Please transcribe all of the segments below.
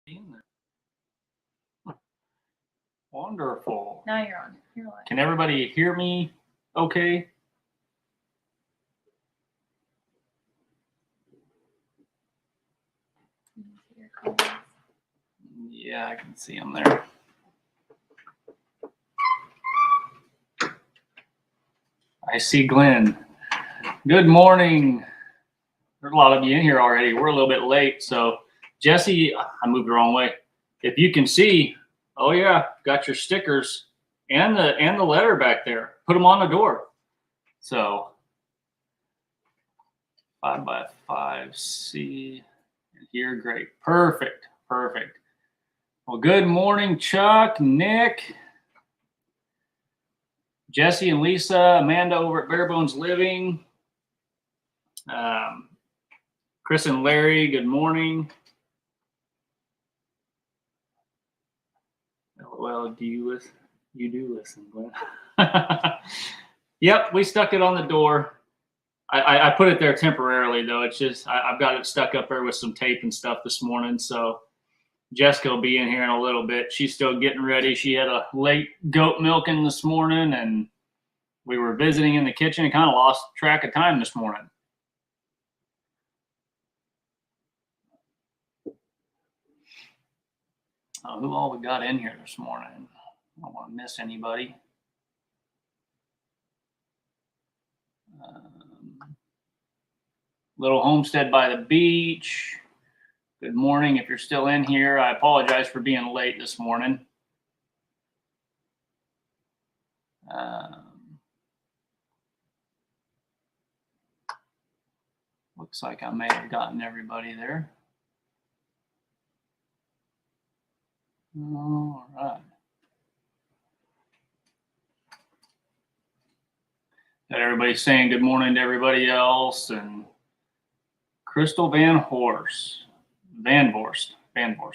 In there. Wonderful. Now you're on. You're live. Can everybody hear me okay? Yeah, I can see them there. I see Glenn. Good morning. There's a lot of you in here already. We're a little bit late. So Jesse, I moved the wrong way. If you can see, oh yeah, got your stickers and the letter back there. Put them on the door. So 5x5C here, great. Perfect. Well, good morning, Chuck, Nick, Jesse and Lisa, Amanda over at Barebones Living, Chris and Larry, good morning. Well, do you listen? You do listen, Glenn. Yep, we stuck it on the door. I put it there temporarily, though. It's just I've got it stuck up there with some tape and stuff this morning. So Jessica will be in here in a little bit. She's still getting ready. She had a late goat milking this morning, and we were visiting in the kitchen and kind of lost track of time this morning. Who all we got in here this morning? I don't want to miss anybody. Little homestead by the beach. Good morning. If you're still in here, I apologize for being late this morning. Looks like I may have gotten everybody there. All right. Got everybody saying good morning to everybody else. And Crystal Van Vorst,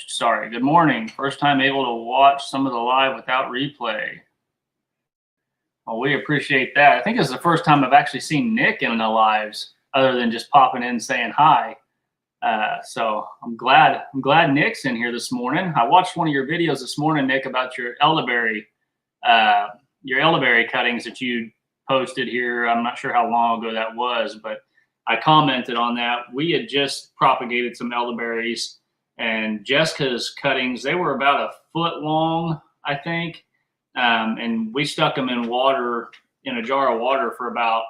sorry. Good morning. First time able to watch some of the live without replay. Well, we appreciate that. I think this is the first time I've actually seen Nick in the lives other than just popping in saying hi. So I'm glad Nick's in here this morning. I watched one of your videos this morning, Nick, about your elderberry cuttings that you posted here. I'm not sure how long ago that was, but I commented on that. We had just propagated some elderberries, and Jessica's cuttings, they were about a foot long, I think. And we stuck them in a jar of water for about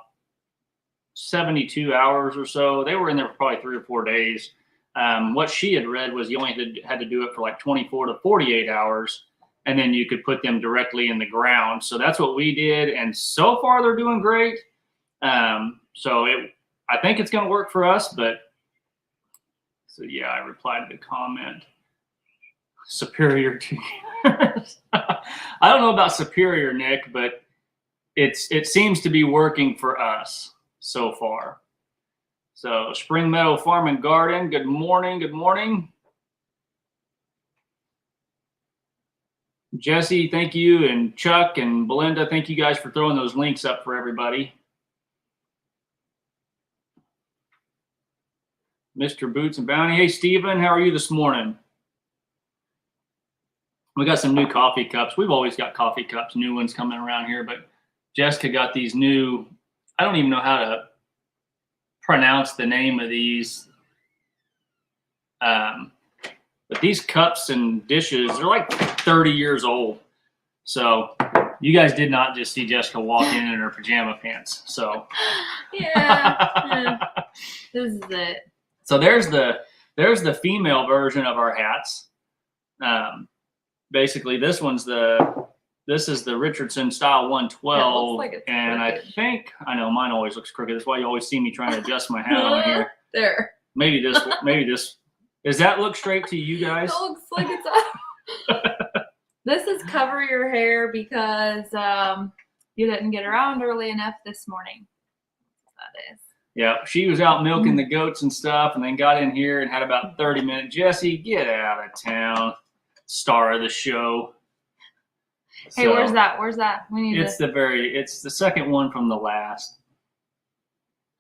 72 hours or so. They were in there for probably 3 or 4 days. What she had read was you only had to do it for like 24 to 48 hours, and then you could put them directly in the ground. So that's what we did, and so far they're doing great. I think it's going to work for us, so yeah, I replied to the comment. Superior to yours. I don't know about superior, Nick, but it seems to be working for us so far. So Spring Meadow Farm and Garden, good morning. Jesse, thank you, and Chuck and Belinda, thank you guys for throwing those links up for everybody. Mr. Boots and Bounty. Hey, Steven, how are you this morning? We got some new coffee cups. We've always got coffee cups, new ones coming around here, but Jessica got these new, I don't even know how to pronounce the name of these. But these cups and dishes, they're like 30 years old. So you guys did not just see Jessica walk in her pajama pants. So yeah. This is it. So there's the female version of our hats. Basically, this is the Richardson style 112, like, and crooked. I know mine always looks crooked. That's why you always see me trying to adjust my hat on here. There. Maybe this. Does that look straight to you guys? It looks like it's up. This is cover your hair because you didn't get around early enough this morning. That is. Yeah, she was out milking the goats and stuff, and then got in here and had about 30 minutes. Jesse, get out of town. Star of the show. Hey, so, where's that? It's the second one from the last.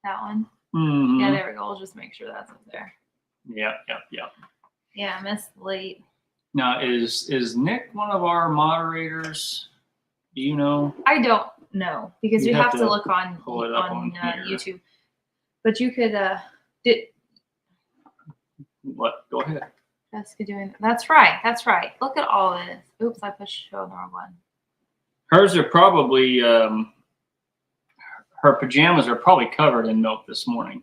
That one? Mm-hmm. Yeah, there we go. We'll just make sure that's up there. Yep. Yeah, I missed late. Now, is Nick one of our moderators? Do you know? I don't know because You you have have to to look on pull it up on here. YouTube. But you could What? Go ahead. Jessica doing that's right. That's right. Look at all this. Oops, I pushed show the wrong one. Hers are probably her pajamas are probably covered in milk this morning.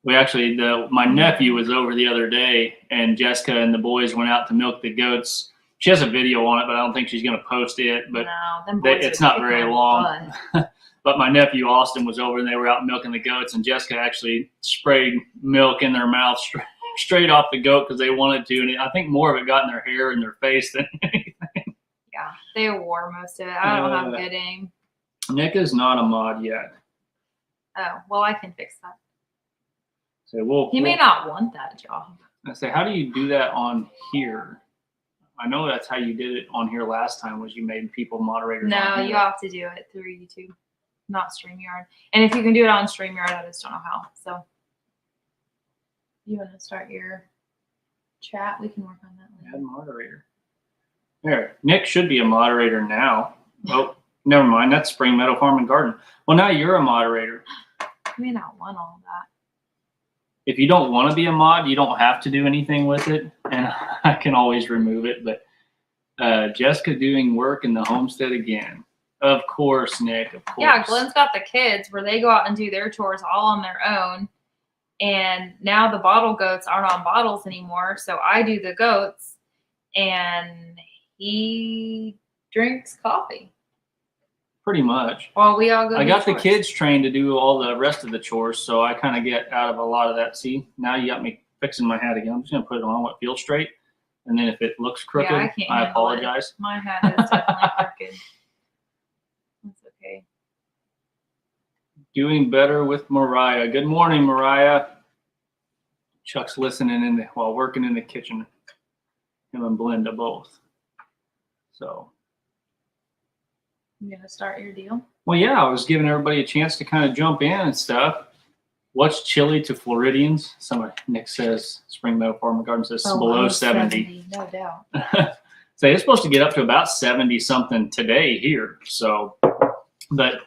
We actually my nephew was over the other day, and Jessica and the boys went out to milk the goats. She has a video on it, but I don't think she's going to post it. But no, them boys it's not very long. Butt. But my nephew Austin was over, and they were out milking the goats, and Jessica actually sprayed milk in their mouth straight off the goat because they wanted to, and I think more of it got in their hair and their face than anything. Yeah, they wore most of it. I don't have good aim. Nick is not a mod yet. Oh, well, I can fix that. So he may not want that job. I say, how do you do that on here? I know that's how you did it on here last time, was you made people moderators. No, you have to do it through YouTube, not StreamYard. And if you can do it on StreamYard, I just don't know how. So you want to start your chat? We can work on that later. Add moderator. There, Nick should be a moderator now. Oh, never mind. That's Spring Meadow Farm and Garden. Well, now you're a moderator. You may not want all that. If you don't want to be a mod, you don't have to do anything with it, and I can always remove it. But Jessica doing work in the homestead again. Of course, Nick, of course. Yeah, Glenn's got the kids where they go out and do their chores all on their own. And now the bottle goats aren't on bottles anymore. So I do the goats, and he drinks coffee. Pretty much. While we all go. I got the kids trained to do all the rest of the chores, so I kind of get out of a lot of that. See, now you got me fixing my hat again. I'm just going to put it on what feels straight. And then if it looks crooked, I apologize. My hat is definitely crooked. That's okay. Doing better with Mariah. Good morning, Mariah. Chuck's listening while working in the kitchen. Him and Belinda both. So. You gonna start your deal? Well, yeah, I was giving everybody a chance to kind of jump in and stuff. What's chilly to Floridians? Nick says, Spring Meadow Farm and Garden says below 70. No doubt. So it's supposed to get up to about 70 something today here. So, but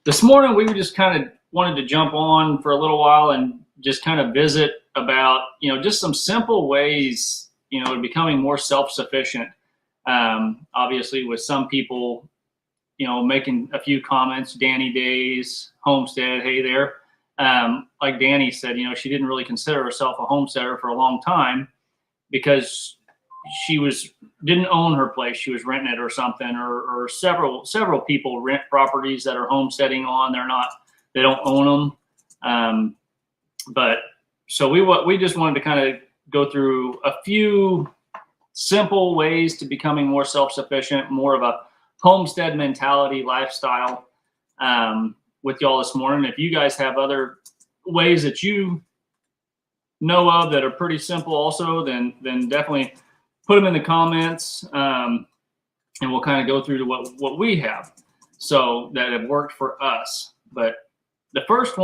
this morning we were just kind of wanted to jump on for a little while and just kind of visit about, just some simple ways, becoming more self-sufficient. Obviously with some people, making a few comments, Danny Days, Homestead, hey there. Like Danny said, she didn't really consider herself a homesteader for a long time because she didn't own her place. She was renting it or something, or several people rent properties that are homesteading on. They don't own them. But so we just wanted to kind of go through a few simple ways to becoming more self-sufficient, more of a homestead mentality lifestyle with y'all this morning. If you guys have other ways that you know of that are pretty simple also, then definitely put them in the comments, and we'll kind of go through to what we have so that have worked for us. But the first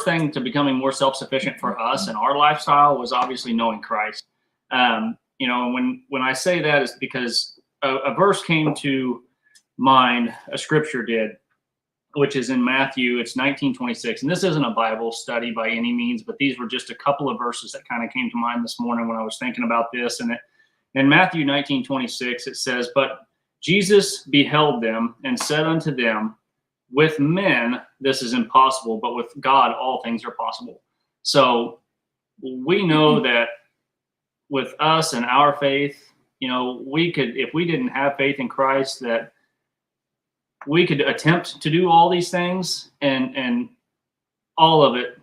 thing to becoming more self-sufficient for us in our lifestyle was obviously knowing Christ. When I say that is because a verse came to mind, a scripture did, which is in Matthew. It's 19:26, and this isn't a Bible study by any means, but these were just a couple of verses that kind of came to mind this morning when I was thinking about this. And in Matthew 19:26, it says, "But Jesus beheld them and said unto them, with men this is impossible, but with God all things are possible." So we know that with us and our faith, we could, if we didn't have faith in Christ, that we could attempt to do all these things, and all of it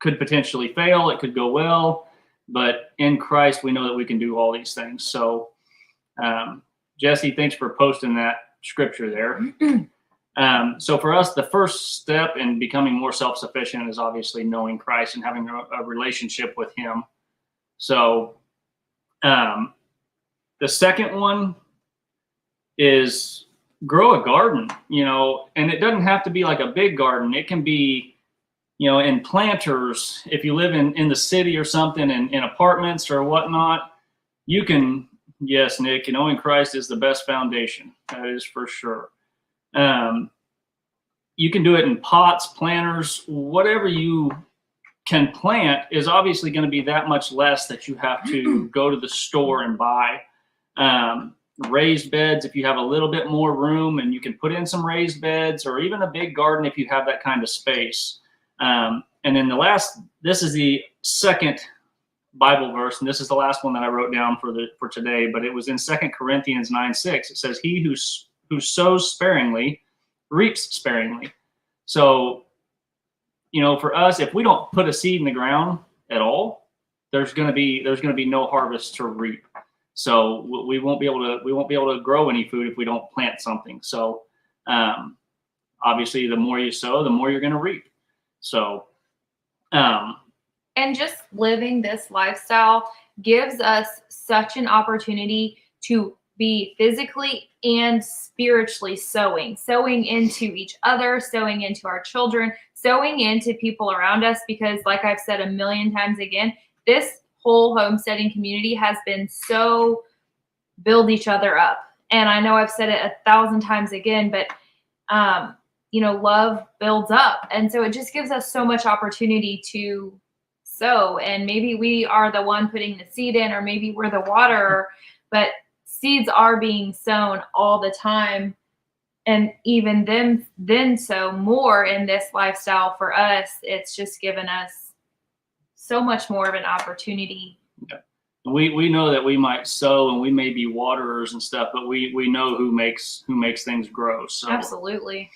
could potentially fail. It could go well, but in Christ, we know that we can do all these things. So, Jesse, thanks for posting that scripture there. So for us, the first step in becoming more self-sufficient is obviously knowing Christ and having a relationship with him. So, the second one is grow a garden, and it doesn't have to be like a big garden. It can be in planters, if you live in the city or something, in apartments or whatnot, you can, yes, Nick, knowing Christ is the best foundation. That is for sure. You can do it in pots, planters, whatever you can plant is obviously going to be that much less that you have to go to the store and buy. Raised beds, if you have a little bit more room, and you can put in some raised beds, or even a big garden if you have that kind of space. And then this is the second Bible verse, and this is the last one that I wrote down for today, but it was in 2 Corinthians 9:6. It says, he who sows sparingly reaps sparingly. So, for us, if we don't put a seed in the ground at all, there's going to be no harvest to reap. So we won't be able to grow any food if we don't plant something. So obviously, the more you sow, the more you're going to reap. So and just living this lifestyle gives us such an opportunity to be physically and spiritually sowing into each other, sowing into our children, sowing into people around us, because like I've said a million times again, this whole homesteading community has been so build each other up. And I know I've said it 1,000 times again, but love builds up. And so it just gives us so much opportunity to sow. And maybe we are the one putting the seed in, or maybe we're the waterer, but seeds are being sown all the time. And even then so more in this lifestyle for us, it's just given us so much more of an opportunity. Yeah. We know that we might sow and we may be waterers and stuff, but we know who makes things grow. So absolutely.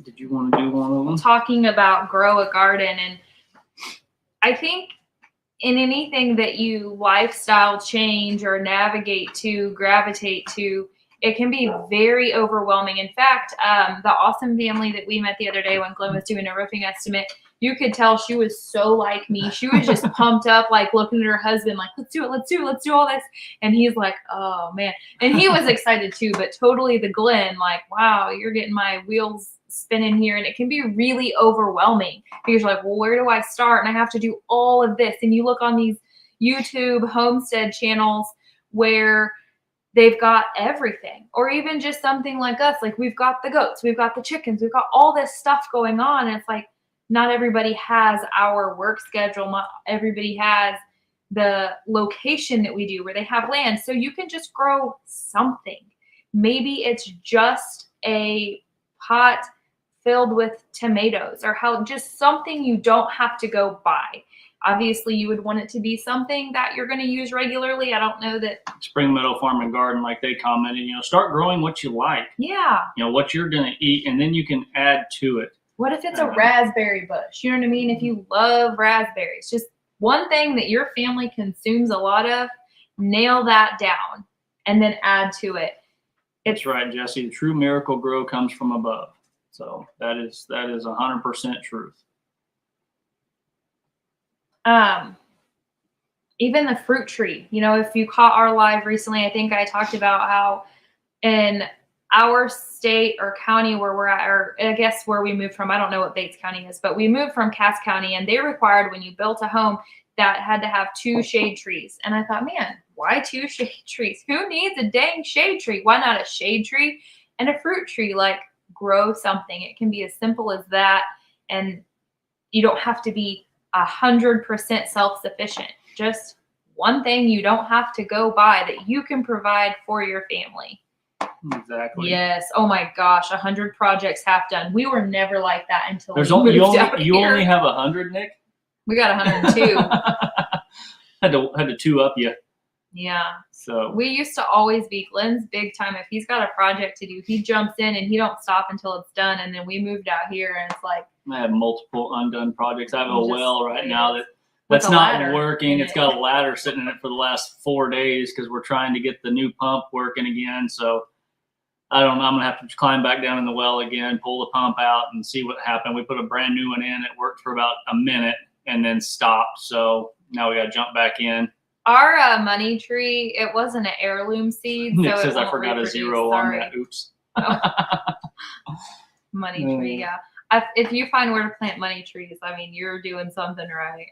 Did you want to do one of them? Talking about grow a garden, and I think in anything that you lifestyle change or navigate to, gravitate to, it can be very overwhelming. In fact, the awesome family that we met the other day when Glenn was doing a roofing estimate, you could tell she was so like me. She was just pumped up, like looking at her husband, like, let's do all this. And he's like, oh man. And he was excited too, but totally the Glenn, like, wow, you're getting my wheels spinning here. And it can be really overwhelming because you're like, well, where do I start? And I have to do all of this. And you look on these YouTube homestead channels where they've got everything, or even just something like us, like we've got the goats, we've got the chickens, we've got all this stuff going on. And it's like, not everybody has our work schedule. Not everybody has the location that we do where they have land. So you can just grow something. Maybe it's just a pot filled with tomatoes, or just something you don't have to go buy. Obviously, you would want it to be something that you're going to use regularly. I don't know that. Spring Meadow Farm and Garden, like they commented, start growing what you like. Yeah. What you're going to eat, and then you can add to it. What if it's a raspberry bush? You know what I mean? If you love raspberries, just one thing that your family consumes a lot of, nail that down and then add to it. That's right, Jesse. The true miracle grow comes from above. So that is 100% truth. Even the fruit tree, if you caught our live recently, I think I talked about how in our state or county where we're at, or I guess where we moved from, I don't know what Bates County is, but we moved from Cass County, and they required when you built a home that had to have 2 shade trees. And I thought, man, why 2 shade trees? Who needs a dang shade tree? Why not a shade tree and a fruit tree? Like, grow something. It can be as simple as that. And you don't have to be 100% self-sufficient. Just one thing you don't have to go buy that you can provide for your family. Exactly. Yes. Oh my gosh, 100 projects half done. We were never like that until you only have 100, Nick? We got 102. had to 2 up you. Yeah. So we used to always be Glenn's big time. If he's got a project to do, he jumps in and he don't stop until it's done. And then we moved out here, and it's like I have multiple undone projects. I have a well right now that's not working. It's got a ladder sitting in it for the last 4 days because we're trying to get the new pump working again. So I don't know. I'm going to have to climb back down in the well again, pull the pump out, and see what happened. We put a brand new one in. It worked for about a minute and then stopped. So now we got to jump back in. Our money tree, it wasn't an heirloom seed. It so says it I forgot a 0 on that. Oops. Oh. Money tree, yeah. If you find where to plant money trees, I mean, you're doing something right.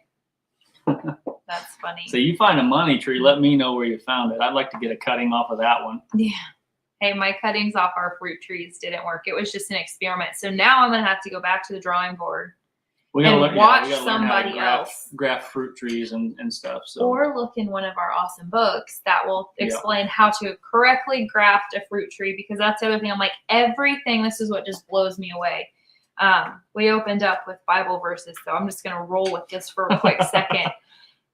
That's funny. So you find a money tree, let me know where you found it. I'd like to get a cutting off of that one. Yeah. Hey, my cuttings off our fruit trees didn't work. It was just an experiment. So now I'm going to have to go back to the drawing board and watch somebody else graft fruit trees and stuff. So. Or look in one of our awesome books that will explain how to correctly graft a fruit tree, because that's the other thing. I'm like, everything, this is what just blows me away. We opened up with Bible verses, so I'm just going to roll with this for a quick second.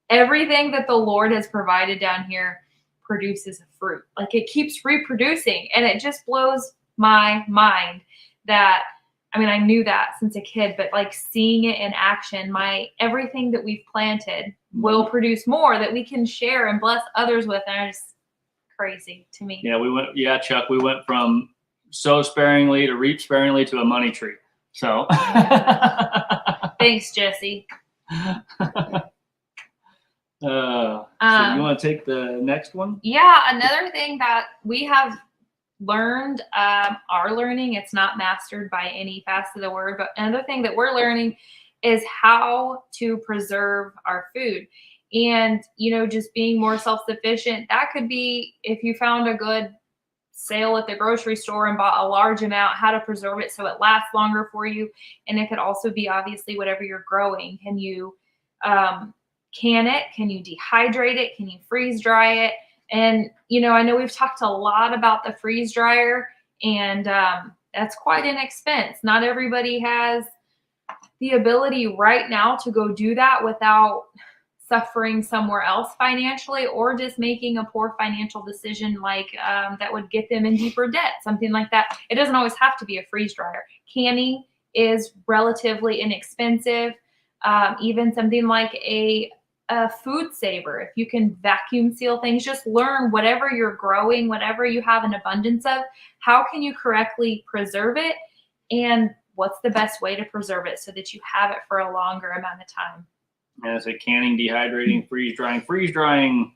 Everything that the Lord has provided down here produces a fruit. Like, it keeps reproducing, and it just blows my mind that, I mean, I knew that since a kid, but like seeing it in action, everything that we've planted will produce more that we can share and bless others with. And it's just crazy to me. Yeah, Chuck, we went from sow sparingly to reap sparingly to a money tree. So thanks, Jesse. So you want to take the next one? Yeah, another thing that we have learned, are learning, it's not mastered by any facet of the word, but another thing that we're learning is how to preserve our food. And, just being more self-sufficient. That could be if you found a good sale at the grocery store and bought a large amount, how to preserve it so it lasts longer for you. And it could also be obviously whatever you're growing. Can you can it? Can you dehydrate it? Can you freeze dry it? And, I know we've talked a lot about the freeze dryer, and that's quite an expense. Not everybody has the ability right now to go do that without suffering somewhere else financially, or just making a poor financial decision like that would get them in deeper debt, something like that. It doesn't always have to be a freeze dryer. Canning is relatively inexpensive. Even something like a food saver, if you can vacuum seal things, just learn whatever you're growing, whatever you have an abundance of, how can you correctly preserve it, and what's the best way to preserve it so that you have it for a longer amount of time. As a canning, dehydrating, freeze drying,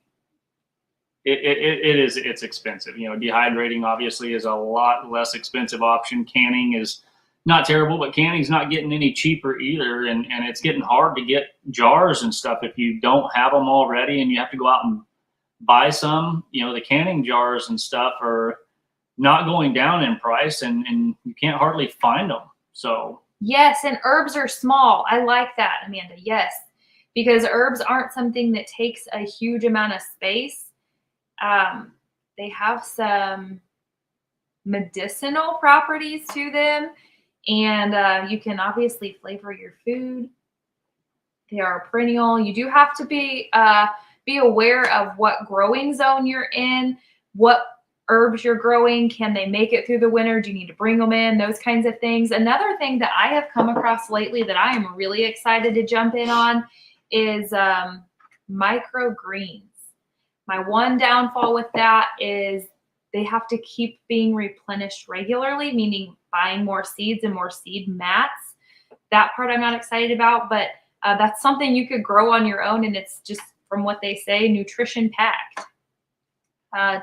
it's expensive. Dehydrating obviously is a lot less expensive option. Canning is not terrible, but canning's not getting any cheaper either. And it's getting hard to get jars and stuff if you don't have them already and you have to go out and buy some. The canning jars and stuff are not going down in price, and you can't hardly find them. So yes, and herbs are small. I like that, Amanda. Yes, because herbs aren't something that takes a huge amount of space. They have some medicinal properties to them. And you can obviously flavor your food. They are perennial. You do have to be aware of what growing zone you're in, what herbs you're growing. Can they make it through the winter? Do you need to bring them in? Those kinds of things. Another thing that I have come across lately that I am really excited to jump in on is microgreens. My one downfall with that is they have to keep being replenished regularly, meaning buying more seeds and more seed mats. That part I'm not excited about, but that's something you could grow on your own, and it's just, from what they say, nutrition packed.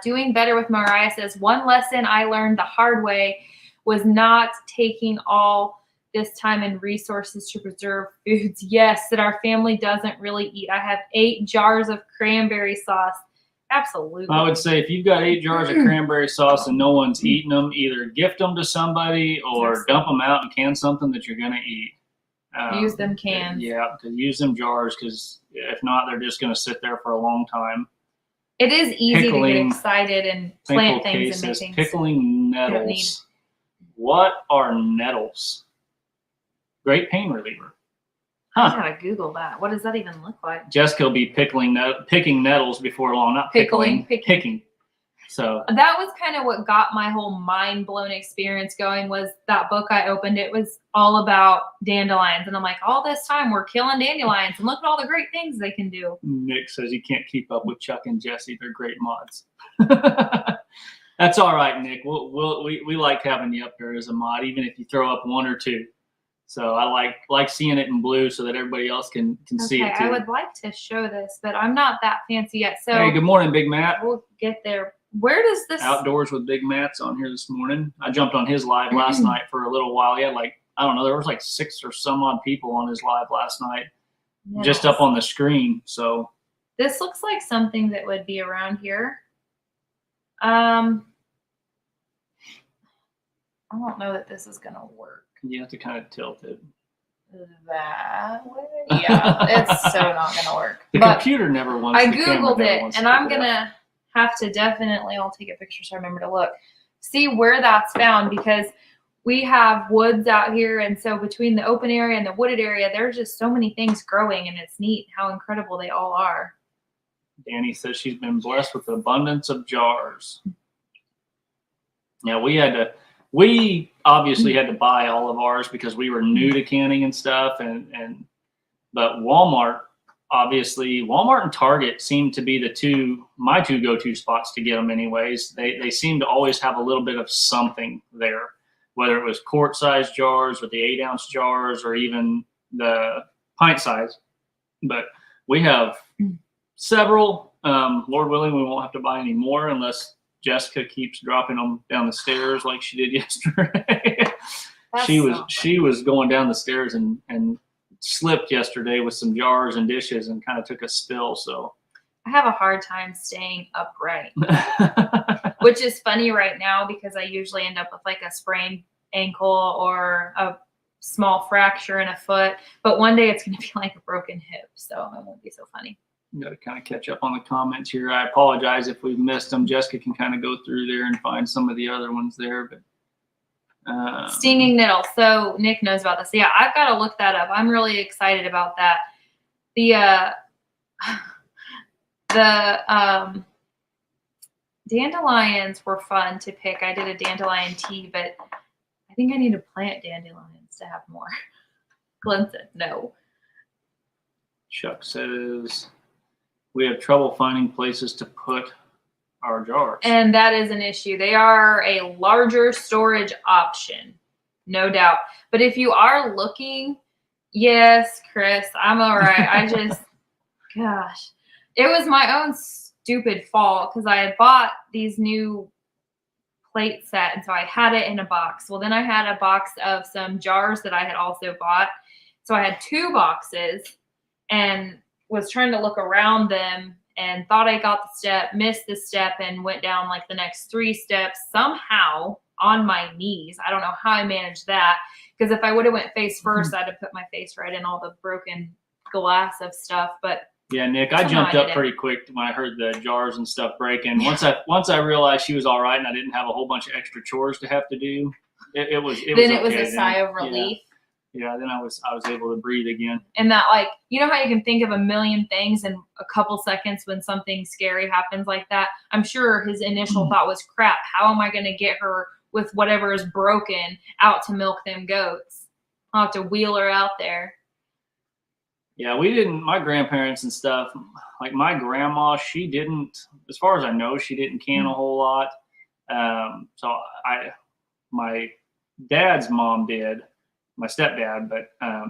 Doing better with Mariah says, one lesson I learned the hard way was not taking all this time and resources to preserve foods. Yes, that our family doesn't really eat. I have 8 jars of cranberry sauce. Absolutely. I would say if you've got 8 jars of cranberry sauce and no one's eating them, either gift them to somebody or dump them out and can something that you're going to eat. Use them cans. Yeah, use them jars, because if not, they're just going to sit there for a long time. It is easy to get excited and plant things and make things. Pickling nettles. What are nettles? Great pain reliever. Huh. I gotta Google that. What does that even look like? Jessica will be picking nettles before long. Not picking. So that was kind of what got my whole mind blown experience going, was that book I opened. It was all about dandelions. And I'm like, all this time we're killing dandelions, and look at all the great things they can do. Nick says you can't keep up with Chuck and Jesse. They're great mods. That's all right, Nick. We like having you up here as a mod, even if you throw up 1 or 2. So I like seeing it in blue so that everybody else can see it too. I would like to show this, but I'm not that fancy yet. So hey, good morning, Big Matt. We'll get there. Where does this Outdoors with Big Matt's on here this morning. I jumped on his live last night for a little while. He had like, I don't know, there was like 6 or some odd people on his live last night, just up on the screen. So this looks like something that would be around here. I don't know that this is gonna work. you have to kind of tilt it. That way? Yeah, it's so not gonna work. The computer never wants. I googled it, and I'm gonna have to definitely. I'll take a picture so I remember to look, see where that's found, because we have woods out here, and so between the open area and the wooded area, there's just so many things growing, and it's neat how incredible they all are. Danny says she's been blessed with an abundance of jars. Yeah, we obviously had to buy all of ours because we were new to canning and stuff, but Walmart and Target seem to be my two go-to spots to get them anyways. They seem to always have a little bit of something there, whether it was quart-sized jars or the 8-ounce jars or even the pint size. But we have several. Lord willing, we won't have to buy any more unless Jessica keeps dropping them down the stairs like she did yesterday. She was going down the stairs and slipped yesterday with some jars and dishes and kind of took a spill. So I have a hard time staying upright, which is funny right now because I usually end up with like a sprained ankle or a small fracture in a foot. But one day it's going to be like a broken hip, so it won't be so funny. Got to kind of catch up on the comments here. I apologize if we've missed them. Jessica can kind of go through there and find some of the other ones there. But stinging nettle. So Nick knows about this. Yeah, I've got to look that up. I'm really excited about that. The dandelions were fun to pick. I did a dandelion tea, but I think I need to plant dandelions to have more. Glenn said no. Chuck says we have trouble finding places to put our jars. And that is an issue. They are a larger storage option, no doubt. But if you are looking, yes, Chris, I'm all right. Gosh, it was my own stupid fault because I had bought these new plate set, and so I had it in a box. Well, then I had a box of some jars that I had also bought. So I had 2 boxes and was trying to look around them and thought I got the step, missed the step, and went down like the next 3 steps somehow on my knees. I don't know how I managed that, because if I would have went face first, I'd have put my face right in all the broken glass of stuff. But yeah, Nick, I jumped up pretty quick when I heard the jars and stuff breaking. Once I realized she was all right and I didn't have a whole bunch of extra chores to have to do, it was a sigh of relief. Yeah, then I was able to breathe again. And that, like, you know how you can think of a million things in a couple seconds when something scary happens like that? I'm sure his initial thought was, crap, how am I going to get her with whatever is broken out to milk them goats? I'll have to wheel her out there. Yeah, my grandparents and stuff, like my grandma, she didn't, as far as I know, she didn't can a whole lot. My dad's mom did. My stepdad, but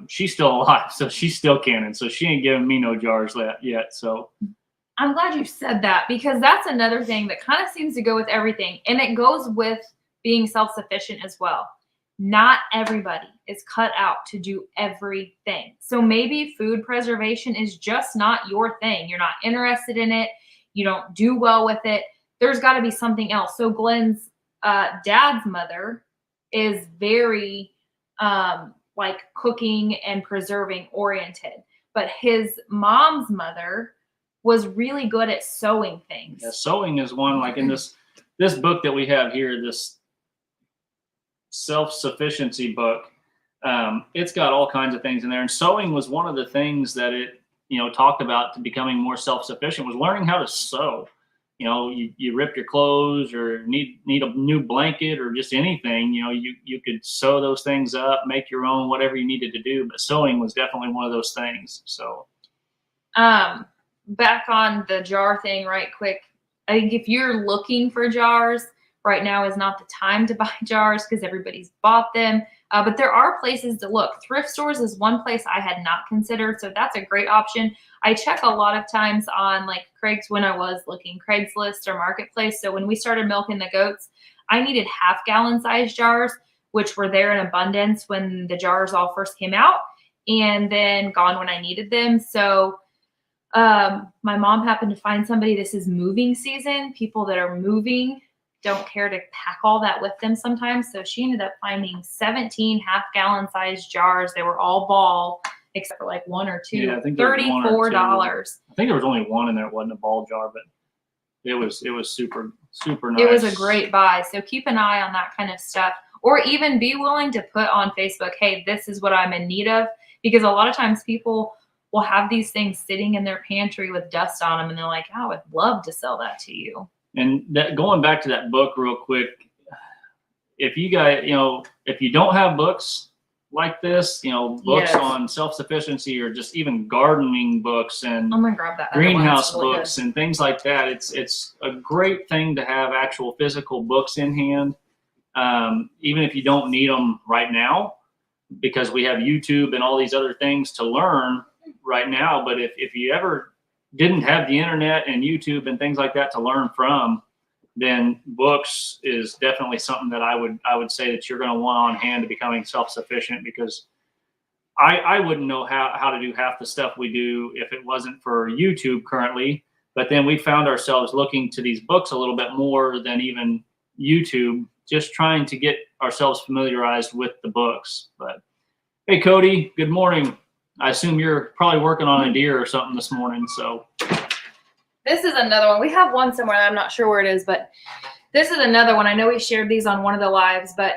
she's still alive, so she's still canning. So she ain't giving me no jars yet. So I'm glad you said that, because that's another thing that kind of seems to go with everything, and it goes with being self-sufficient as well. Not everybody is cut out to do everything. So maybe food preservation is just not your thing. You're not interested in it. You don't do well with it. There's got to be something else. So Glenn's dad's mother is very like cooking and preserving oriented, but his mom's mother was really good at sewing things. Yeah, sewing is one, like in this book that we have here, this self-sufficiency book. It's got all kinds of things in there, and sewing was one of the things that it talked about to becoming more self-sufficient, was learning how to sew. You rip your clothes or need a new blanket or just anything, you could sew those things up, make your own, whatever you needed to do. But sewing was definitely one of those things. So, back on the jar thing right quick. I think if you're looking for jars, right now is not the time to buy jars because everybody's bought them. But there are places to look. Thrift stores is one place I had not considered, so that's a great option. I check a lot of times on like when I was looking Craigslist or Marketplace. So when we started milking the goats, I needed 1/2 gallon size jars, which were there in abundance when the jars all first came out, and then gone when I needed them. So my mom happened to find somebody. This is moving season. People that are moving don't care to pack all that with them sometimes. So she ended up finding 17 1/2 gallon size jars. They were all ball, except for like one or two. Yeah, I think there was one or two. $34. I think there was only one in there. It wasn't a ball jar, but it was super nice. It was a great buy. So keep an eye on that kind of stuff, or even be willing to put on Facebook, hey, this is what I'm in need of, because a lot of times people will have these things sitting in their pantry with dust on them, and they're like, oh, I'd love to sell that to you. And that, going back to that book real quick, if you guys, if you don't have books like this, books on self-sufficiency or just even gardening books and I'm gonna grab that greenhouse books and things like that, it's a great thing to have actual physical books in hand, even if you don't need them right now, because we have YouTube and all these other things to learn right now. But if you ever didn't have the internet and YouTube and things like that to learn from, then books is definitely something that I would say that you're going to want on hand to becoming self-sufficient, because I wouldn't know how to do half the stuff we do if it wasn't for YouTube currently. But then we found ourselves looking to these books a little bit more than even YouTube, just trying to get ourselves familiarized with the books. But hey, Cody, good morning. I assume you're probably working on a deer or something this morning. So this is another one. We have one somewhere. I'm not sure where it is, but this is another one. I know we shared these on one of the lives, but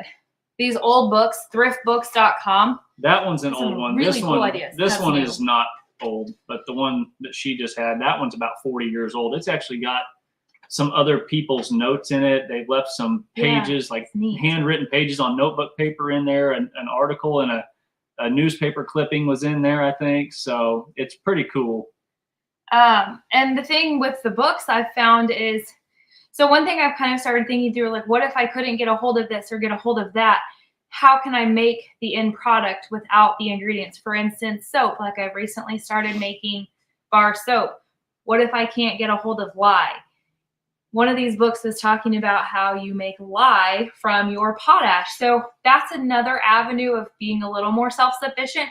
these old books, thriftbooks.com. That one's an old one. Really cool ideas. This one is not old, but the one that she just had, that one's about 40 years old. It's actually got some other people's notes in it. They've left some pages, like handwritten pages on notebook paper in there, and an article and a newspaper clipping was in there, I think. So it's pretty cool. And the thing with the books I've found is, so one thing I've kind of started thinking through, like, what if I couldn't get a hold of this or get a hold of that? How can I make the end product without the ingredients? For instance, soap. Like, I've recently started making bar soap. What if I can't get a hold of lye? One of these books was talking about how you make lye from your potash. So that's another avenue of being a little more self-sufficient.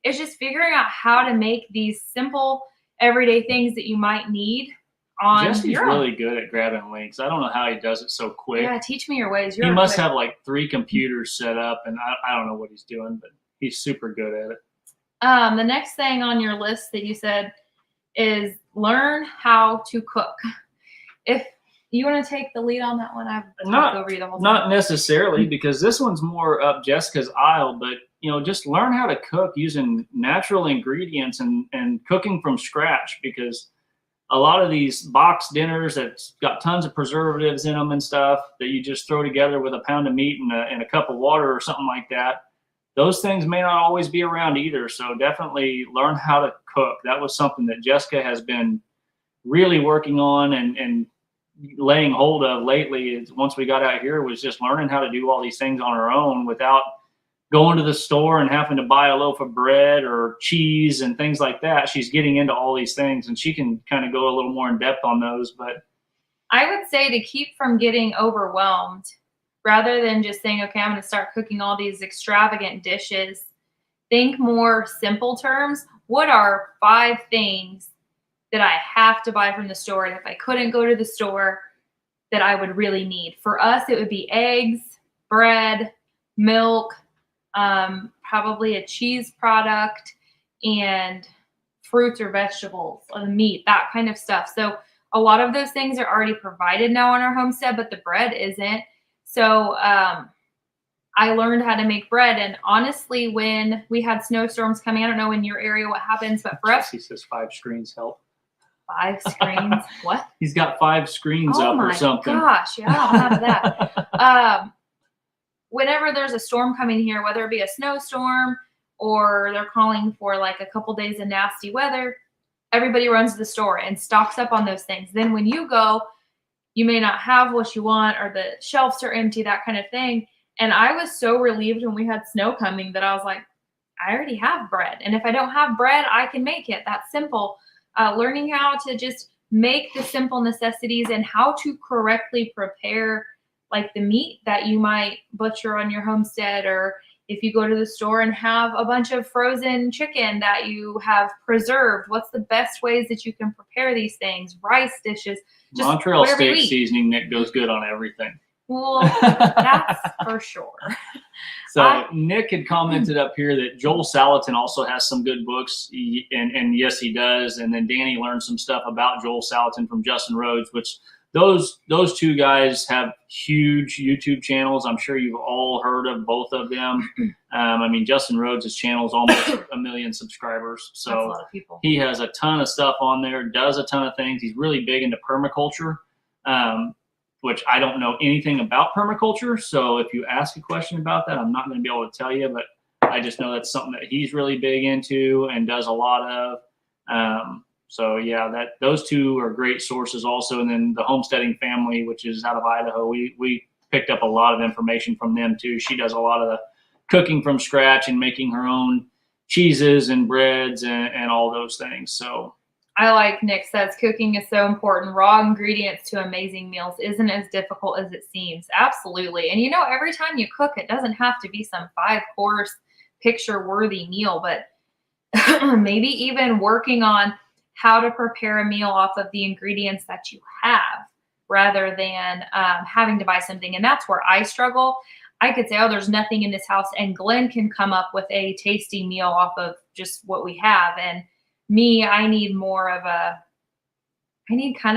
It's just figuring out how to make these simple everyday things that you might need on Jesse's your own. Really good at grabbing links. I don't know how he does it so quick. Yeah, teach me your ways. He must have like 3 computers set up, and I don't know what he's doing, but he's super good at it. The next thing on your list that you said is learn how to cook. If you want to take the lead on that one, I've talked over you the whole time. Not necessarily, because this one's more up Jessica's aisle, but just learn how to cook using natural ingredients and cooking from scratch, because a lot of these box dinners that's got tons of preservatives in them and stuff that you just throw together with a pound of meat and a cup of water or something like that, those things may not always be around either. So definitely learn how to cook. That was something that Jessica has been really working on and laying hold of lately. Once we got out here, was just learning how to do all these things on her own without going to the store and having to buy a loaf of bread or cheese and things like that. She's getting into all these things, and she can kind of go a little more in depth on those. But I would say, to keep from getting overwhelmed, rather than just saying, okay, I'm going to start cooking all these extravagant dishes, think more simple terms. What are 5 things that I have to buy from the store, and if I couldn't go to the store, that I would really need? For us, it would be eggs, bread, milk, probably a cheese product, and fruits or vegetables, meat, that kind of stuff. So a lot of those things are already provided now on our homestead, but the bread isn't. So I learned how to make bread. And honestly, when we had snowstorms coming, I don't know in your area what happens, but for us, he says 5 screens help. 5 screens? What? He's got 5 screens up or something. Oh my gosh, yeah, I'll have that. Whenever there's a storm coming here, whether it be a snowstorm or they're calling for like a couple days of nasty weather, everybody runs to the store and stocks up on those things. Then when you go, you may not have what you want, or the shelves are empty, that kind of thing. And I was so relieved when we had snow coming that I was like, I already have bread. And if I don't have bread, I can make it. That's simple. Learning how to just make the simple necessities and how to correctly prepare like the meat that you might butcher on your homestead, or if you go to the store and have a bunch of frozen chicken that you have preserved, what's the best ways that you can prepare these things? Rice dishes, just Montreal whatever you steak eat. seasoning, Nick, goes good on everything. Well, that's for sure. So Nick had commented up here that Joel Salatin also has some good books, and yes, he does. And then Danny learned some stuff about Joel Salatin from Justin Rhodes, which those two guys have huge YouTube channels. I'm sure you've all heard of both of them. I mean, Justin Rhodes' channel is almost 1 million subscribers, so That's a lot of people. he has a ton of stuff on there, does a ton of things. He's really big into permaculture. Which I don't know anything about permaculture. So if you ask a question about that, I'm not going to be able to tell you, but I just know that's something that he's really big into and does a lot of. So yeah, those two are great sources also. And then the Homesteading Family, which is out of Idaho, we picked up a lot of information from them too. She does a lot of the cooking from scratch and making her own cheeses and breads and all those things. So I like Nick says cooking is so important. Raw ingredients to amazing meals isn't as difficult as it seems. Absolutely. And you know, every time you cook, it doesn't have to be some 5-course picture-worthy meal, but maybe even working on how to prepare a meal off of the ingredients that you have rather than having to buy something. And that's where I struggle. I could say, oh, there's nothing in this house, and Glenn can come up with a tasty meal off of just what we have. And me, I need kind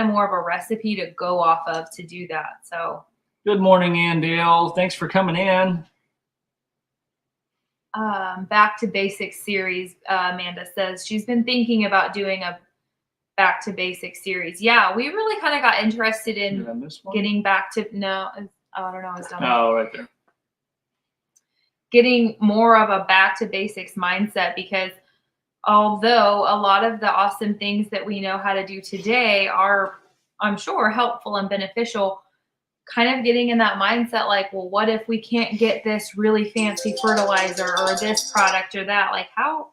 of more of a recipe to go off of to do that. So good morning, Andale. Thanks for coming in. Back to Basics series, Amanda says she's been thinking about doing a Back to Basics series. Yeah, we really kind of got interested in getting back to, no, I don't know. It's done. Oh, right there. Getting more of a back to basics mindset, because although a lot of the awesome things that we know how to do today are, I'm sure, helpful and beneficial, kind of getting in that mindset like, well, what if we can't get this really fancy fertilizer or this product or that? Like, how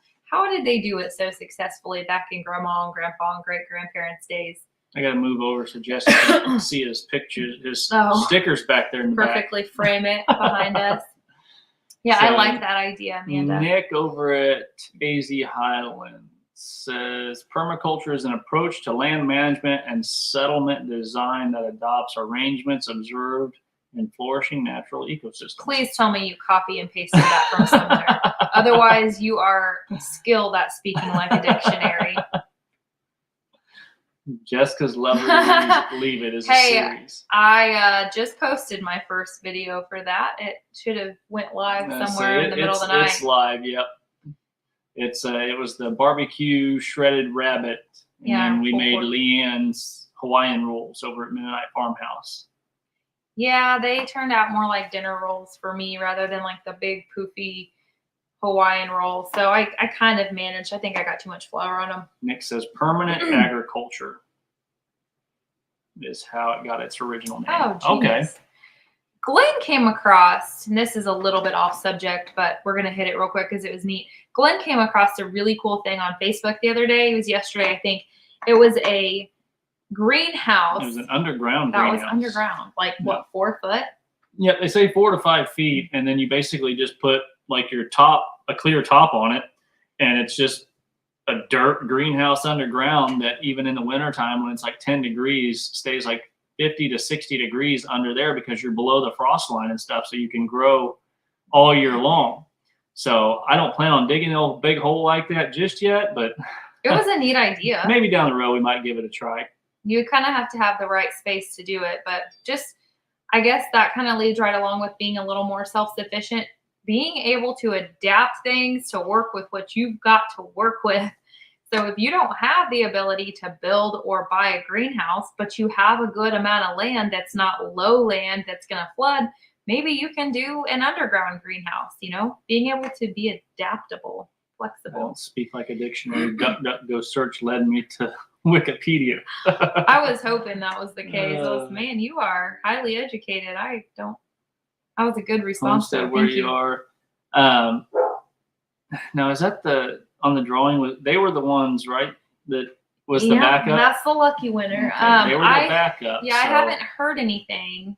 did they do it so successfully back in grandma and grandpa and great grandparents' days? I got to move over so Jessica can see his pictures, his stickers back there in the perfectly back. Frame it behind us. Yeah, so I like that idea, Amanda. Nick over at AZ Highlands says permaculture is an approach to land management and settlement design that adopts arrangements observed in flourishing natural ecosystems. Please tell me you copy and pasted that from somewhere. Otherwise, you are skilled at speaking like a dictionary. Jessica's Lovely Leave It is a series. I just posted my first video for that. It should have went live somewhere in the middle of the night. It's live, yep. It was the barbecue shredded rabbit, and then we made Leanne's Hawaiian rolls over at Mennonite Farmhouse. Yeah, they turned out more like dinner rolls for me rather than like the big poofy Hawaiian roll. So I kind of managed. I think I got too much flour on them. Nick says permanent agriculture is how it got its original name. Oh, genius. Okay. Glenn came across, and this is a little bit off subject, but we're going to hit it real quick because it was neat. Glenn came across a really cool thing on Facebook the other day. It was yesterday, I think. It was a greenhouse. It was an underground greenhouse. That was underground. Like, what, 4 foot? Yeah, they say 4 to 5 feet, and then you basically just put like a clear top on it, and it's just a dirt greenhouse underground that even in the wintertime when it's like 10 degrees stays like 50 to 60 degrees under there because you're below the frost line and stuff, so you can grow all year long. So I don't plan on digging a big hole like that just yet, but it was a neat idea. Maybe down the road we might give it a try. You kind of have to have the right space to do it, but just, I guess that kind of leads right along with being a little more self-sufficient, being able to adapt things to work with what you've got to work with. So if you don't have the ability to build or buy a greenhouse, but you have a good amount of land that's not low land that's going to flood, maybe you can do an underground greenhouse, being able to be adaptable, flexible. I don't speak like a dictionary. Go search led me to Wikipedia. I was hoping that was the case. Man, you are highly educated. I That was a good response. Homestead where you are. Now, is that on the drawing? They were the ones, right? That was the backup? That's the lucky winner. Okay, they were the backup. Yeah, so. I haven't heard anything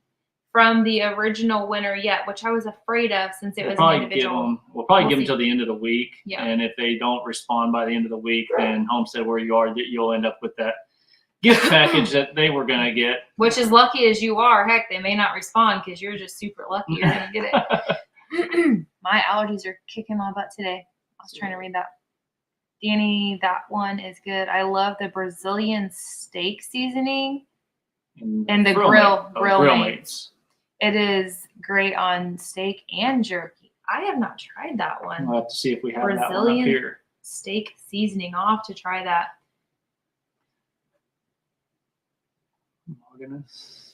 from the original winner yet, which I was afraid of since it was an individual. We'll probably give them till the end of the week. Yeah. And if they don't respond by the end of the week, then Homestead where you are, you'll end up with that gift package that they were going to get. Which, as lucky as you are, heck, they may not respond because you're just super lucky you're going to get it. My allergies are kicking my butt today. I was trying to read that. Danny, that one is good. I love the Brazilian steak seasoning and the grill mates. It is great on steak and jerky. I have not tried that one. We'll have to see if we have that one up here. Steak seasoning. I'll have to try that.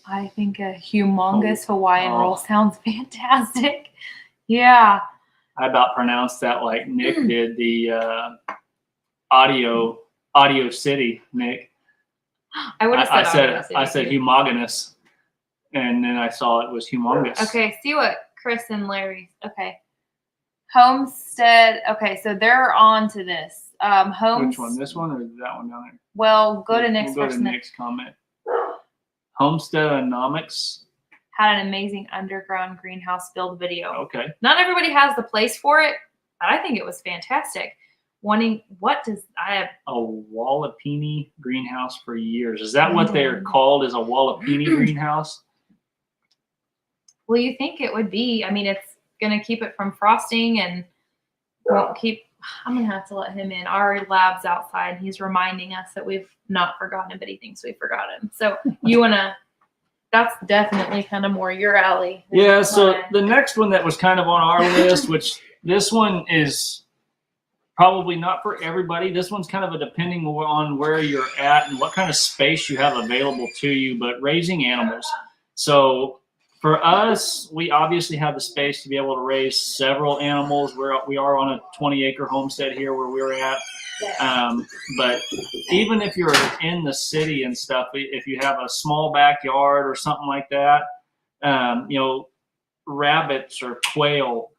I think a humongous Hawaiian roll sounds fantastic. Yeah. I about pronounced that like Nick did the Audio City, Nick. I would have said I said humogenous, and then I saw it was humongous. Okay, see what Chris and Larry. Okay, Homestead. Okay, so they're on to this. Which one? This one or that one down there? Well, go to Nick's. We'll go to Nick's comment. Homesteadonomics had an amazing underground greenhouse build video. Okay. Not everybody has the place for it, but I think it was fantastic. I have a Wallapini greenhouse for years. Is that what they're called? Is a Wallapini greenhouse? Well, you think it would be. I mean, it's going to keep it from frosting and won't keep. I'm going to have to let him in. Our lab's outside. He's reminding us that we've not forgotten him, but he thinks we forgot him. So you want to, that's definitely kind of more your alley. Yeah. So the next one that was kind of on our list, which this one is probably not for everybody. This one's kind of a depending on where you're at and what kind of space you have available to you, but raising animals. So for us, we obviously have the space to be able to raise several animals. We are on a 20-acre homestead here where we're at. But even if you're in the city and stuff, if you have a small backyard or something like that, rabbits or quail,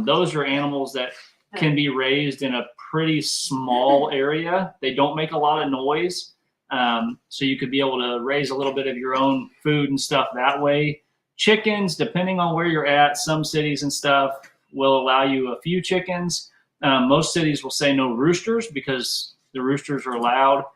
those are animals that can be raised in a pretty small area. They don't make a lot of noise. So you could be able to raise a little bit of your own food and stuff that way. Chickens, depending on where you're at, some cities and stuff will allow you a few chickens. Most cities will say no roosters because the roosters are loud.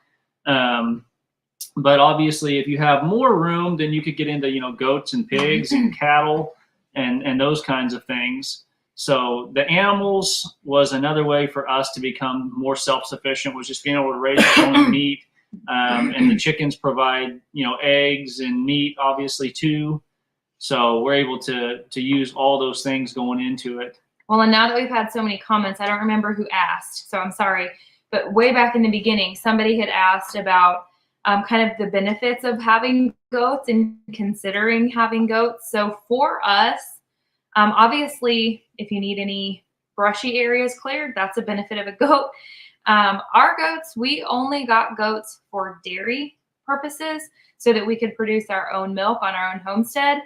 But obviously, if you have more room, then you could get into, goats and pigs and cattle and those kinds of things. So the animals was another way for us to become more self-sufficient, was just being able to raise our own meat. And the chickens provide, eggs and meat, obviously, too. So we're able to use all those things going into it. Well, and now that we've had so many comments, I don't remember who asked, so I'm sorry. But way back in the beginning, somebody had asked about kind of the benefits of having goats and considering having goats. So for us, obviously, if you need any brushy areas cleared, that's a benefit of a goat. Our goats, we only got goats for dairy purposes so that we could produce our own milk on our own homestead.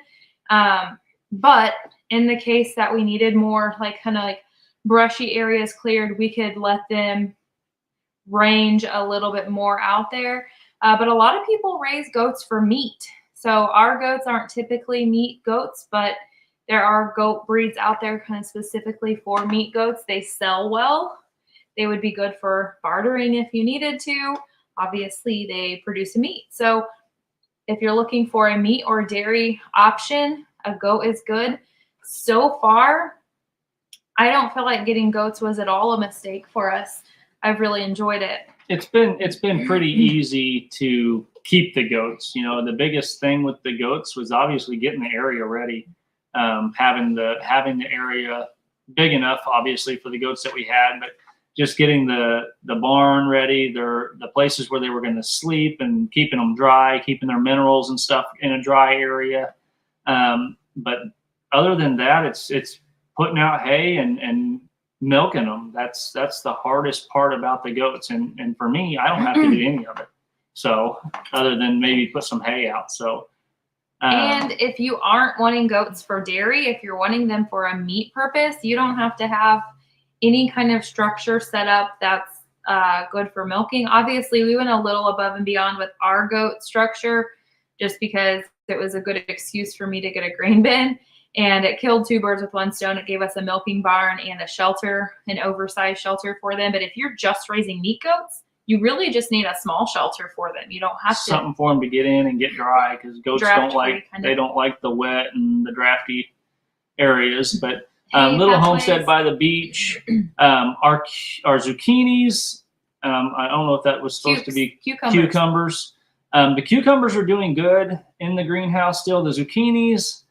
But in the case that we needed more kind of brushy areas cleared, we could let them range a little bit more out there. But a lot of people raise goats for meat. So our goats aren't typically meat goats, but there are goat breeds out there kind of specifically for meat goats. They sell well. They would be good for bartering if you needed to. Obviously, they produce a meat. So if you're looking for a meat or dairy option, a goat is good. So far, I don't feel like getting goats was at all a mistake for us. I've really enjoyed it. It's been pretty easy to keep the goats. The biggest thing with the goats was obviously getting the area ready, having the area big enough, obviously, for the goats that we had, but just getting the barn ready, the places where they were going to sleep and keeping them dry, keeping their minerals and stuff in a dry area. But other than that, it's putting out hay and milking them. That's the hardest part about the goats. And for me, I don't have to do any of it. So other than maybe put some hay out. So And if you aren't wanting goats for dairy, if you're wanting them for a meat purpose, you don't have to have any kind of structure set up that's good for milking. Obviously, we went a little above and beyond with our goat structure just because it was a good excuse for me to get a grain bin. And it killed two birds with one stone. It gave us a milking barn and a shelter, an oversized shelter for them. But if you're just raising meat goats, you really just need a small shelter for them. You don't have something for them to get in and get dry, because goats don't like the wet and the drafty areas. But little homestead by the beach. Our zucchinis. I don't know if that was supposed to be cucumbers. The cucumbers are doing good in the greenhouse still. The zucchinis,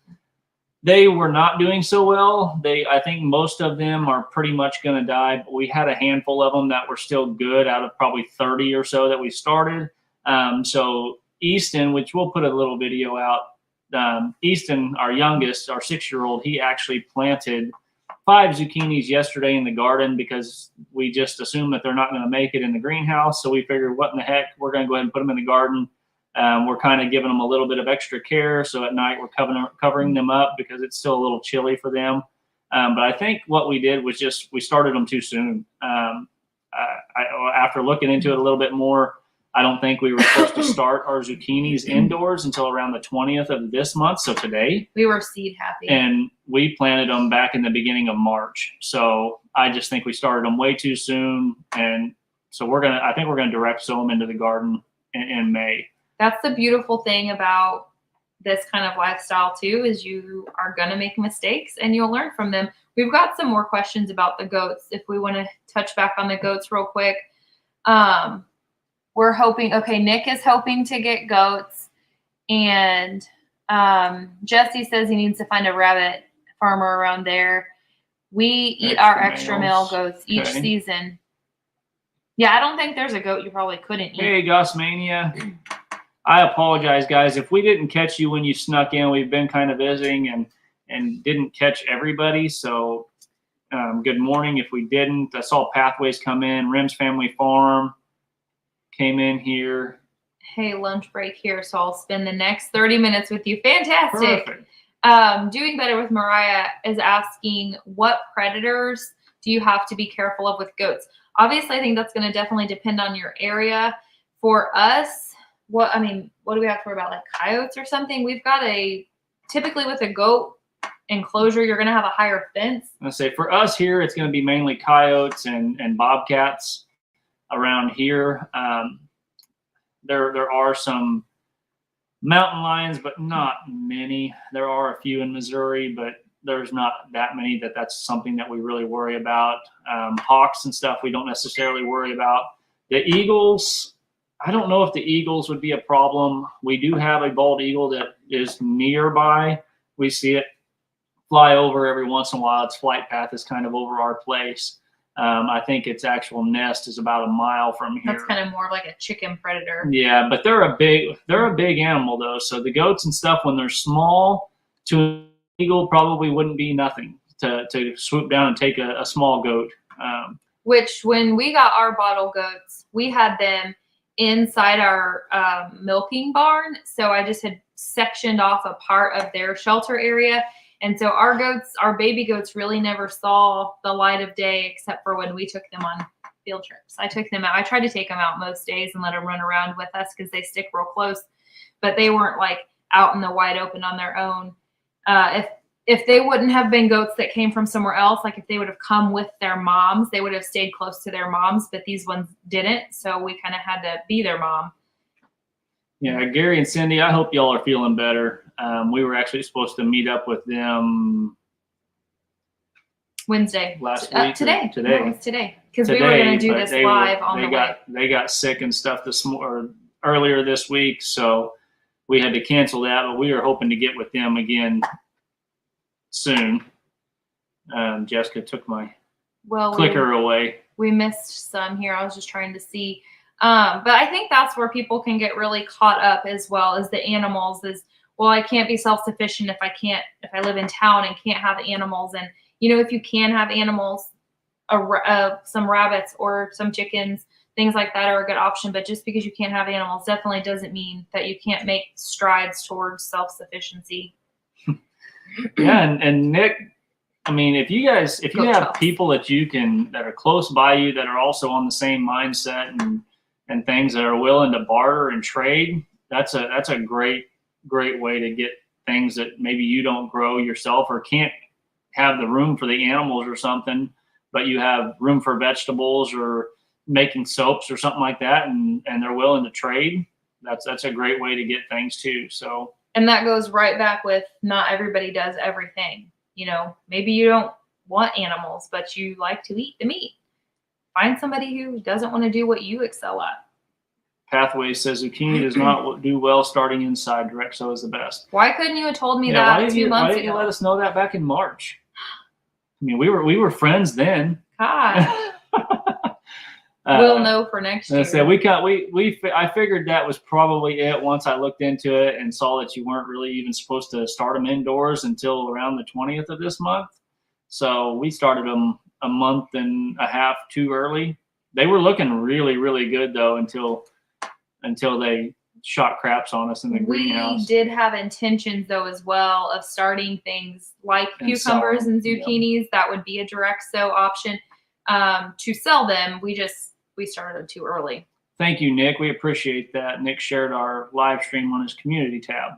they were not doing so well. I think most of them are pretty much going to die, but we had a handful of them that were still good out of probably 30 or so that we started. So Easton, which we'll put a little video out, Easton, our youngest, our 6-year-old, he actually planted 5 zucchinis yesterday in the garden because we just assumed that they're not going to make it in the greenhouse. So we figured, what in the heck, we're going to go ahead and put them in the garden. We're kind of giving them a little bit of extra care. So at night we're covering them up because it's still a little chilly for them. But I think what we did was we started them too soon. After looking into it a little bit more, I don't think we were supposed to start our zucchinis indoors until around the 20th of this month. So today we were seed happy, and we planted them back in the beginning of March. So I just think we started them way too soon. And so I think we're going to direct sow them into the garden in May. That's the beautiful thing about this kind of lifestyle too, is you are going to make mistakes and you'll learn from them. We've got some more questions about the goats. If we want to touch back on the goats real quick. We're hoping, Nick is hoping to get goats, and Jesse says he needs to find a rabbit farmer around there. We eat our extra male goats each season. Yeah, I don't think there's a goat you probably couldn't eat. Hey, Gossmania. I apologize, guys. If we didn't catch you when you snuck in, we've been kind of visiting and didn't catch everybody. So good morning if we didn't. I saw Pathways come in. Rim's Family Farm came in here. Hey, lunch break here, so I'll spend the next 30 minutes with you. Fantastic. Perfect. Doing Better with Mariah is asking, what predators do you have to be careful of with goats? Obviously, I think that's going to definitely depend on your area. For us, what do we have to worry about, like coyotes or something? We've got typically with a goat enclosure, you're going to have a higher fence. I say for us here, it's going to be mainly coyotes and bobcats around here. There are some mountain lions, but not many. There are a few in Missouri, but there's not that many that's something that we really worry about. Hawks and stuff we don't necessarily worry about. The eagles, I don't know if the eagles would be a problem. We do have a bald eagle that is nearby. We see it fly over every once in a while. Its flight path is kind of over our place. I think its actual nest is about a mile from here. That's kind of more like a chicken predator. Yeah, but they're a big animal though. So the goats and stuff, when they're small, to an eagle probably wouldn't be nothing to swoop down and take a small goat. Which when we got our bottle goats, we had them inside our milking barn. So I just had sectioned off a part of their shelter area. And so our baby goats really never saw the light of day except for when we took them on field trips. I took them out. I tried to take them out most days and let them run around with us because they stick real close, but they weren't like out in the wide open on their own. If they wouldn't have been goats that came from somewhere else, like if they would have come with their moms, they would have stayed close to their moms, but these ones didn't. So we kind of had to be their mom. Yeah, Gary and Cindy, I hope y'all are feeling better. We were actually supposed to meet up with them Wednesday. Last week. Today. No, it was today. Because we were going to do this live on the way. They got sick and stuff earlier this week, so we had to cancel that, but we were hoping to get with them again soon. Jessica took my clicker away. We missed some here. I was just trying to see. But I think that's where people can get really caught up as well as the animals is, well, I can't be self-sufficient if I live in town and can't have animals. And, if you can have animals, some rabbits or some chickens, things like that are a good option. But just because you can't have animals definitely doesn't mean that you can't make strides towards self-sufficiency. Yeah, and Nick, I mean, if you have people that are close by you that are also on the same mindset and things that are willing to barter and trade, that's a great way to get things that maybe you don't grow yourself or can't have the room for the animals or something, but you have room for vegetables or making soaps or something like that, and they're willing to trade. That's a great way to get things too. So, and that goes right back with not everybody does everything. You know, maybe you don't want animals, but you like to eat the meat. Find somebody who doesn't want to do what you excel at. Pathway says zucchini does not do well starting inside. Direct sow is the best. Why couldn't you have told me that 2 months ago? Why didn't you let us know that back in March? I mean, we were friends then. God. We'll know for next year. I figured that was probably it once I looked into it and saw that you weren't really even supposed to start them indoors until around the 20th of this month. So we started them a month and a half too early. They were looking really, really good though until they shot craps on us in the greenhouse. We did have intentions though as well of starting things like cucumbers and zucchinis. Yep. That would be a direct sow option. To sell them, we started them too early. Thank you, Nick. We appreciate that. Nick shared our live stream on his community tab.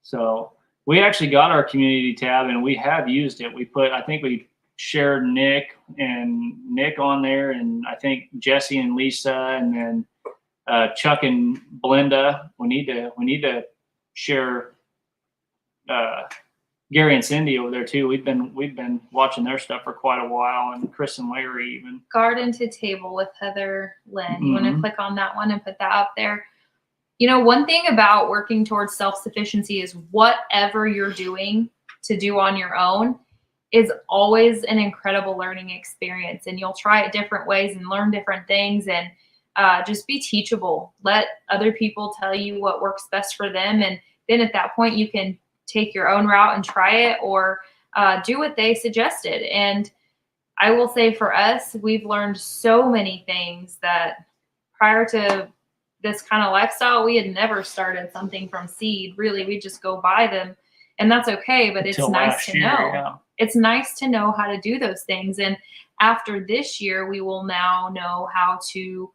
So we actually got our community tab and we have used it. I think we shared Nick on there, and I think Jesse and Lisa, and then Chuck and Belinda. We need to share Gary and Cindy over there too. We've been watching their stuff for quite a while, and Chris and Larry even. Garden to Table with Heather Lynn. You want to click on that one and put that up there. You know, one thing about working towards self-sufficiency is whatever you're doing to do on your own is always an incredible learning experience, and you'll try it different ways and learn different things, and just be teachable. Let other people tell you what works best for them, and then at that point you can take your own route and try it, or do what they suggested. And I will say for us, we've learned so many things that prior to this kind of lifestyle, we had never started something from seed. Really, we just go buy them, and that's okay. But it's nice to know. Yeah. It's nice to know how to do those things. And after this year, we will now know how to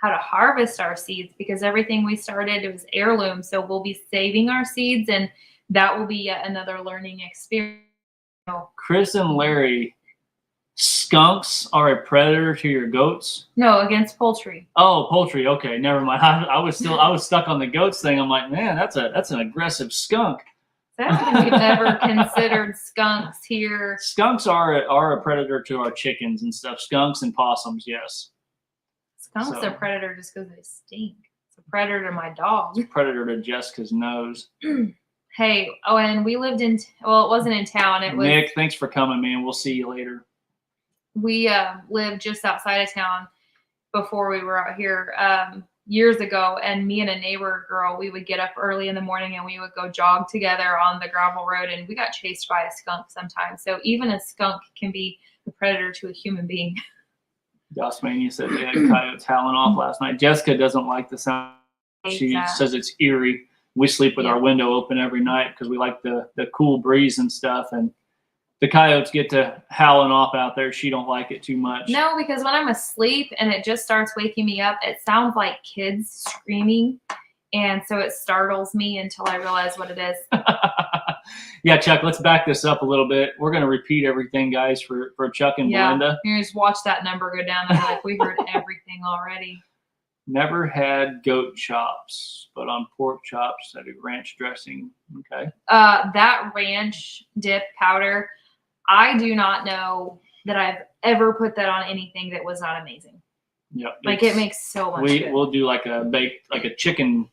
harvest our seeds, because everything we started, it was heirloom. So we'll be saving our seeds, and that will be yet another learning experience. Chris and Larry, skunks are a predator to your goats? No, against poultry. Oh, poultry. Okay, never mind. I was stuck on the goats thing. I'm like, man, that's an aggressive skunk. We've never considered skunks here. Skunks are a predator to our chickens and stuff. Skunks and possums, yes. Skunks are a predator just because they stink. It's a predator to my dog. It's a predator to Jessica's nose. Hey, and we lived it wasn't in town. It was Nick. Thanks for coming, man. We'll see you later. We lived just outside of town before we were out here years ago, and me and a neighbor girl, we would get up early in the morning and we would go jog together on the gravel road, and we got chased by a skunk sometimes. So even a skunk can be a predator to a human being. Gossmania said they had coyotes howling off last night. Jessica doesn't like the sound. She says it's eerie. We sleep with our window open every night because we like the cool breeze and stuff, and the coyotes get to howling off out there. She don't like it too much. No, because when I'm asleep and it just starts waking me up, it sounds like kids screaming, and so it startles me until I realize what it is. Yeah, Chuck, let's back this up a little bit. We're going to repeat everything, guys, for Chuck and Belinda. You just watch that number go down, and like, we heard everything already. Never had goat chops, but on pork chops, I do ranch dressing. Okay. That ranch dip powder, I do not know that I've ever put that on anything that was not amazing. Yeah. Like, it makes so much good. We'll do like a chicken,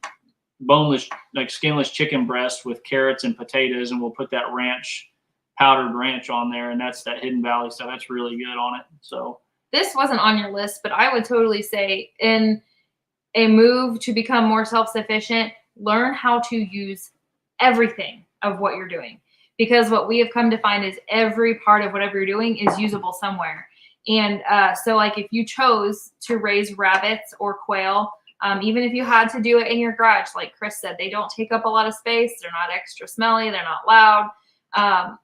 boneless, like skinless chicken breast with carrots and potatoes, and we'll put that powdered ranch on there, and that's that Hidden Valley stuff. That's really good on it. So this wasn't on your list, but I would totally say in a move to become more self-sufficient, learn how to use everything of what you're doing. Because what we have come to find is every part of whatever you're doing is usable somewhere. And so like if you chose to raise rabbits or quail, even if you had to do it in your garage, like Chris said, they don't take up a lot of space. They're not extra smelly. They're not loud.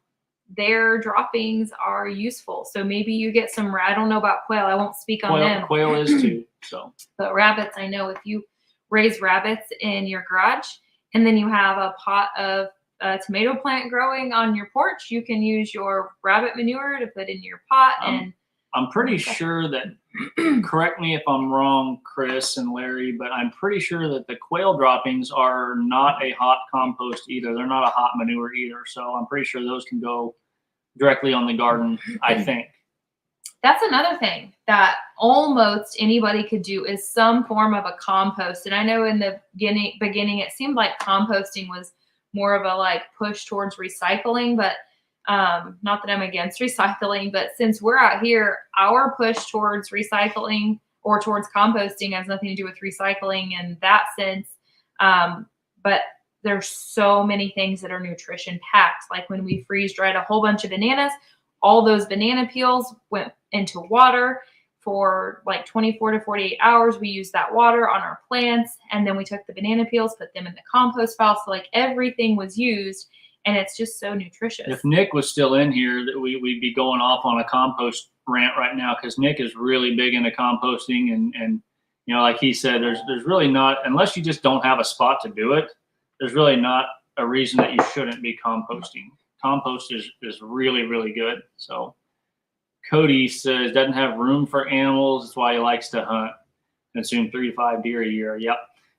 Their droppings are useful. So maybe you get some, I don't know about quail. I won't speak on them. Quail is too. So, but rabbits, I know if you raise rabbits in your garage and then you have a pot of tomato plant growing on your porch, you can use your rabbit manure to put in your pot. And I'm pretty sure that, correct me if I'm wrong, Chris and Larry, but I'm pretty sure that the quail droppings are not a hot compost either. They're not a hot manure either. So I'm pretty sure those can go directly on the garden, I think. That's another thing that almost anybody could do is some form of a compost. And I know in the beginning it seemed like composting was more of a like push towards recycling, but not that I'm against recycling, but since we're out here, our push towards recycling or towards composting has nothing to do with recycling in that sense. But there's so many things that are nutrition packed. Like when we freeze dried a whole bunch of bananas, all those banana peels went into water for like 24 to 48 hours. We used that water on our plants, and then we took the banana peels, put them in the compost pile. So like everything was used, and it's just so nutritious. If Nick was still in here, that we'd be going off on a compost rant right now, because Nick is really big into composting, and you know, like he said, there's really not, unless you just don't have a spot to do it, there's really not a reason that you shouldn't be composting. Compost is really, really good. So Cody says doesn't have room for animals. That's why he likes to hunt. Consume 3 to 5 deer a year. Yep.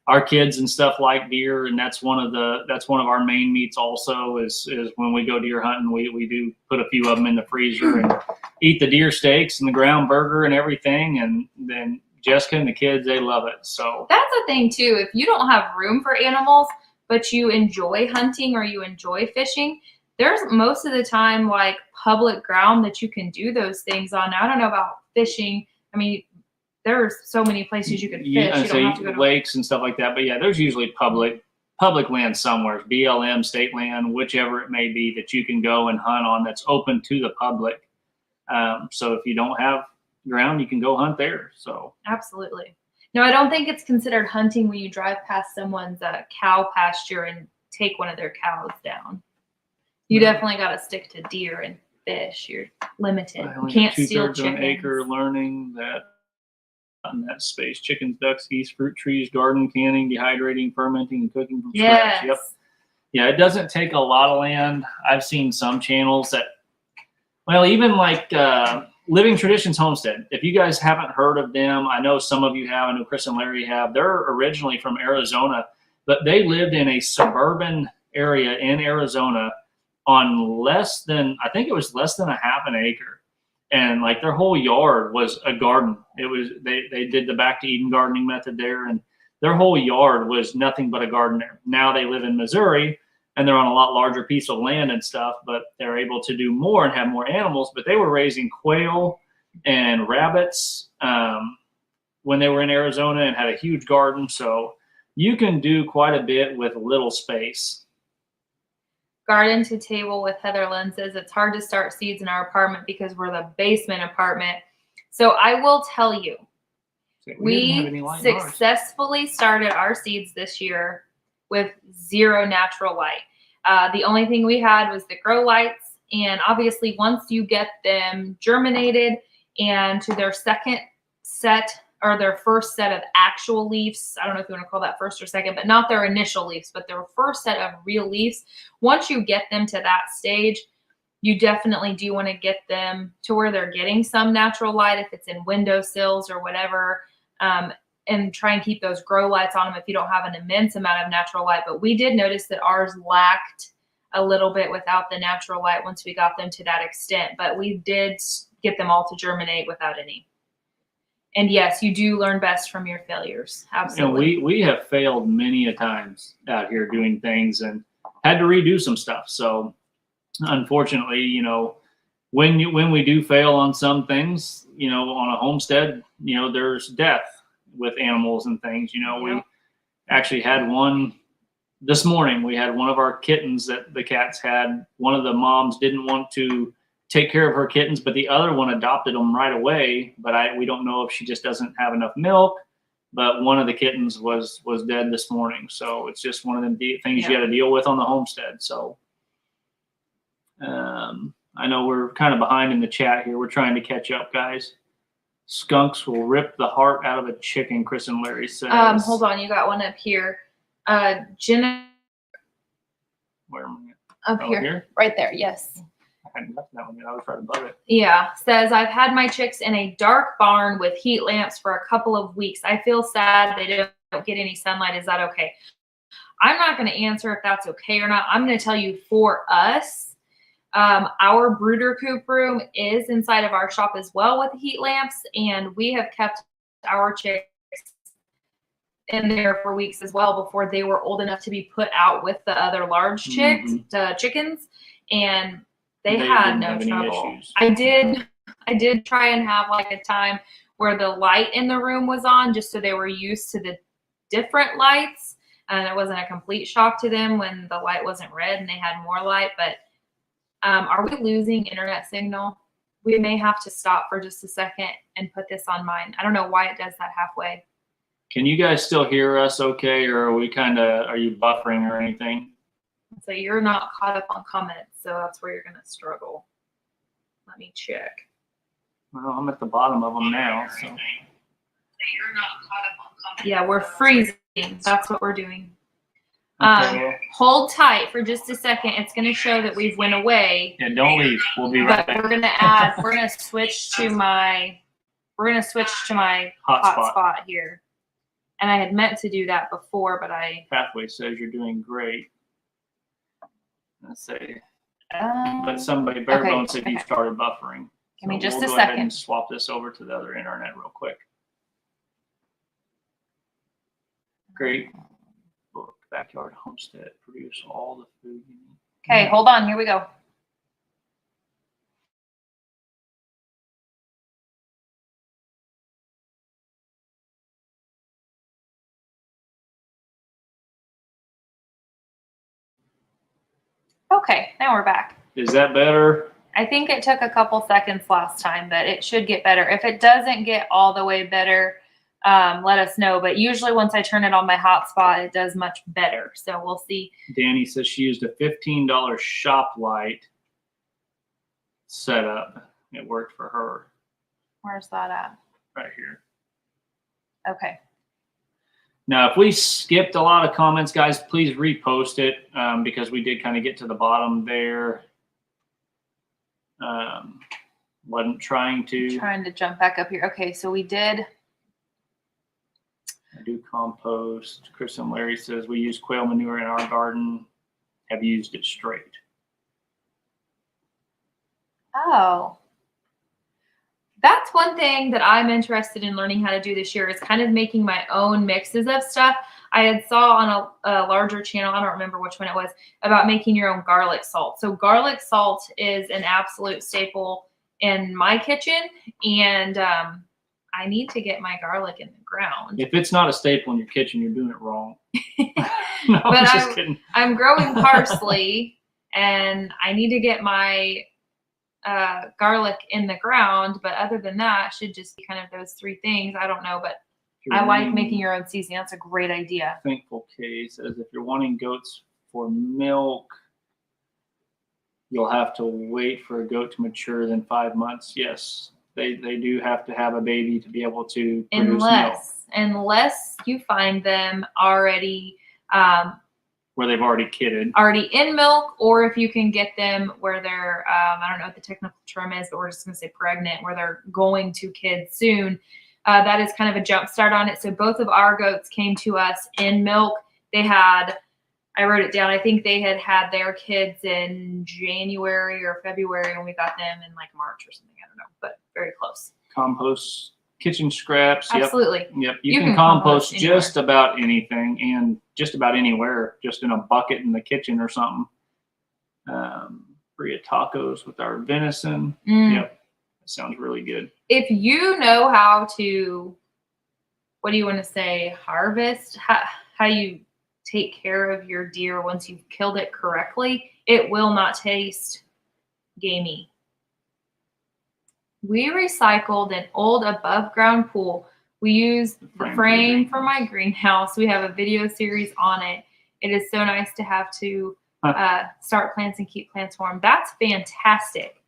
Our kids and stuff like deer, and that's one of our main meats also is when we go deer hunting, we do put a few of them in the freezer and eat the deer steaks and the ground burger and everything. And then Jessica and the kids, they love it. So that's the thing too. If you don't have room for animals, but you enjoy hunting or you enjoy fishing, there's most of the time like public ground that you can do those things on. Now, I don't know about fishing. I mean, there's so many places you can fish. Yeah, you don't have to go to lakes and stuff like that. But yeah, there's usually public land somewhere, BLM, state land, whichever it may be, that you can go and hunt on that's open to the public. So if you don't have ground, you can go hunt there. So absolutely. No, I don't think it's considered hunting when you drive past someone's cow pasture and take one of their cows down. You definitely got to stick to deer and fish. You're limited. You can't steal chickens. An acre learning that in that space: chickens, ducks, geese, fruit trees, garden, canning, dehydrating, fermenting, and cooking from scratch. Yep. Yeah, it doesn't take a lot of land. I've seen some channels that, well, even like Living Traditions Homestead. If you guys haven't heard of them, I know some of you have. I know Chris and Larry have. They're originally from Arizona, but they lived in a suburban area in Arizona on less than a half an acre. And like their whole yard was a garden. It was, they did the back to Eden gardening method there, and their whole yard was nothing but a garden there. Now they live in Missouri and they're on a lot larger piece of land and stuff, but they're able to do more and have more animals. But they were raising quail and rabbits when they were in Arizona and had a huge garden. So you can do quite a bit with little space. Garden to table with Heather Lynn says it's hard to start seeds in our apartment because we're the basement apartment. So I will tell you, we successfully started our seeds this year with zero natural light. The only thing we had was the grow lights. And obviously once you get them germinated and to their second set or their first set of actual leaves, I don't know if you want to call that first or second, but not their initial leaves, but their first set of real leaves. Once you get them to that stage, you definitely do want to get them to where they're getting some natural light, if it's in windowsills or whatever, and try and keep those grow lights on them if you don't have an immense amount of natural light. But we did notice that ours lacked a little bit without the natural light once we got them to that extent, but we did get them all to germinate without any. And yes, you do learn best from your failures. Absolutely. And we have failed many a times out here doing things and had to redo some stuff. So unfortunately, you know, when we do fail on some things, you know, on a homestead, you know, there's death with animals and things. You know, we actually had one this morning. We had one of our kittens that the cats had. One of the moms didn't want to take care of her kittens, but the other one adopted them right away. But we don't know if she just doesn't have enough milk. But one of the kittens was dead this morning, so it's just one of them things you got to deal with on the homestead. So I know we're kind of behind in the chat here. We're trying to catch up, guys. Skunks will rip the heart out of a chicken, Chris and Larry says. Hold on, you got one up here. Jenna. Where am I? Up here, right there. Yes. I hadn't got that one yet. I was right above it. Yeah, says I've had my chicks in a dark barn with heat lamps for a couple of weeks. I feel sad they don't get any sunlight. Is that okay? I'm not going to answer if that's okay or not. I'm going to tell you, for us, our brooder coop room is inside of our shop as well with heat lamps, and we have kept our chicks in there for weeks as well before they were old enough to be put out with the other large chickens, and they had no trouble. I did try and have like a time where the light in the room was on, just so they were used to the different lights, and it wasn't a complete shock to them when the light wasn't red and they had more light. But are we losing internet signal? We may have to stop for just a second and put this on mine. I don't know why it does that halfway. Can you guys still hear us okay, or are you buffering or anything? So you're not caught up on comments, so that's where you're going to struggle. Let me check. Well, I'm at the bottom of them now. So you're not caught up on comments. Yeah, we're freezing. That's what we're doing. Okay. Hold tight for just a second. It's going to show that we've went away. Yeah, don't leave. We'll be right back. We're going to switch to my hotspot here. And I had meant to do that before, but Pathway says you're doing great. Let's say, but somebody Barebone said you started buffering. Give me just we'll a go second. Ahead and swap this over to the other internet real quick. Great book, Backyard Homestead. Produce all the food you need. Okay, hold on. Here we go. Okay, now we're back. Is that better? I think it took a couple seconds last time, but it should get better. If it doesn't get all the way better, let us know. But usually once I turn it on my hotspot, it does much better. So we'll see. Danny says she used a $15 shop light setup. It worked for her. Where's that at? Right here. Okay. Now, if we skipped a lot of comments, guys, please repost it because we did kind of get to the bottom there. Wasn't trying to. Trying to jump back up here. Okay, so we did. I do compost. Chris and Larry says we use quail manure in our garden. Have used it straight. Oh. That's one thing that I'm interested in learning how to do this year, is kind of making my own mixes of stuff. I had saw on a larger channel, I don't remember which one it was, about making your own garlic salt. So garlic salt is an absolute staple in my kitchen, and I need to get my garlic in the ground. If it's not a staple in your kitchen, you're doing it wrong. No, but I'm just kidding. I'm growing parsley, and I need to get my garlic in the ground, but other than that, it should just be kind of those three things. I don't know, but I like making your own seasoning. That's a great idea. Thankful K says if you're wanting goats for milk, you'll have to wait for a goat to mature than 5 months. Yes, they do have to have a baby to be able to produce milk. Unless you find them already where they've already kidded. Already in milk, or if you can get them where they're, I don't know what the technical term is, but we're just going to say pregnant, where they're going to kid soon. That is kind of a jump start on it. So both of our goats came to us in milk. They had, I wrote it down, I think they had their kids in January or February, and we got them in like March or something. I don't know, but very close. Compost, kitchen scraps. Absolutely. Yep. You can compost just about anything and just about anywhere, just in a bucket in the kitchen or something. Bria tacos with our venison. Yep. That sounds really good. If you know how to, what do you want to say, harvest, how you take care of your deer once you've killed it correctly, it will not taste gamey. We recycled an old above ground pool. We used the frame for my greenhouse. We have a video series on it. It is so nice to have to start plants and keep plants warm. That's fantastic.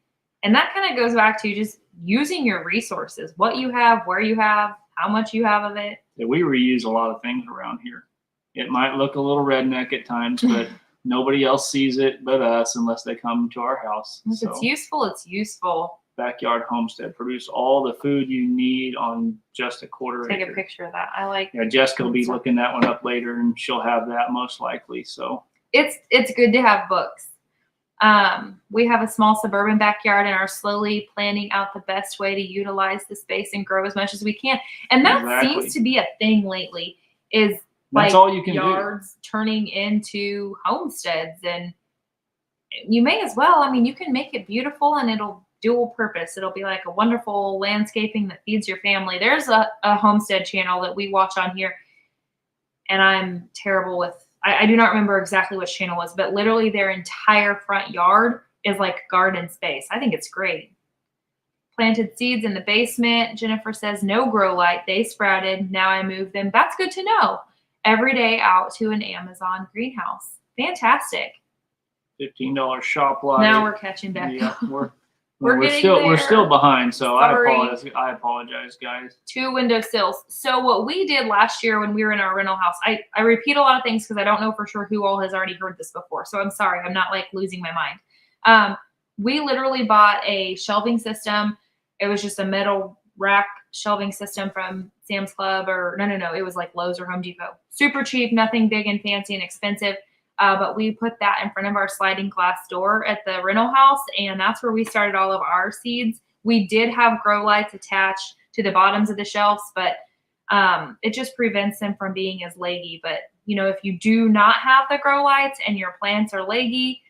And that kind of goes back to just using your resources, what you have, where you have, how much you have of it. Yeah, we reuse a lot of things around here. It might look a little redneck at times, but nobody else sees it but us unless they come to our house. If it's useful, it's useful. Backyard homestead. Produce all the food you need on just a quarter acre. Take a picture of that. I like. Yeah, Jessica will be looking that one up later, and she'll have that most likely. So it's good to have books. We have a small suburban backyard and are slowly planning out the best way to utilize the space and grow as much as we can. And that seems to be a thing lately. Is that's like all you can yards turning into homesteads, and you may as well. I mean, you can make it beautiful and it'll dual purpose. It'll be like a wonderful landscaping that feeds your family. There's a homestead channel that we watch on here, and I'm terrible with, I do not remember exactly which channel it was, but literally their entire front yard is like garden space. I think it's great. Planted seeds in the basement. Jennifer says no grow light. They sprouted. Now I move them. That's good to know. Every day out to an Amazon greenhouse. Fantastic. $15 shop light. Now we're catching back. Yeah, we're still behind, so Sorry. I apologize, guys. 2 windowsills. So what we did last year when we were in our rental house, I repeat a lot of things because I don't know for sure who all has already heard this before. So I'm sorry, I'm not like losing my mind. We literally bought a shelving system. It was just a metal rack shelving system from Sam's Club, or no, it was like Lowe's or Home Depot. Super cheap, nothing big and fancy and expensive. But we put that in front of our sliding glass door at the rental house, and that's where we started all of our seeds. We did have grow lights attached to the bottoms of the shelves, but it just prevents them from being as leggy. But, you know, if you do not have the grow lights and your plants are leggy,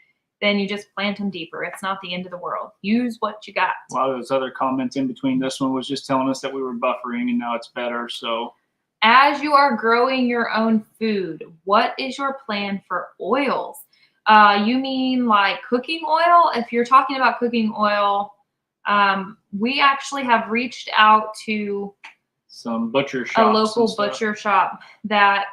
then you just plant them deeper. It's not the end of the world. Use what you got. A lot of those other comments in between this one was just telling us that we were buffering, and now it's better, so... As you are growing your own food, what is your plan for oils? You mean like cooking oil? If you're talking about cooking oil, we actually have reached out to some butcher shops, a local butcher shop that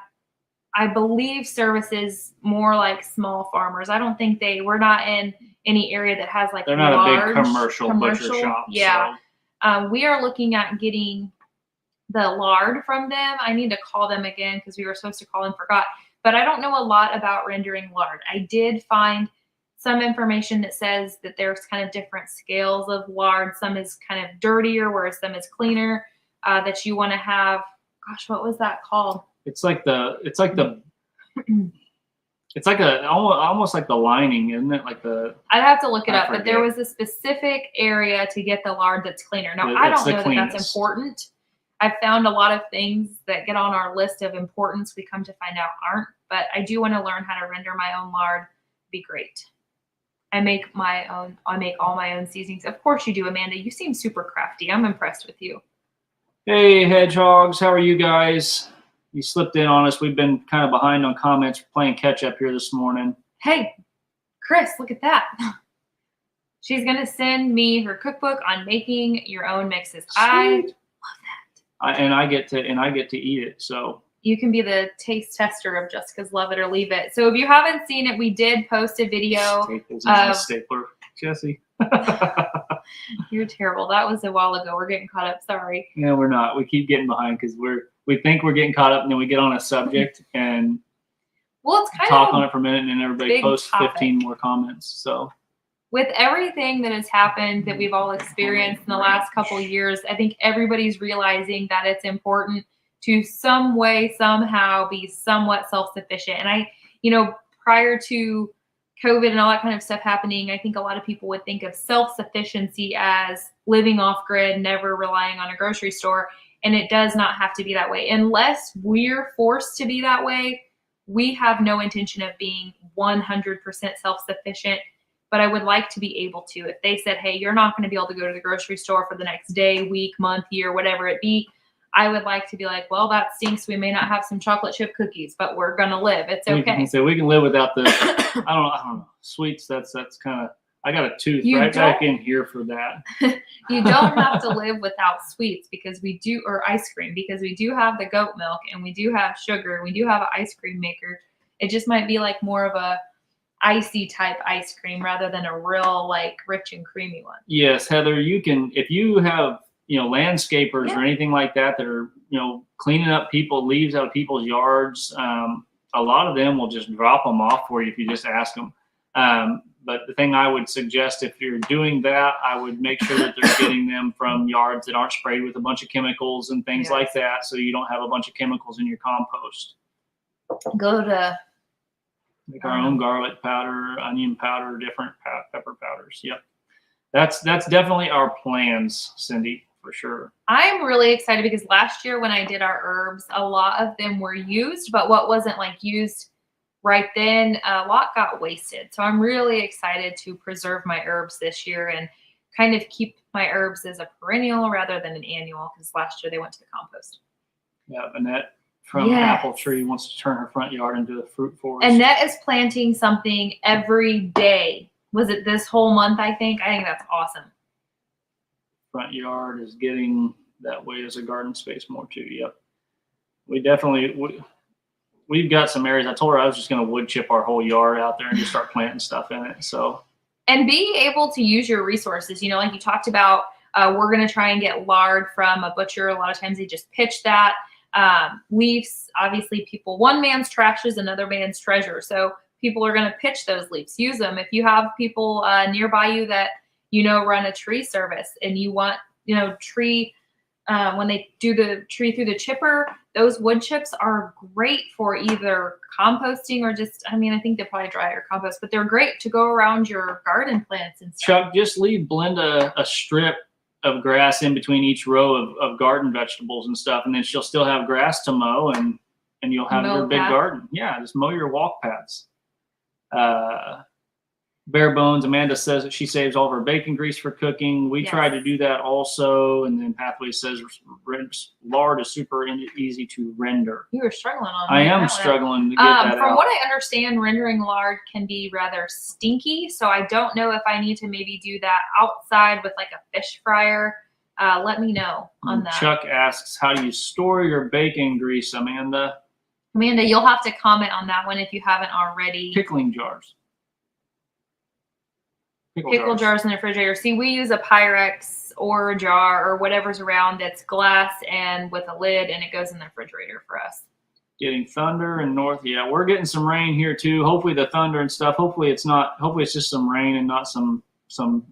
I believe services more like small farmers. I don't think we're not in any area that has like they're not a big commercial butcher shop. Yeah. So. We are looking at getting the lard from them. I need to call them again because we were supposed to call and forgot. But I don't know a lot about rendering lard. I did find some information that says that there's kind of different scales of lard. Some is kind of dirtier, whereas some is cleaner. That you want to have. Gosh, what was that called? It's like almost like the lining, isn't it? Like the. I'd have to look it up, but there was a specific area to get the lard that's cleaner. Now I don't know that that's important. I've found a lot of things that get on our list of importance we come to find out aren't, but I do want to learn how to render my own lard. Be great. I make all my own seasonings. Of course you do, Amanda. You seem super crafty. I'm impressed with you. Hey, hedgehogs. How are you guys? You slipped in on us. We've been kind of behind on comments, playing catch up here this morning. Hey, Chris, look at that. She's going to send me her cookbook on making your own mixes. Sweet. I love that. And I get to eat it. So you can be the taste tester of Jessica's Love It or Leave It. So if you haven't seen it, we did post a video of stapler, Jesse. You're terrible. That was a while ago. We're getting caught up. Sorry. No, we're not. We keep getting behind because we think we're getting caught up, and then we get on a subject and it's kind talk of on it for a minute, and then everybody posts 15 more comments. So. With everything that has happened that we've all experienced in the last couple of years, I think everybody's realizing that it's important to some way, somehow be somewhat self-sufficient. And prior to COVID and all that kind of stuff happening, I think a lot of people would think of self-sufficiency as living off grid, never relying on a grocery store. And it does not have to be that way. Unless we're forced to be that way, we have no intention of being 100% self-sufficient. But I would like to be able to. If they said, hey, you're not going to be able to go to the grocery store for the next day, week, month, year, whatever it be, I would like to be like, well, that stinks. We may not have some chocolate chip cookies, but we're going to live. It's okay. So we can live without the, I don't know, sweets. That's kind of I got a tooth You right back don't- in here for that. You don't have to live without sweets because we do, or ice cream, because we do have the goat milk and we do have sugar. We do have an ice cream maker. It just might be like more of a icy type ice cream rather than a real like rich and creamy one. Yes, Heather, you can, if you have, landscapers or anything like that that are, cleaning up leaves out of people's yards. A lot of them will just drop them off for you if you just ask them. But the thing I would suggest, if you're doing that, I would make sure that they're getting them from yards that aren't sprayed with a bunch of chemicals and things like that, so you don't have a bunch of chemicals in your compost. Go to Make our own garlic powder, onion powder, different pepper powders. Yep. That's definitely our plans, Cindy, for sure. I'm really excited because last year when I did our herbs, a lot of them were used, but what wasn't like used right then, a lot got wasted. So I'm really excited to preserve my herbs this year and kind of keep my herbs as a perennial rather than an annual, because last year they went to the compost. Yeah, Annette from Apple Tree wants to turn her front yard into a fruit forest. Annette is planting something every day. Was it this whole month, I think? I think that's awesome. Front yard is getting that way as a garden space more too. Yep. We definitely, we've got some areas. I told her I was just going to wood chip our whole yard out there and just start planting stuff in it. So, and be able to use your resources, like you talked about, we're going to try and get lard from a butcher. A lot of times they just pitch that. Leaves, obviously one man's trash is another man's treasure. So people are going to pitch those leaves, use them. If you have people nearby you that, run a tree service and you want, tree, when they do the tree through the chipper, those wood chips are great for either composting or just, I think they probably dry or compost, but they're great to go around your garden plants and stuff. Chuck, just leave Belinda a strip of grass in between each row of garden vegetables and stuff, and then she'll still have grass to mow, and you'll have your big garden. Yeah, just mow your walk paths. Bare Bones, Amanda says that she saves all of her bacon grease for cooking. We try to do that also. And then Pathway says lard is super easy to render. You were struggling on that. I am struggling to get that From out. what I understand, rendering lard can be rather stinky. So I don't know if I need to maybe do that outside with like a fish fryer. Let me know on that. Chuck asks, how do you store your bacon grease, Amanda? Amanda, you'll have to comment on that one if you haven't already. Pickling jars. Pickle jars in the refrigerator. See, we use a Pyrex or a jar or whatever's around that's glass and with a lid, and it goes in the refrigerator for us. Getting thunder and north. Yeah, we're getting some rain here too. Hopefully the thunder and stuff. Hopefully it's just some rain and not some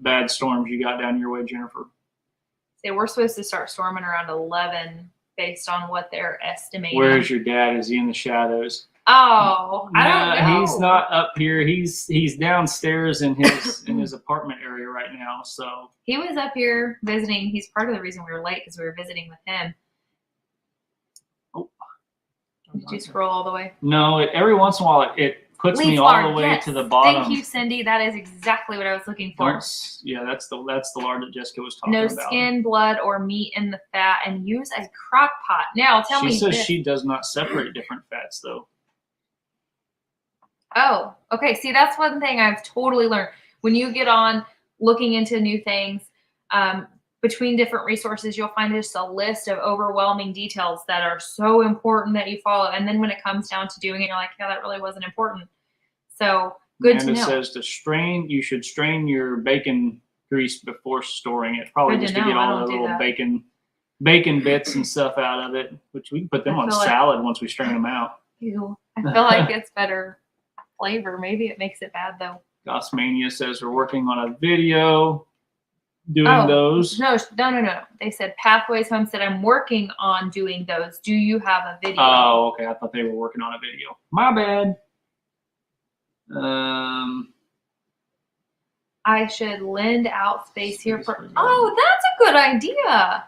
bad storms you got down your way, Jennifer. So we're supposed to start storming around 11 based on what they're estimating. Where's your dad? Is he in the shadows? Oh, I don't know. He's not up here. He's downstairs in his apartment area right now. So he was up here visiting. He's part of the reason we were late because we were visiting with him. Oh, did you scroll all the way? No. Every once in a while it puts me all the way to the bottom. Thank you, Cindy. That is exactly what I was looking for. That's the lard that Jessica was talking about. No skin, blood, or meat in the fat, and use a crock pot. Now, tell me. She says she does not separate different fats though. Oh, okay. See, that's one thing I've totally learned. When you get on looking into new things, between different resources, you'll find just a list of overwhelming details that are so important that you follow. And then when it comes down to doing it, you're like, yeah, that really wasn't important. So good to know. Amanda says you should strain your bacon grease before storing it. Probably just to get all the little bacon bits and stuff out of it, which we can put them on salad once we strain them out. Ew. I feel like it's better flavor. Maybe it makes it bad though. Gossmania says we're working on a video doing those. No. They said Pathways Home said I'm working on doing those. Do you have a video? Oh, okay. I thought they were working on a video. My bad. I should lend out space here for. Oh, that's a good idea.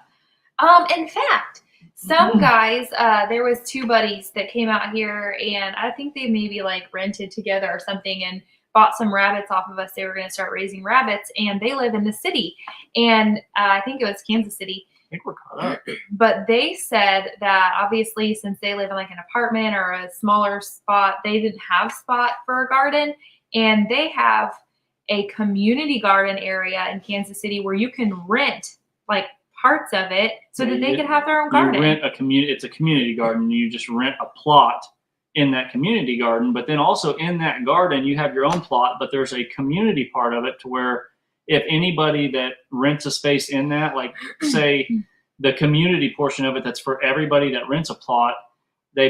In fact, some guys, there was two buddies that came out here, and I think they maybe like rented together or something and bought some rabbits off of us. They were going to start raising rabbits, and they live in the city. And I think it was Kansas City. I think we're caught up. But they said that obviously since they live in like an apartment or a smaller spot, they didn't have spot for a garden. And they have a community garden area in Kansas City where you can rent like parts of it so that they could have their own garden. You rent a community. It's a community garden. You just rent a plot in that community garden, but then also in that garden you have your own plot, but there's a community part of it to where if anybody that rents a space in that, like say the community portion of it that's for everybody that rents a plot, they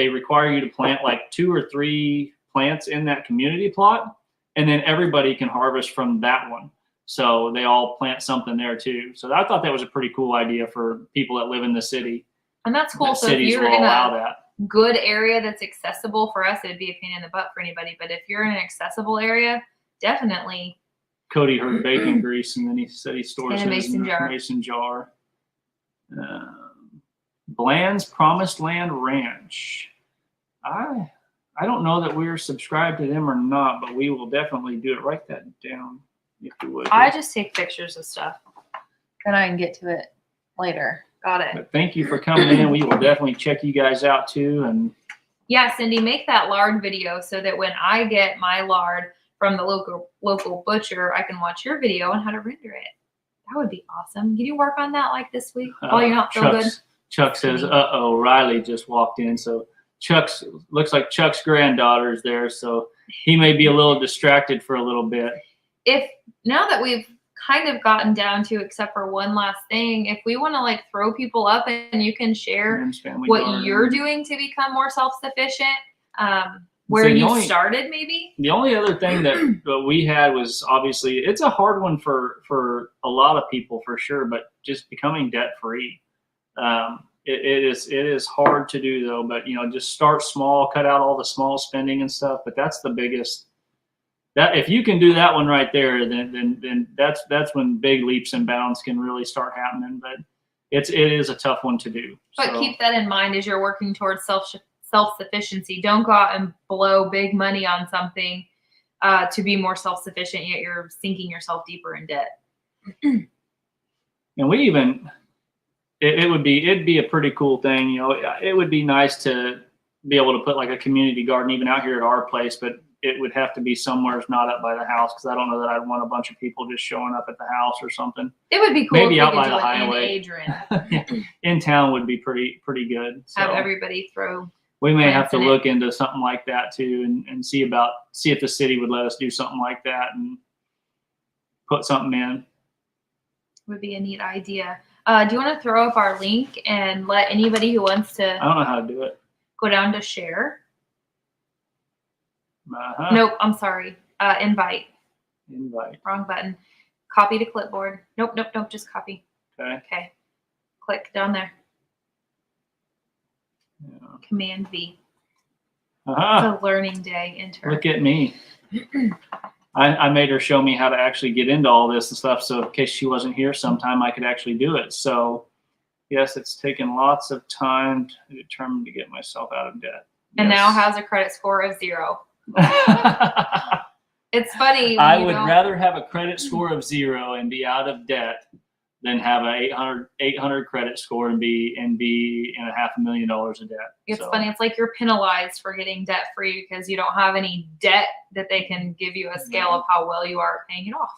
require you to plant like 2 or 3 plants in that community plot, and then everybody can harvest from that one. So they all plant something there too. So I thought that was a pretty cool idea for people that live in the city. And that's cool. So if you're in a good area that's accessible for us, it'd be a pain in the butt for anybody. But if you're in an accessible area, definitely. Cody heard bacon grease, and then he said he stores in a mason jar. Bland's Promised Land Ranch. I don't know that we're subscribed to them or not, but we will definitely do it. Write that down if you would. I just take pictures of stuff, and I can get to it later. Got it. But thank you for coming in. We will definitely check you guys out too. And yeah, Cindy, make that lard video so that when I get my lard from the local butcher, I can watch your video on how to render it. That would be awesome. Can you work on that like this week while you're not feeling good? Chuck says, "Uh-oh, Riley just walked in." So looks like Chuck's granddaughter's there, so he may be a little distracted for a little bit. Now that we've kind of gotten down to, except for one last thing, if we want to like throw people up and you can share what you're doing to become more self-sufficient, where you started maybe. The only other thing that we had was, obviously it's a hard one for a lot of people for sure, but just becoming debt free. It is hard to do though, but just start small, cut out all the small spending and stuff. But that's the biggest. That if you can do that one right there, then that's when big leaps and bounds can really start happening. But it is a tough one to do. But keep that in mind as you're working towards self-sufficiency. Don't go out and blow big money on something to be more self-sufficient, yet you're sinking yourself deeper in debt. And it'd be a pretty cool thing. It would be nice to be able to put like a community garden even out here at our place, but it would have to be somewhere not up by the house, because I don't know that I'd want a bunch of people just showing up at the house or something. It would be cool. Maybe if out by the highway. In town would be pretty good. So have everybody throw. We may have to look into something like that too, and see if the city would let us do something like that and put something in. Would be a neat idea. Do you want to throw up our link and let anybody who wants to? I don't know how to do it. Go down to share. Uh-huh. Nope, I'm sorry. Invite. Wrong button. Copy to clipboard. Nope, just copy. Okay. Click down there. Yeah. Command V. Uh-huh. It's a learning day. Enter. Look at me. I made her show me how to actually get into all this and stuff, so in case she wasn't here sometime, I could actually do it. So, yes, it's taken lots of time to determine to get myself out of debt. And now has a credit score of 0. It's funny. I would rather have a credit score of 0 and be out of debt than have an 800 credit score and be in $500,000 of debt. It's funny. It's like you're penalized for getting debt free because you don't have any debt that they can give you a scale of how well you are at paying it off.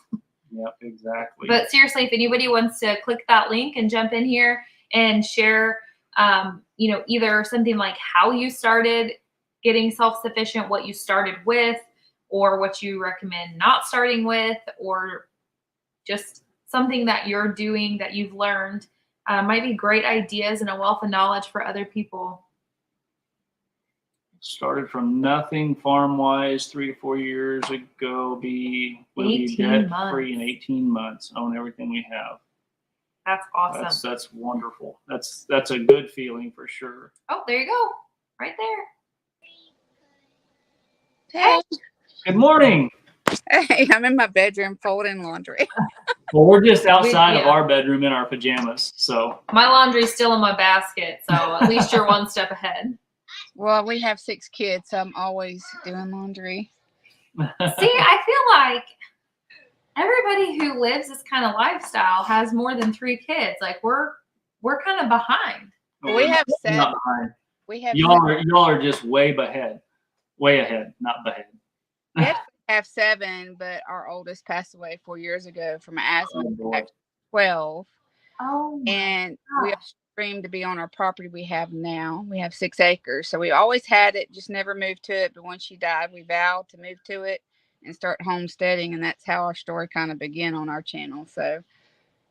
Yep, exactly. But seriously, if anybody wants to click that link and jump in here and share, either something like how you started getting self-sufficient, what you started with, or what you recommend not starting with, or just something that you're doing that you've learned, might be great ideas and a wealth of knowledge for other people. Started from nothing farm-wise 3 to 4 years ago. We'll be debt-free in 18 months. Own everything we have. That's awesome. That's wonderful. That's a good feeling for sure. Oh, there you go. Right there. Hey. Good morning. Hey, I'm in my bedroom folding laundry. Well, we're just outside of our bedroom in our pajamas, so. My laundry's still in my basket, so at least you're one step ahead. Well, we have 6 kids, so I'm always doing laundry. See, I feel like everybody who lives this kind of lifestyle has more than 3 kids. Like we're kind of behind. We have 7. Not behind. We have y'all are just way ahead, not behind. We have have 7, but our oldest passed away 4 years ago from asthma Oh boy. at 12. Oh my And we gosh. always dreamed to be on our property we have now. We have 6 acres. So we always had it, just never moved to it. But when she died, we vowed to move to it and start homesteading. And that's how our story kind of began on our channel. So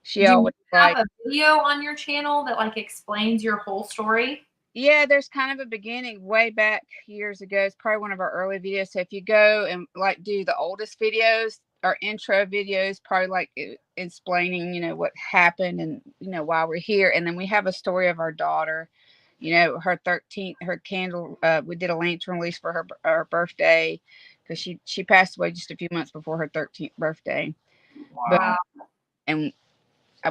she Do you always have like, a video on your channel that like explains your whole story? yeah, there's kind of a beginning way back years ago. It's probably one of our early videos. So if you go and like do the oldest videos, our intro videos, probably like explaining, what happened and, why we're here. And then we have a story of our daughter, her 13th, her candle. We did a lantern release for her birthday because she passed away just a few months before her 13th birthday. But, Wow. and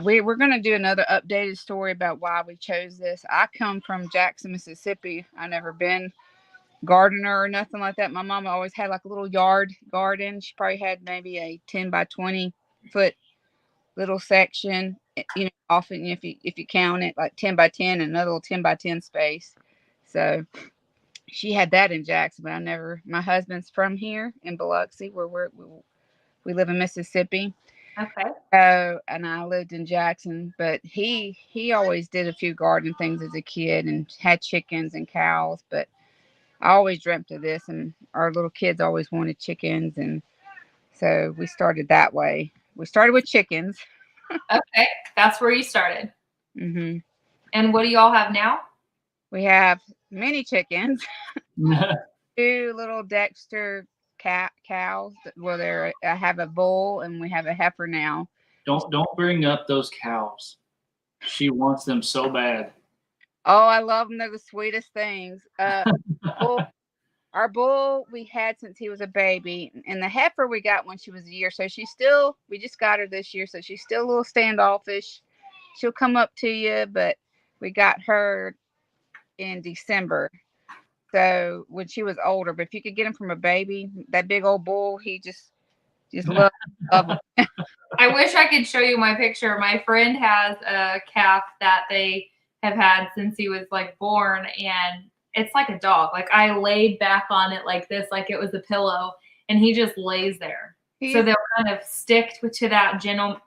we're going to do another updated story about why we chose this. I come from Jackson, Mississippi. I've never been gardener or nothing like that. My mama always had like a little yard garden. She probably had maybe a 10 by 20 foot little section, often if you count it, like 10 by 10 and another little 10 by 10 space. So she had that in Jackson, but my husband's from here in Biloxi, where we live in Mississippi. Okay. And I lived in Jackson, but he always did a few garden things as a kid and had chickens and cows. But I always dreamt of this, and our little kids always wanted chickens, and so we started that way. We started with chickens. Okay. That's where you started. Hmm. And what do y'all have now? We have many chickens, 2 little Dexter cows. Well, I have a bull and we have a heifer now. Don't bring up those cows. She wants them so bad. Oh, I love them. They're the sweetest things. Our bull we had since he was a baby, and the heifer we got when she was a year. So we just got her this year, so she's still a little standoffish. She'll come up to you, but we got her in December. So when she was older, but if you could get him from a baby, that big old bull, he just love him. I wish I could show you my picture. My friend has a calf that they have had since he was like born, and it's like a dog. Like I laid back on it like this, like it was a pillow, and he just lays there. So they'll kind of stick to that gentle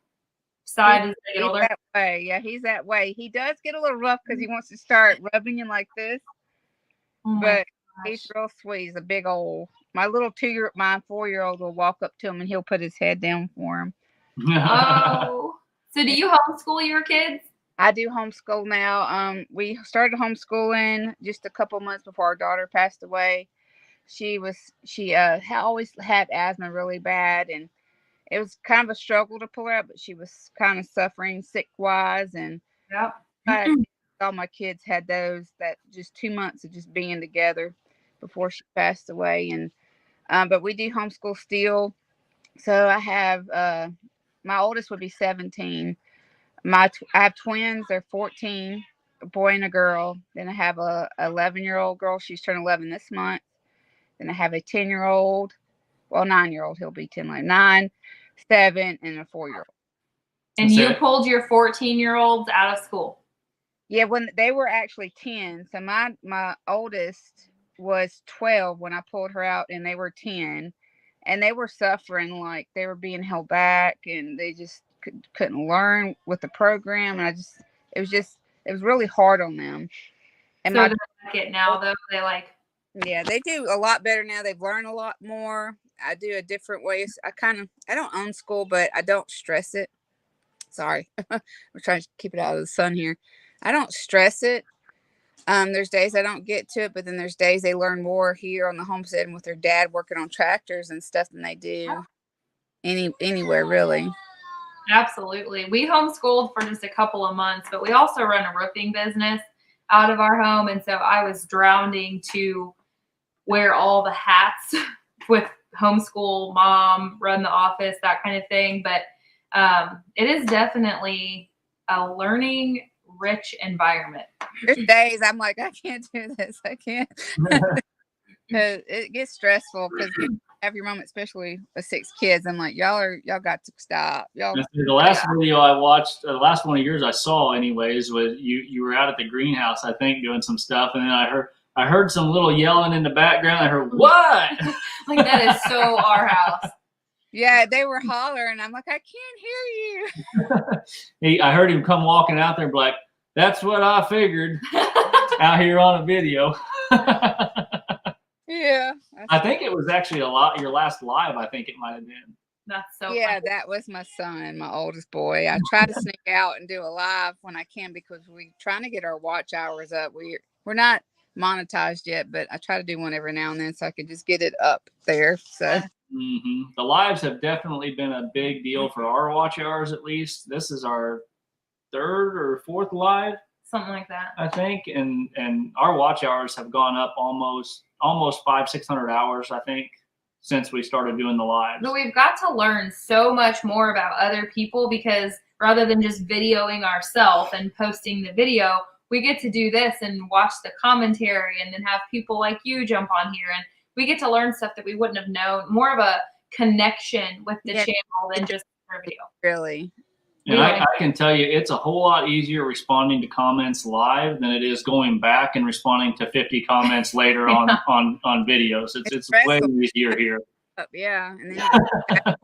side as they get older. That way. Yeah, he's that way. He does get a little rough because he wants to start rubbing you like this. Oh But he's real sweet. He's a big old. My 4-year-old will walk up to him and he'll put his head down for him. Oh, so do you homeschool your kids? I do homeschool now. We started homeschooling just a couple months before our daughter passed away. She always had asthma really bad, and it was kind of a struggle to pull her out, but she was kind of suffering sick wise, and Yep. all my kids had those, that just 2 months of just being together before she passed away. And but we do homeschool still. So I have my oldest would be 17. I have twins. They're 14, a boy and a girl. Then I have a 11-year-old girl. She's turned 11 this month. Then I have a 10-year-old. Well, 9-year-old. He'll be 10, like 9, 7, and a 4-year-old. And you pulled your 14-year-olds out of school? Yeah, when they were actually 10. So my oldest was 12 when I pulled her out, and they were 10. And they were suffering, like they were being held back, and they just couldn't learn with the program. And it was really hard on them. And so they like it now, though? They like... Yeah, they do a lot better now. They've learned a lot more. I do a different way. I don't unschool, but I don't stress it. Sorry. I'm trying to keep it out of the sun here. I don't stress it. There's days I don't get to it, but then there's days they learn more here on the homestead and with their dad working on tractors and stuff than they do anywhere really. Absolutely. We homeschooled for just a couple of months, but we also run a roofing business out of our home. And so I was drowning to wear all the hats with homeschool, mom, run the office, that kind of thing. But it is definitely a learning rich environment. There's days I'm like, I can't do this. I can't. It gets stressful because you have your moment, especially with 6 kids. I'm like, y'all got to stop. Y'all. The last video I watched, the last one of yours I saw anyways, was you were out at the greenhouse, I think, doing some stuff. And then I I heard some little yelling in the background. I heard, what? Like, that is so our house. Yeah, they were hollering. I'm like, I can't hear you. I heard him come walking out there and be like, that's what I figured out here on a video. Yeah. I think it was actually your last live, I think it might have been. That's so Yeah, funny. that was my son, my oldest boy. I try to sneak out and do a live when I can because we're trying to get our watch hours up. We're not monetized yet, but I try to do one every now and then so I can just get it up there. So The lives have definitely been a big deal for our watch hours, at least. This is our 3rd or 4th live, Something like that. I think, and our watch hours have gone up almost 500-600 hours, I think, since we started doing the lives. But we've got to learn so much more about other people, because rather than just videoing ourselves and posting the video, we get to do this and watch the commentary and then have people like you jump on here, and we get to learn stuff that we wouldn't have known. More of a connection with the channel than just a video. really. And I can tell you, it's a whole lot easier responding to comments live than it is going back and responding to 50 comments later on videos. It's way easier here. Yeah. And then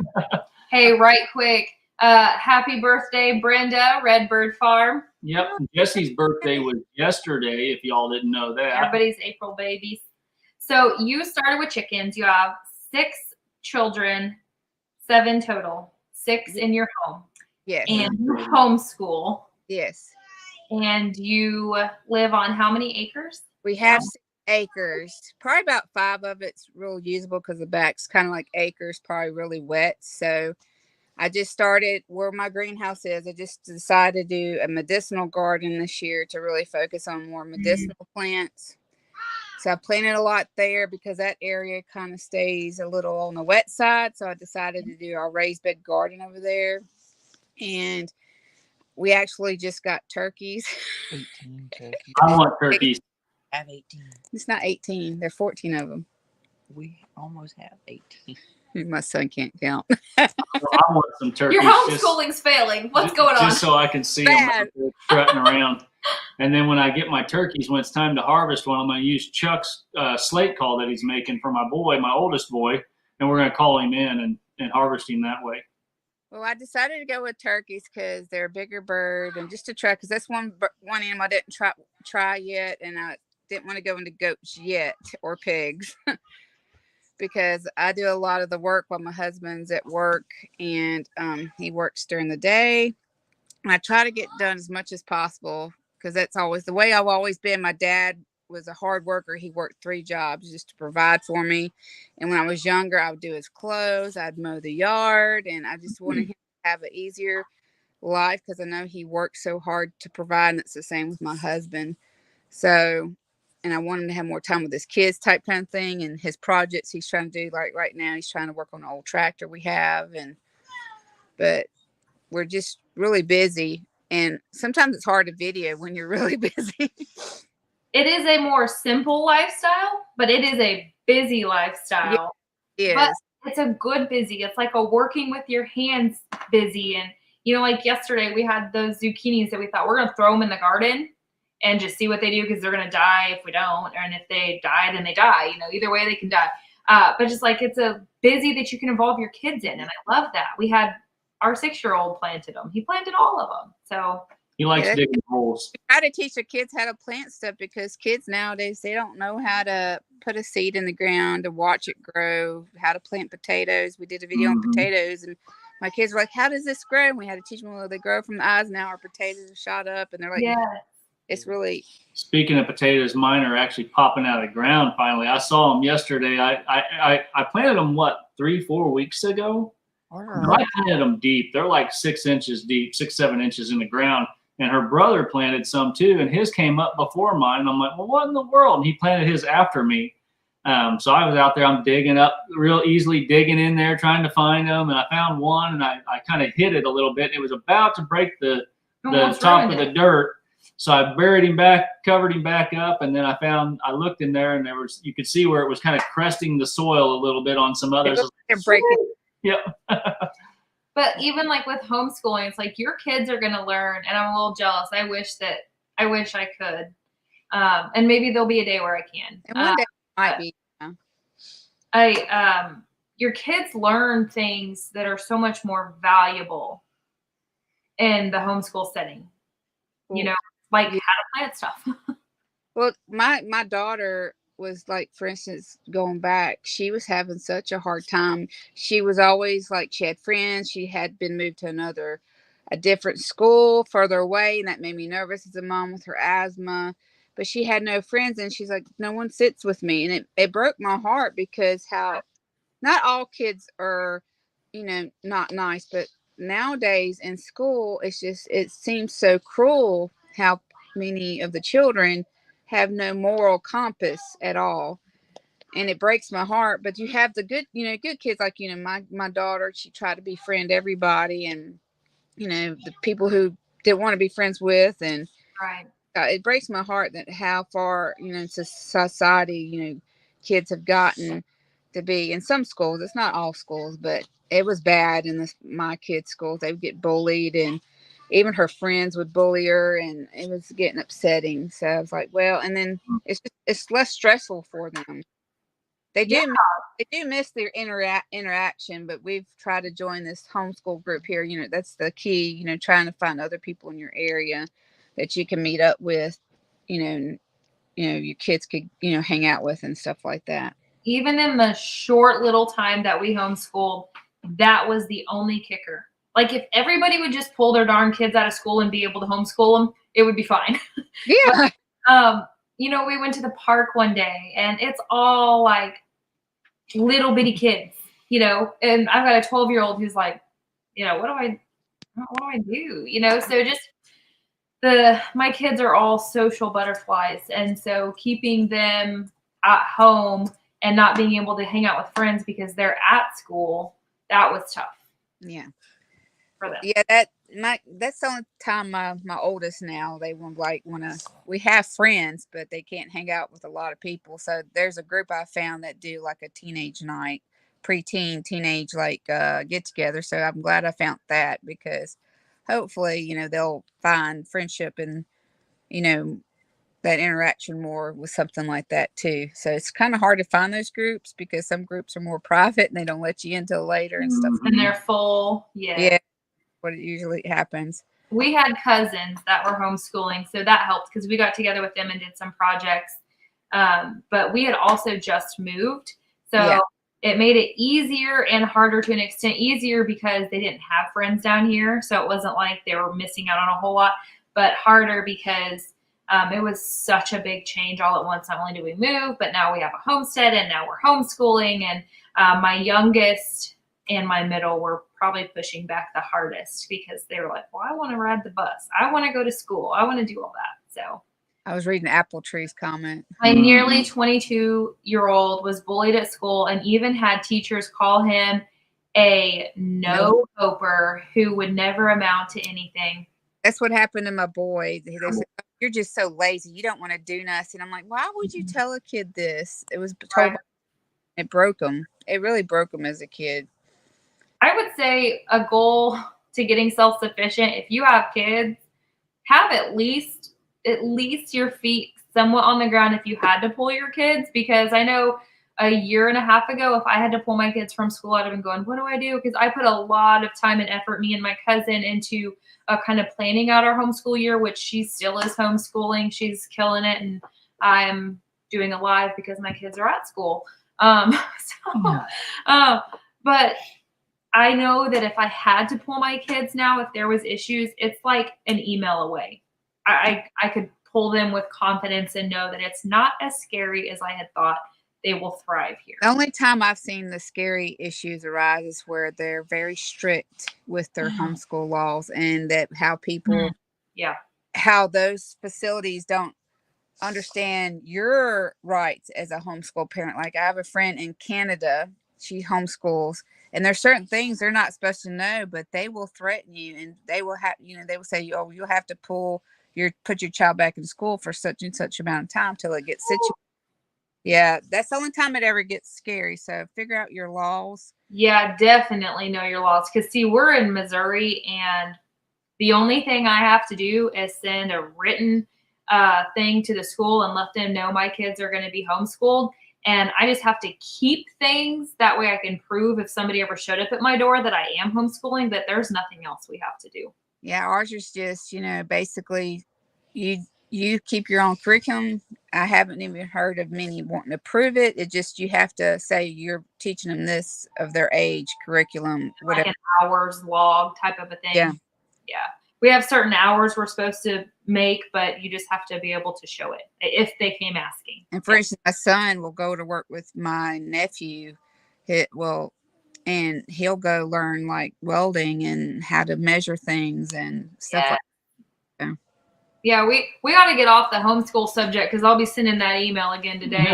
Hey, right quick. Happy birthday, Brenda, Redbird Farm. Yep. Jesse's birthday was yesterday, if y'all didn't know that. Everybody's April babies. So you started with chickens. You have 6 children, 7 total, 6 in your home. Yes. And you homeschool. Yes. And you live on how many acres? We have 6 acres. Probably about 5 of it's real usable because the back's kind of like acres, probably really wet. So I just started where my greenhouse is. I just decided to do a medicinal garden this year to really focus on more medicinal plants. So I planted a lot there because that area kind of stays a little on the wet side. So I decided to do our raised bed garden over there. And we actually just got turkeys. 18 turkeys. I want turkeys. Have 18. It's not 18. There are 14 of them. We almost have 18. My son can't count. I want some turkeys. Your homeschooling's failing. What's going on? Just so I can see them strutting around. And then when I get my turkeys, when it's time to harvest one, I'm going to use Chuck's slate call that he's making for my boy, my oldest boy, and we're going to call him in and harvest him that way. Well, I decided to go with turkeys because they're a bigger bird, and just to try, because that's one animal I didn't try yet, and I didn't want to go into goats yet or pigs because I do a lot of the work while my husband's at work, and he works during the day. And I try to get done as much as possible because that's always the way I've always been. My dad was a hard worker. He worked 3 jobs just to provide for me. And when I was younger, I would do his clothes. I'd mow the yard. And I just wanted him to have an easier life because I know he worked so hard to provide. And it's the same with my husband. So, and I wanted him to have more time with his kids type kind of thing. And his projects he's trying to do, like right now, he's trying to work on an old tractor we have. But we're just really busy. And sometimes it's hard to video when you're really busy. It is a more simple lifestyle, but it is a busy lifestyle. Yes. But it's a good busy. It's like a working with your hands busy. And, you know, like yesterday we had those zucchinis that we thought we're going to throw them in the garden and just see what they do because they're going to die if we don't. And if they die, then they die. You know, either way they can die. But just like it's a busy that you can involve your kids in. And I love that. We had our 6-year-old planted them. He planted all of them. So he likes digging holes. How to teach the kids how to plant stuff because kids nowadays, they don't know how to put a seed in the ground, to watch it grow, how to plant potatoes. We did a video on potatoes and my kids were like, how does this grow? And we had to teach them, well, they grow from the eyes. Now our potatoes are shot up and they're like, yeah, it's really. Speaking of potatoes, mine are actually popping out of the ground finally. I saw them yesterday. I planted them, 3-4 weeks ago? I planted them deep. They're like 6 inches deep, 6-7 inches in the ground. And her brother planted some too, and his came up before mine. And I'm like, well, what in the world? And he planted his after me. So I was out there, I'm digging up, real easily digging in there, trying to find them. And I found one, and I kind of hit it a little bit. And it was about to break the top of the dirt. So I buried him back, covered him back up. And then I looked in there, and you could see where it was kind of cresting the soil a little bit on some others. They're breaking. Yep. But even like with homeschooling, it's like your kids are going to learn, and I'm a little jealous. I wish I could. And maybe there'll be a day where I can. And one day might be. Your kids learn things that are so much more valuable in the homeschool setting. You know, like how to plant stuff. Well, my daughter was like, for instance, going back, she was having such a hard time. She was always like, she had friends. She had been moved to a different school further away, and that made me nervous as a mom with her asthma. But she had no friends, and she's like, no one sits with me, and it broke my heart because how not all kids are, not nice, but nowadays in school, it seems so cruel how many of the children have no moral compass at all. And it breaks my heart. But you have the good kids, like, my daughter, she tried to befriend everybody, and, the people who didn't want to be friends with. And Right. it breaks my heart that how far, society, kids have gotten to be in some schools. It's not all schools, but it was bad in my kids' schools. They would get bullied, and even her friends would bully her, and it was getting upsetting. So I was like, well, and then it's less stressful for them. They do miss their interaction, but we've tried to join this homeschool group here. That's the key. Trying to find other people in your area that you can meet up with. Your kids could hang out with and stuff like that. Even in the short little time that we homeschooled, that was the only kicker. Like, if everybody would just pull their darn kids out of school and be able to homeschool them, it would be fine. Yeah. But, we went to the park one day, and it's all like little bitty kids, and I've got a 12-year-old who's like, what do I do? So just my kids are all social butterflies. And so keeping them at home and not being able to hang out with friends because they're at school, that was tough. Yeah. For them. Yeah, that's the only time my oldest now, they we have friends, but they can't hang out with a lot of people. So there's a group I found that do like a teenage night, teenage like get together. So I'm glad I found that, because hopefully, they'll find friendship and, that interaction more with something like that too. So it's kind of hard to find those groups because some groups are more private and they don't let you in till later and stuff. And they're full. Yeah. What usually happens. We had cousins that were homeschooling, so that helped because we got together with them and did some projects. But we had also just moved, so it made it easier and harder to an extent. Easier because they didn't have friends down here, so it wasn't like they were missing out on a whole lot, but harder because it was such a big change all at once. Not only did we move, but now we have a homestead, and now we're homeschooling. And my youngest and my middle were probably pushing back the hardest because they were like, well, I want to ride the bus. I want to go to school. I want to do all that. So I was reading Apple Tree's comment. My nearly 22-year-old was bullied at school and even had teachers call him a no-hoper who would never amount to anything. That's what happened to my boy. They said, you're just so lazy. You don't want to do nothing. I'm like, why would you tell a kid this? It was told. It broke him. It really broke him as a kid. I would say a goal to getting self-sufficient, if you have kids, have at least your feet somewhat on the ground if you had to pull your kids. Because I know a year and a half ago, if I had to pull my kids from school, I'd have been going, what do I do? Because I put a lot of time and effort, me and my cousin, into kind of planning out our homeschool year, which she still is homeschooling. She's killing it. And I'm doing a live because my kids are at school. But I know that if I had to pull my kids now, if there was issues, it's like an email away. I could pull them with confidence and know that it's not as scary as I had thought. They will thrive here. The only time I've seen the scary issues arise is where they're very strict with their homeschool laws, and that how people, how those facilities don't understand your rights as a homeschool parent. Like, I have a friend in Canada, she homeschools, and there's certain things they're not supposed to know, but they will threaten you, and they will have, they will say, oh, you'll have to put your child back in school for such and such amount of time till it gets situated. Yeah, that's the only time it ever gets scary. So figure out your laws. Yeah, definitely know your laws. Because, see, we're in Missouri, and the only thing I have to do is send a written thing to the school and let them know my kids are going to be homeschooled. And I just have to keep things that way I can prove if somebody ever showed up at my door that I am homeschooling, but there's nothing else we have to do. Yeah, ours is just, basically you keep your own curriculum. I haven't even heard of many wanting to prove it. It just, you have to say you're teaching them this of their age curriculum, whatever. Like an hours log type of a thing. Yeah. Yeah. We have certain hours we're supposed to make, but you just have to be able to show it if they came asking. And for instance, my son will go to work with my nephew. And he'll go learn like welding and how to measure things and stuff like that. Yeah, we got to get off the homeschool subject because I'll be sending that email again today.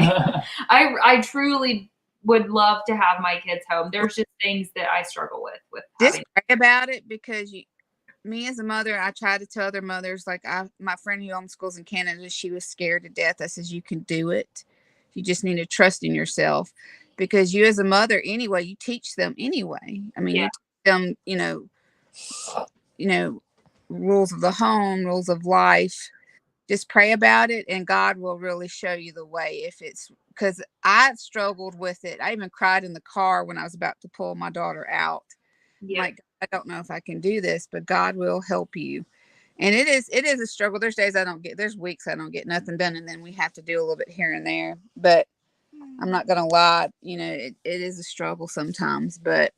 I truly would love to have my kids home. There's just things that I struggle with. Just pray about it, because me as a mother, I try to tell other mothers, like my friend who homeschools in Canada, she was scared to death. I says, you can do it. You just need to trust in yourself, because you as a mother, anyway, you teach them anyway. I mean, you teach them, rules of the home, rules of life. Just pray about it, and God will really show you the way. Because I struggled with it. I even cried in the car when I was about to pull my daughter out. Yeah. Like, I don't know if I can do this, but God will help you. And it is a struggle. There's days there's weeks I don't get nothing done, and then we have to do a little bit here and there. But I'm not gonna lie, it is a struggle sometimes, but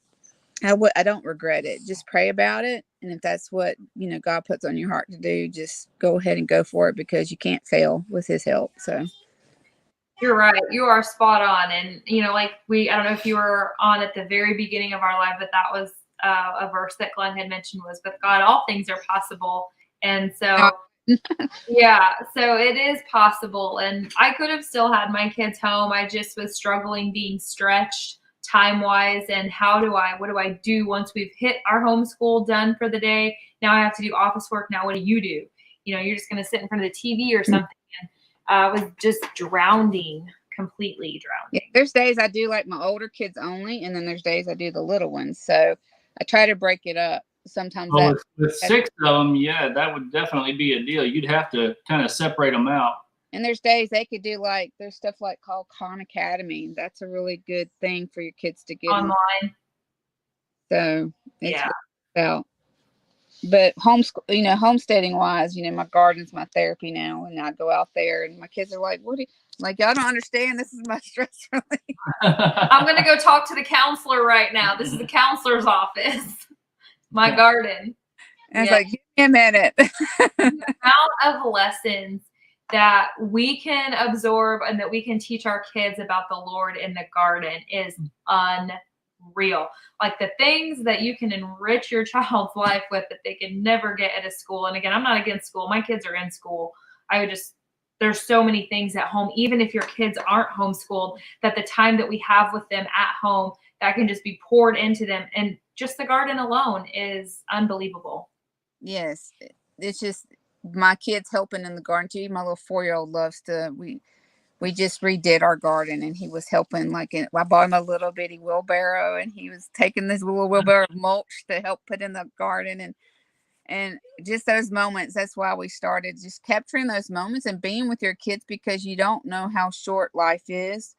I don't regret it. Just pray about it, and if that's what God puts on your heart to do, just go ahead and go for it, because you can't fail with His help. So you're right. You are spot on. And I don't know if you were on at the very beginning of our life, but that was a verse that Glenn had mentioned was, with God, all things are possible. And so, yeah, so it is possible. And I could have still had my kids home. I just was struggling being stretched time-wise. And what do I do once we've hit our homeschool done for the day? Now I have to do office work. Now what do? You're just going to sit in front of the TV or something. And I was just completely drowning. Yeah, there's days I do like my older kids only, and then there's days I do the little ones. So I try to break it up. Sometimes with 6 of them, yeah, that would definitely be a deal. You'd have to kind of separate them out. And there's days they could do there's stuff called Khan Academy. That's a really good thing for your kids to get online. So it's about. But homesteading wise, my garden's my therapy now, and I go out there, and my kids are like, "What do you like? Y'all don't understand. This is my stress relief." I'm gonna go talk to the counselor right now. This is the counselor's office. My garden. And it's like, give me a minute. The amount of lessons that we can absorb and that we can teach our kids about the Lord in the garden is unreal. Like the things that you can enrich your child's life with that they can never get at a school. And again, I'm not against school. My kids are in school. There's so many things at home, even if your kids aren't homeschooled, that the time that we have with them at home, that can just be poured into them. And just the garden alone is unbelievable. Yes. It's just my kids helping in the garden too. My little 4-year-old loves to, we just redid our garden, and he was helping. I bought him a little bitty wheelbarrow, and he was taking this little wheelbarrow of mulch to help put in the garden. And just those moments, that's why we started just capturing those moments and being with your kids, because you don't know how short life is.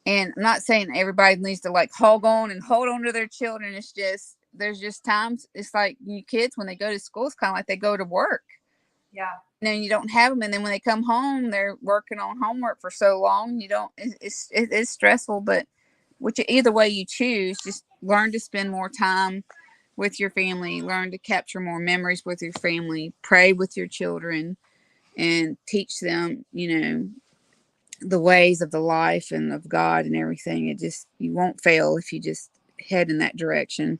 And I'm not saying everybody needs to hold on to their children. It's just, there's just times, it's like you kids, when they go to school, it's kind of like they go to work. Yeah. And then you don't have them. And then when they come home, they're working on homework for so long. It's stressful, but either way you choose, just learn to spend more time with your family, learn to capture more memories with your family, pray with your children, and teach them, the ways of the life and of God and everything. You won't fail if you just head in that direction.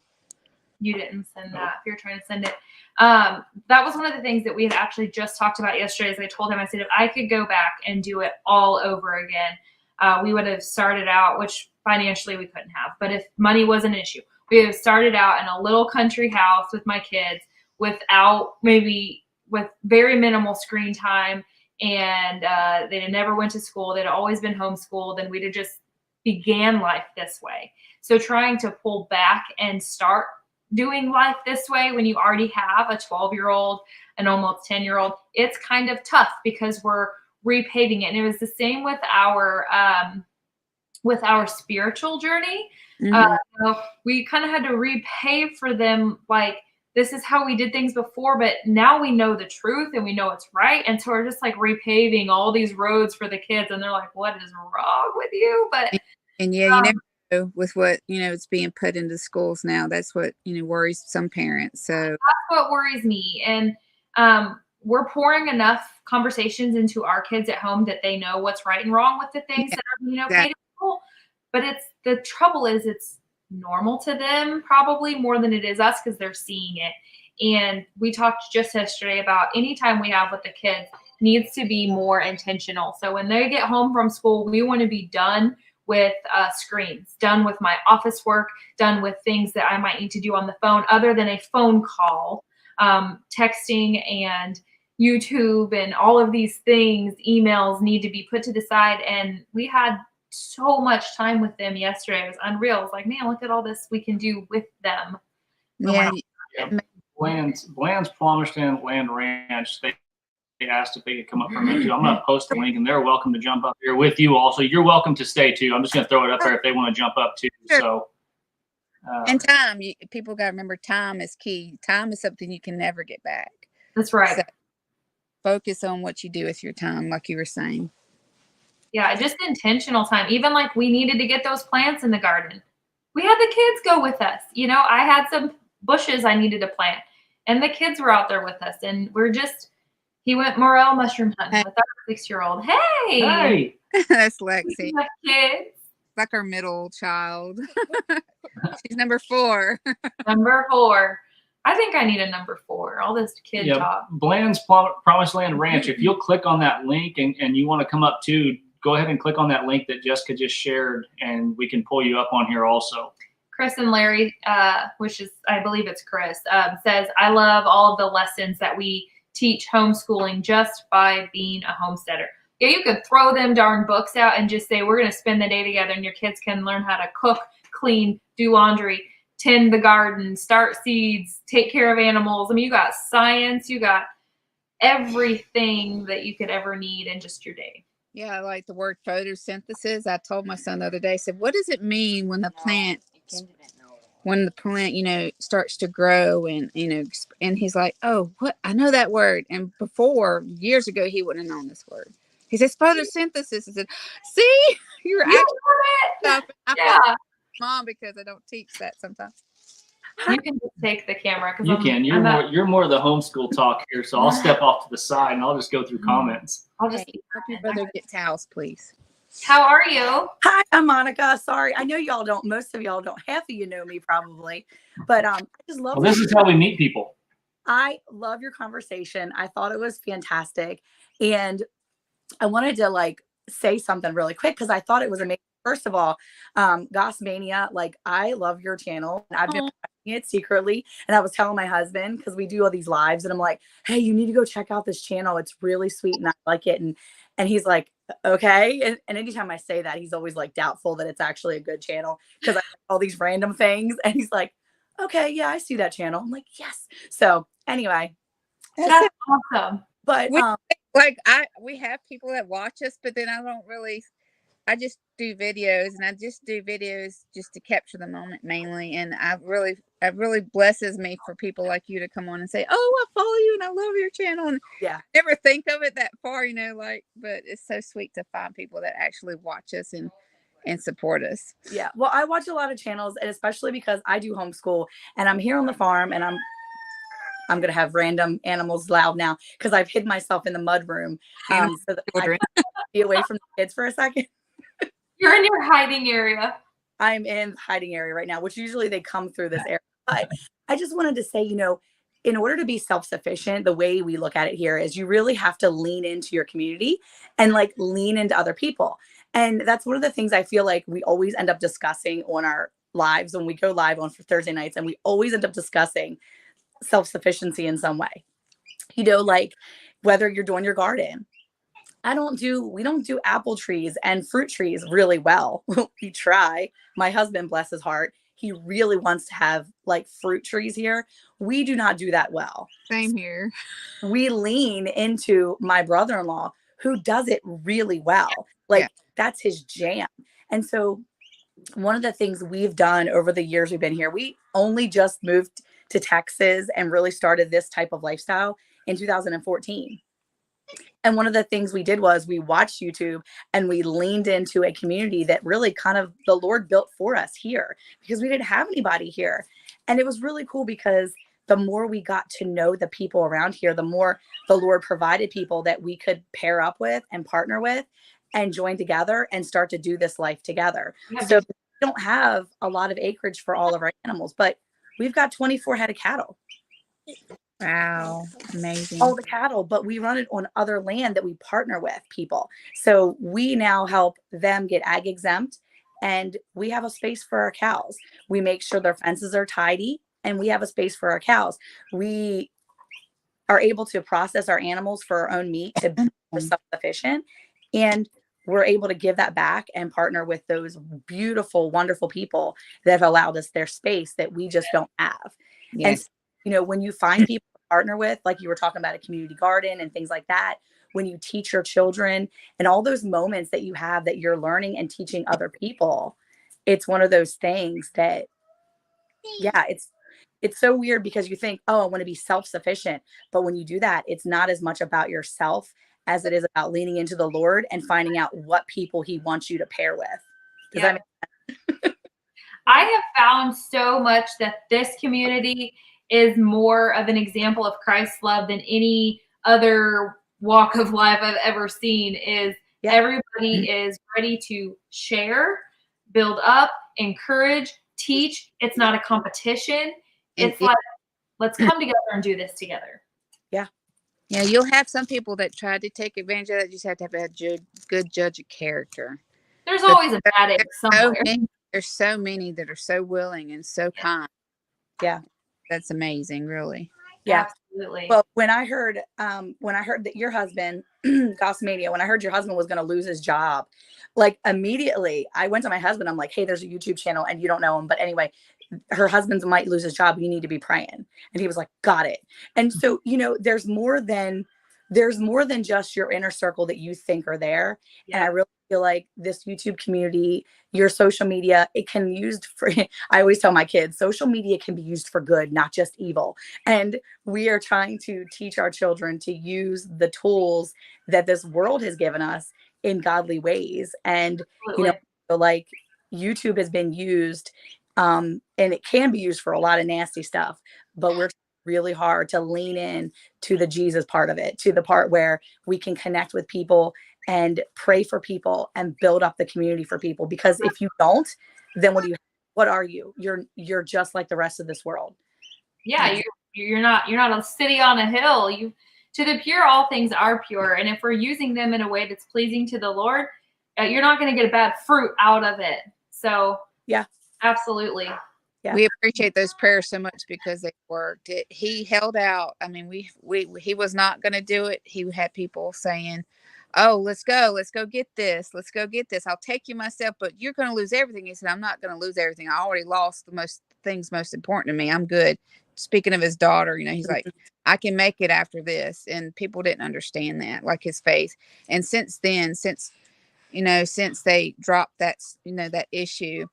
You didn't send that. If you're trying to send it. That was one of the things that we had actually just talked about yesterday. As I told him, I said, if I could go back and do it all over again, we would have started out, which financially we couldn't have, but if money was an issue, we would have started out in a little country house with my kids with very minimal screen time. And they had never went to school. They'd always been homeschooled, and we'd have just began life this way. So trying to pull back and start doing life this way when you already have a 12-year-old an almost 10-year-old, it's kind of tough because we're repaving it. And it was the same with our spiritual journey. So we kind of had to repave for them, like, this is how we did things before, but now we know the truth and we know it's right. And so we're just like repaving all these roads for the kids. And they're like, what is wrong with you? But and yeah, you never know with what, it's being put into schools now. That's what, worries some parents. So that's what worries me. And we're pouring enough conversations into our kids at home that they know what's right and wrong with the things that are being okay to school. But the trouble is it's normal to them probably more than it is us because they're seeing it. And we talked just yesterday about any time we have with the kids needs to be more intentional. So when they get home from school, we want to be done with screens, done with my office work, done with things that I might need to do on the phone other than a phone call, texting and YouTube and all of these things, emails need to be put to the side. And we had so much time with them yesterday. It was unreal. It's like, man, look at all this we can do with them. yeah. Bland's Promised Land Ranch, they asked if they could come up for a minute too. I'm going to post the link and they're welcome to jump up here with you also. You're welcome to stay too. I'm just going to throw it up there if they want to jump up too. Sure. So and time, people got to remember, time is key. Time is something you can never get back. That's right. So focus on what you do with your time, like you were saying. Yeah, just intentional time. Even like we needed to get those plants in the garden. We had the kids go with us. I had some bushes I needed to plant and the kids were out there with us and he went morel mushroom hunting with our 6-year-old. Hey. That's Lexi. Kids. Like our middle child. She's number 4. Number 4. I think I need a number 4. All this kid talk. Bland's Promised Land Ranch. If you'll click on that link and you want to come up too, go ahead and click on that link that Jessica just shared, and we can pull you up on here also. Chris and Larry, which is, I believe it's Chris, says, I love all of the lessons that we teach homeschooling just by being a homesteader. Yeah, you could throw them darn books out and just say, we're going to spend the day together and your kids can learn how to cook, clean, do laundry, tend the garden, start seeds, take care of animals. I mean, you got science, you got everything that you could ever need in just your day. Yeah, I like the word photosynthesis. I told my son the other day, I said, what does it mean when the plant, starts to grow and, and he's like, oh, what? I know that word. And before, years ago, he wouldn't have known this word. He says photosynthesis. I said, see, you're actually stuff. Yeah. Mom, because I don't teach that sometimes. You can just take the camera. You can. You're more of the homeschool talk here, so I'll step off to the side and I'll just go through comments. I'll just help your brother get towels, please. How are you? Hi, I'm Monica. Sorry, I know y'all don't. Most of y'all don't. Half of you know me probably, but I just love. Well, this is how we meet people. I love your conversation. I thought it was fantastic, and I wanted to say something really quick because I thought it was amazing. First of all, Goss Mania, I love your channel. And I've been watching it secretly. And I was telling my husband, because we do all these lives, and I'm like, hey, you need to go check out this channel. It's really sweet and I like it. And he's like, okay. And anytime I say that, he's always doubtful that it's actually a good channel because I like all these random things. And he's like, okay, yeah, I see that channel. I'm like, yes. So anyway. That's awesome. But we have people that watch us, but then I just do videos, and I just do videos just to capture the moment mainly. And it really blesses me for people like you to come on and say, oh, I follow you and I love your channel. And yeah, never think of it that far, but it's so sweet to find people that actually watch us and support us. Yeah. Well, I watch a lot of channels, and especially because I do homeschool and I'm here on the farm, and I'm going to have random animals loud now because I've hid myself in the mud room so that I can be away from the kids for a second. You're in your hiding area. I'm in the hiding area right now, which usually they come through this area. But I just wanted to say, in order to be self-sufficient, the way we look at it here is you really have to lean into your community and lean into other people. And that's one of the things I feel like we always end up discussing on our lives when we go live on for Thursday nights. And we always end up discussing self-sufficiency in some way, whether you're doing your garden. We don't do apple trees and fruit trees really well. We try. My husband, bless his heart, he really wants to have like fruit trees here. We do not do that well. Same here. We lean into my brother-in-law who does it really well. Like that's his jam. And so one of the things we've done over the years we've been here, we only just moved to Texas and really started this type of lifestyle in 2014. And one of the things we did was we watched YouTube and we leaned into a community that really kind of the Lord built for us here because we didn't have anybody here. And it was really cool because the more we got to know the people around here, the more the Lord provided people that we could pair up with and partner with and join together and start to do this life together. So we don't have a lot of acreage for all of our animals, but we've got 24 head of cattle. Wow. Amazing. All the cattle, but we run it on other land that we partner with people. So we now help them get ag exempt and we have a space for our cows. We make sure their fences are tidy and we have a space for our cows. We are able to process our animals for our own meat to be self-sufficient. And we're able to give that back and partner with those beautiful, wonderful people that have allowed us their space that we just don't have. Yes. And, you know, when you find people to partner with, like you were talking about a community garden and things like that, when you teach your children and all those moments that you have that you're learning and teaching other people, it's one of those things that, yeah, it's so weird because you think, oh, I want to be self-sufficient. But when you do that, it's not as much about yourself as it is about leaning into the Lord and finding out what people he wants you to pair with. Does that make sense? I have found so much that this community is more of an example of Christ's love than any other walk of life I've ever seen. Is everybody is ready to share, build up, encourage, teach. It's not a competition. It's like, let's come together and do this together. Yeah, you'll have some people that try to take advantage of that. You just have to have a good judge of character. There's always a bad egg somewhere. There's so many that are so willing and so kind. Yeah. That's amazing, really. Yeah. Absolutely. Well, when I heard that your husband, Gossmania, when I heard your husband was going to lose his job, like immediately I went to my husband. I'm like, hey, there's a YouTube channel and you don't know him. But anyway, her husband might lose his job. You need to be praying. And he was like, got it. And so, you know, there's more than just your inner circle that you think are there. Yeah. And I really feel like this YouTube community, your social media, it can be used for, I always tell my kids, social media can be used for good, not just evil. And we are trying to teach our children to use the tools that this world has given us in godly ways. And, you know, like YouTube has been used, and it can be used for a lot of nasty stuff, but we're really hard to lean in to the Jesus part of it, to the part where we can connect with people and pray for people and build up the community for people. Because if you don't, then what are you? You're just like the rest of this world. Yeah, you're not a city on a hill. To the pure, all things are pure. And if we're using them in a way that's pleasing to the Lord, you're not going to get a bad fruit out of it. So yeah, absolutely. Yeah. We appreciate those prayers so much because they worked. He held out. I mean, he was not going to do it. He had people saying, oh, let's go get this. I'll take you myself, but you're going to lose everything. He said, I'm not going to lose everything. I already lost the most important to me. I'm good. Speaking of his daughter, you know, he's like, I can make it after this. And people didn't understand that, like his faith. And since then, since they dropped that, you know, that issue,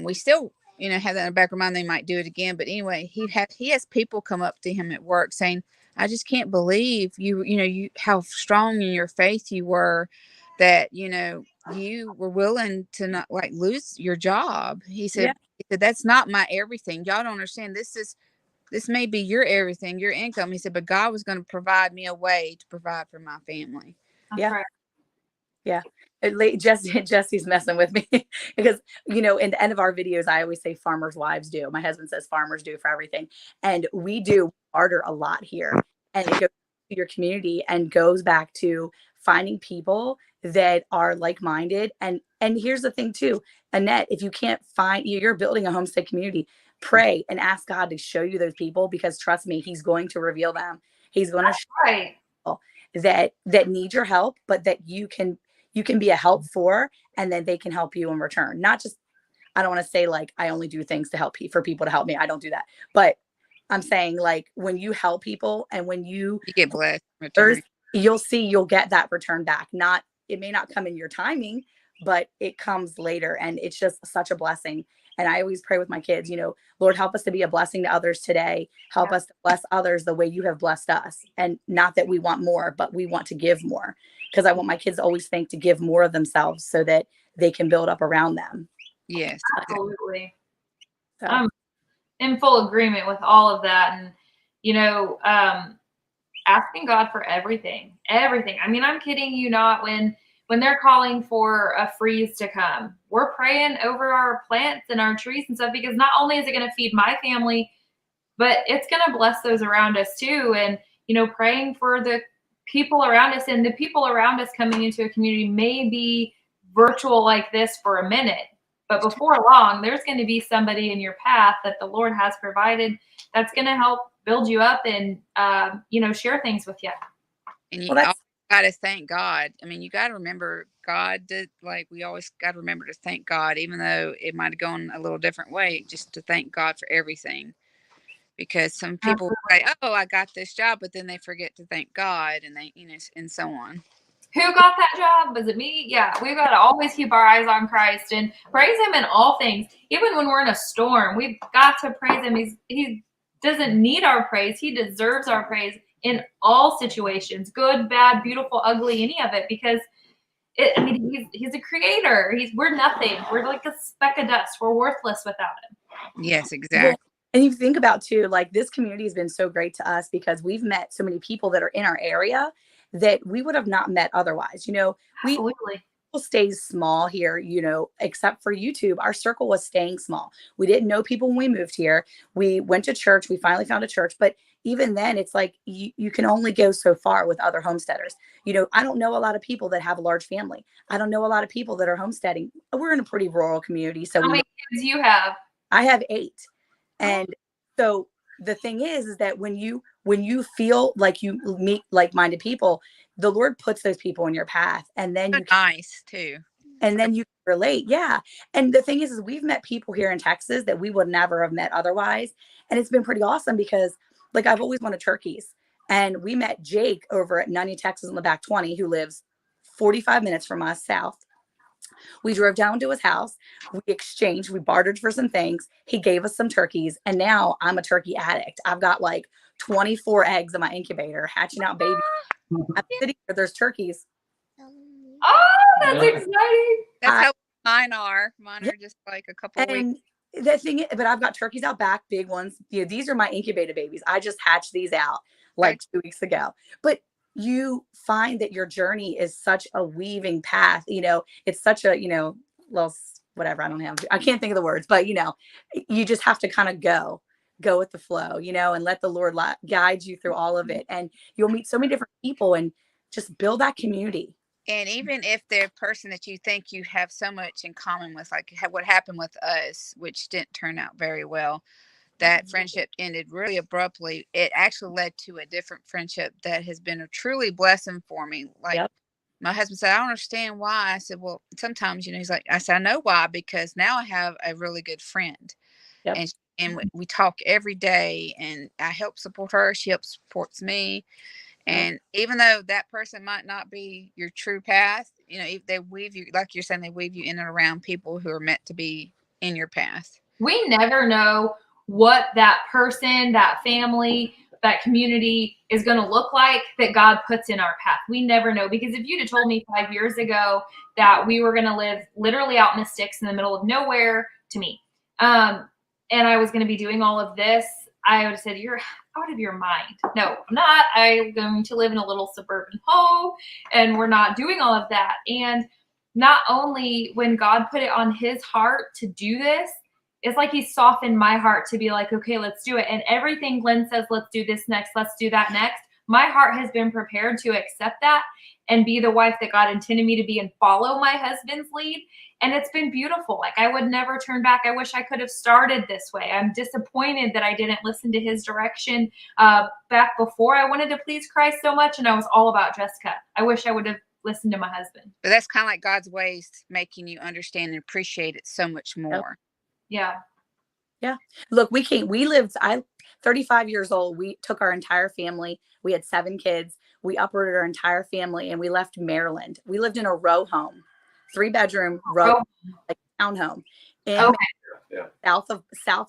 we still, you know, have that in the back of our mind, they might do it again. But anyway, he has people come up to him at work saying, I just can't believe you how strong in your faith you were, that, you know, you were willing to not like lose your job. He said, that's not my everything. Y'all don't understand. This may be your everything, your income. He said, but God was going to provide me a way to provide for my family. That's right. Yeah. Jesse's messing with me because, you know, in the end of our videos, I always say farmers' wives do. My husband says farmers do for everything. And we do barter a lot here. And it goes to your community and goes back to finding people that are like-minded. And here's the thing too, Annette, if you can't find, you're building a homestead community, pray and ask God to show you those people, because trust me, he's going to reveal them. He's going to show people that need your help, but that you can be a help for, and then they can help you in return. Not just, I don't want to say like I only do things to help for people to help me. I don't do that. But I'm saying like when you help people and when you get blessed in return. you'll get that return back. It may not come in your timing, but it comes later, and it's just such a blessing. And I always pray with my kids, Lord, help us to be a blessing to others today. Help us to bless others the way you have blessed us. And not that we want more, but we want to give more, because I want my kids to always think to give more of themselves so that they can build up around them. Yes, absolutely. So. I'm in full agreement with all of that. And, asking God for everything. I mean, I'm kidding you not. When they're calling for a freeze to come, we're praying over our plants and our trees and stuff, because not only is it going to feed my family, but it's going to bless those around us too. And, praying for the people around us, and the people around us coming into a community may be virtual like this for a minute, but before long, there's going to be somebody in your path that the Lord has provided that's going to help build you up and, share things with you. And you got to thank God. I mean, you got to remember God did, like, we always got to remember to thank God, even though it might have gone a little different way, just to thank God for everything. Because some people say, oh, I got this job, but then they forget to thank God, and they, and so on. Who got that job? Was it me? Yeah, we've got to always keep our eyes on Christ and praise him in all things. Even when we're in a storm, we've got to praise him. He doesn't need our praise. He deserves our praise in all situations, good, bad, beautiful, ugly, any of it, because he's a creator. We're nothing. We're like a speck of dust. We're worthless without him. Yes, exactly. Well, and you think about too, like this community has been so great to us because we've met so many people that are in our area that we would have not met otherwise. Absolutely. Stays small here, except for YouTube. Our circle was staying small. We didn't know people when we moved here. We went to church. We finally found a church. But even then, it's like you can only go so far with other homesteaders. I don't know a lot of people that have a large family. I don't know a lot of people that are homesteading. We're in a pretty rural community. So how many kids you have? I have 8. And so the thing is that when you feel like you meet like-minded people, the Lord puts those people in your path, and then you can, nice too. And then you can relate. Yeah. And the thing is we've met people here in Texas that we would never have met otherwise. And it's been pretty awesome because like I've always wanted turkeys. And we met Jake over at Nunny, Texas in the back 20, who lives 45 minutes from us south. We drove down to his house. We exchanged. We bartered for some things. He gave us some turkeys. And now I'm a turkey addict. I've got like 24 eggs in my incubator hatching out babies. I'm sitting here. There's turkeys. Oh, that's exciting. That's how mine are. Mine are just like a couple of weeks. The thing is, but I've got turkeys out back, big ones. These are my incubated babies. I just hatched these out like 2 weeks ago. But you find that your journey is such a weaving path. It's such a, well, whatever. I can't think of the words, but you just have to kind of go with the flow, and let the Lord guide you through all of it. And you'll meet so many different people and just build that community. And even if the person that you think you have so much in common with, like what happened with us, which didn't turn out very well, that friendship ended really abruptly. It actually led to a different friendship that has been a truly blessing for me. Like my husband said, I don't understand why. I said, well, sometimes, he's like, I said, I know why, because now I have a really good friend. Yep. And we talk every day, and I help support her. She helps supports me. And even though that person might not be your true path, if they weave you, like you're saying, they weave you in and around people who are meant to be in your path. We never know what that person, that family, that community is going to look like that God puts in our path. We never know, because if you'd have told me 5 years ago that we were going to live literally out in the sticks in the middle of nowhere to me, and I was going to be doing all of this, I would have said, you're out of your mind. No, I'm not. I'm going to live in a little suburban home, and we're not doing all of that. And not only when God put it on his heart to do this, it's like he softened my heart to be like, okay, let's do it. And everything Glenn says, let's do this next, let's do that next, my heart has been prepared to accept that and be the wife that God intended me to be and follow my husband's lead. And it's been beautiful. Like, I would never turn back. I wish I could have started this way. I'm disappointed that I didn't listen to his direction back before I wanted to please Christ so much. And I was all about Jessica. I wish I would have listen to my husband. But that's kind of like God's ways making you understand and appreciate it so much more. Yeah. Yeah. Look, I'm 35 years old. We took our entire family. We had 7 kids. We uprooted our entire family and we left Maryland. We lived in a row home, 3-bedroom row, like townhome in south of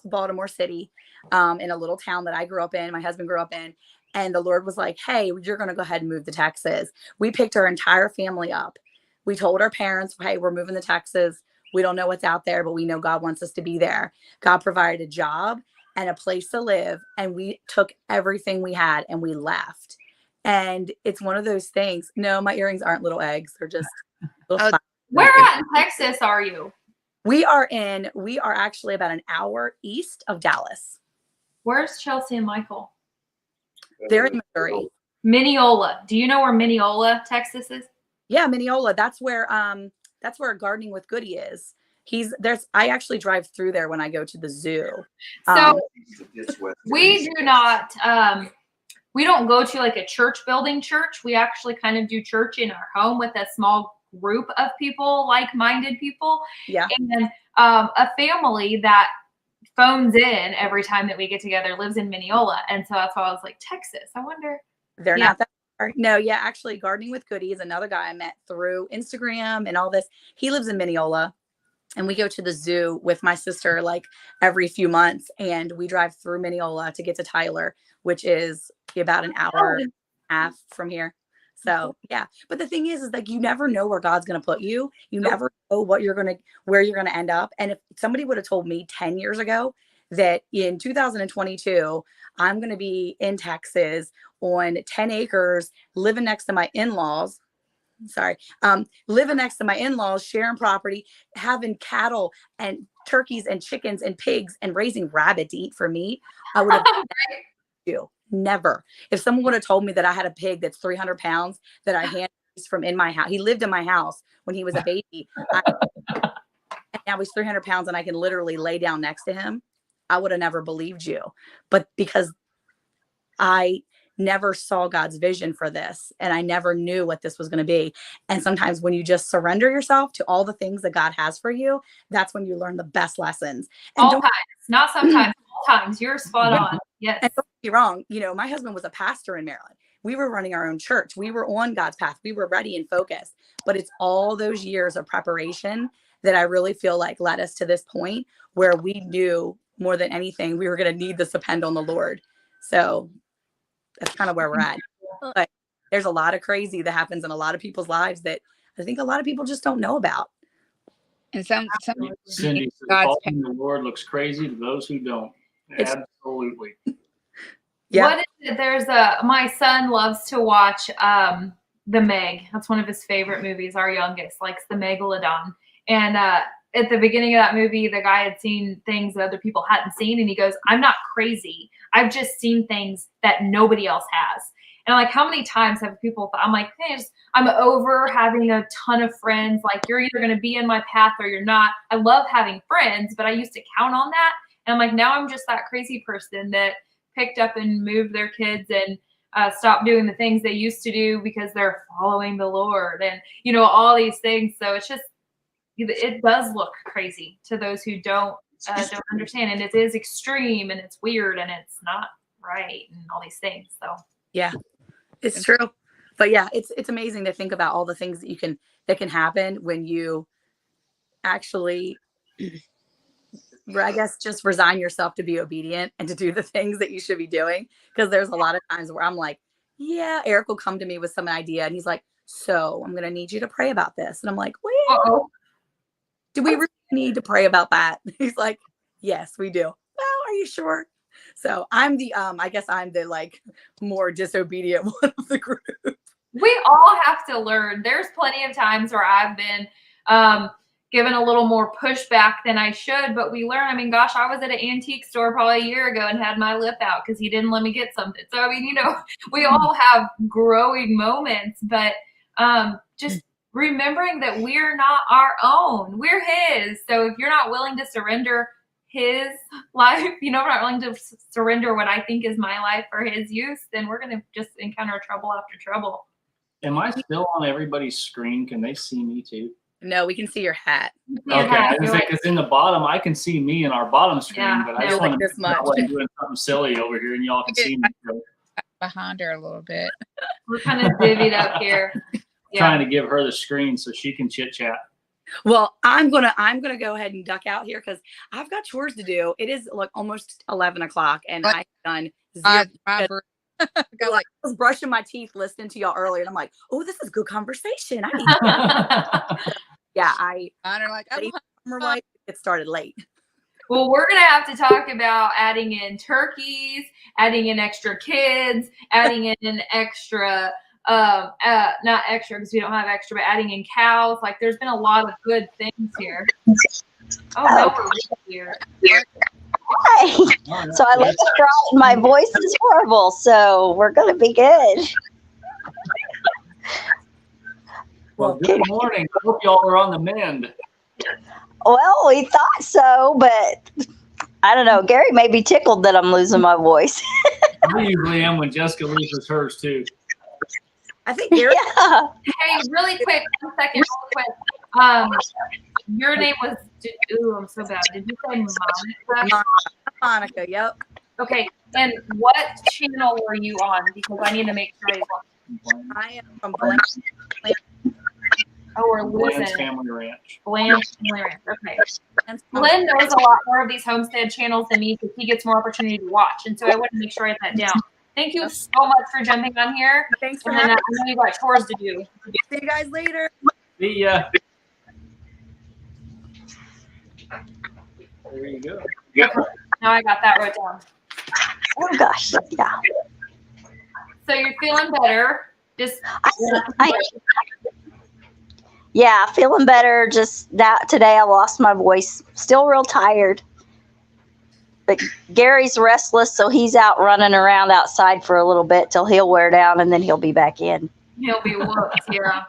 Baltimore City, in a little town that I grew up in. My husband grew up in. And the Lord was like, hey, you're going to go ahead and move to Texas. We picked our entire family up. We told our parents, hey, we're moving to Texas. We don't know what's out there, but we know God wants us to be there. God provided a job and a place to live. And we took everything we had and we left. And it's one of those things. No, my earrings aren't little eggs. They're just little flowers. Where at in Texas are you? We are actually about an hour east of Dallas. Where's Chelsea and Michael? They're in Missouri. Mineola. Do you know where Mineola, Texas is? Yeah, Mineola. That's where Gardening with Goody is. I actually drive through there when I go to the zoo. So we do not we don't go to like a church building church. We actually kind of do church in our home with a small group of people, like-minded people. Yeah. And a family that phones in every time that we get together lives in Mineola. And so that's why I was like, Texas, I wonder. They're not that far. No, yeah, actually Gardening with Goody is another guy I met through Instagram and all this. He lives in Mineola and we go to the zoo with my sister like every few months and we drive through Mineola to get to Tyler, which is about an hour and a half from here. So yeah, but the thing is like you never know where God's going to put you. You never know where you're going to end up. And if somebody would have told me 10 years ago that in 2022 I'm going to be in Texas on 10 acres, living next to my in-laws, sharing property, having cattle and turkeys and chickens and pigs and raising rabbit to eat for me, I would have never. If someone would have told me that I had a pig that's 300 pounds that I hand from in my house, he lived in my house when he was a baby, and now he's 300 pounds and I can literally lay down next to him, I would have never believed you. But because I never saw God's vision for this and I never knew what this was going to be. And sometimes when you just surrender yourself to all the things that God has for you, that's when you learn the best lessons. And all times, not sometimes, all times. You're spot on. Yes. And don't get me wrong. You know, my husband was a pastor in Maryland. We were running our own church. We were on God's path. We were ready and focused. But it's all those years of preparation that I really feel like led us to this point where we knew more than anything we were going to need to depend on the Lord. So that's kind of where we're at. But there's a lot of crazy that happens in a lot of people's lives that I think a lot of people just don't know about. And some Cindy says, following the Lord looks crazy to those who don't. Absolutely. Yeah. What is it? There's my son loves to watch The Meg. That's one of his favorite movies. Our youngest likes The Megalodon. And at the beginning of that movie, the guy had seen things that other people hadn't seen. And he goes, I'm not crazy. I've just seen things that nobody else has. And like, how many times have people thought, I'm like, hey, I'm over having a ton of friends. Like, you're either going to be in my path or you're not. I love having friends, but I used to count on that. And I'm like, now I'm just that crazy person that picked up and moved their kids and stopped doing the things they used to do because they're following the Lord and, you know, all these things. So it's just, it does look crazy to those who don't understand. And it is extreme and it's weird and it's not right and all these things. So yeah, it's true. But yeah, it's amazing to think about all the things that can happen when you actually, I guess, just resign yourself to be obedient and to do the things that you should be doing. Because there's a lot of times where I'm like, yeah, Eric will come to me with some idea and he's like, so I'm going to need you to pray about this. And I'm like, well, do we really need to pray about that? He's like, yes, we do. Well, are you sure? So I'm the, I guess I'm the like more disobedient one of the group. We all have to learn. There's plenty of times where I've been given a little more pushback than I should, but we learn. I mean, gosh, I was at an antique store probably a year ago and had my lip out because he didn't let me get something. So, I mean, you know, we all have growing moments, but just remembering that we're not our own. We're his. So if you're not willing to surrender his life, you know, if I'm not willing to surrender what I think is my life for his use, then we're going to just encounter trouble after trouble. Am I still on everybody's screen? Can they see me too? No, we can see your hat. Okay, I was because in the bottom I can see me in our bottom screen, Yeah, but I no, just like want to this much. I wasn't doing something silly over here, and y'all can see me. So Behind her a little bit. We're kind of divvied up here. trying to give her the screen so she can chit chat. Well, I'm gonna go ahead and duck out here because I've got chores to do. It is like almost 11 o'clock, and I've done zero. I I was brushing my teeth listening to y'all earlier, and I'm like, oh, this is good conversation. I need to I are like, summer life it started late. Well, we're going to have to talk about adding in turkeys, adding in extra kids, adding in extra, not extra because we don't have extra, but adding in cows. Like, there's been a lot of good things here. Oh, no, we're here. Hi. So I looked right. My voice is horrible, so we're going to be good. Well, good morning. I hope y'all are on the mend. Well, we thought so, but I don't know. Gary may be tickled that I'm losing my voice. I usually am when Jessica loses hers too. I think Gary. Yeah. Hey, really quick, 1 second, real quick. Your name was, ooh, I'm so bad. Did you say Monica? Monica, yep. Okay, and what channel were you on? Because I need to make sure I am from Blank. Oh, we're Bland's losing. Family Ranch. Bland's Family Ranch. Okay. Glenn knows a lot more of these homestead channels than me because he gets more opportunity to watch. And so I want to make sure I write that down. Thank you so much for jumping on here. Thanks for and then having I know you got chores to do. See you guys later. See ya. There you go. Now I got that wrote down. Oh, gosh. Yeah. So you're feeling better. Just Yeah, feeling better. Just that today I lost my voice. Still real tired. But Gary's restless, so he's out running around outside for a little bit till he'll wear down, and then he'll be back in. he'll be whooped. Yeah.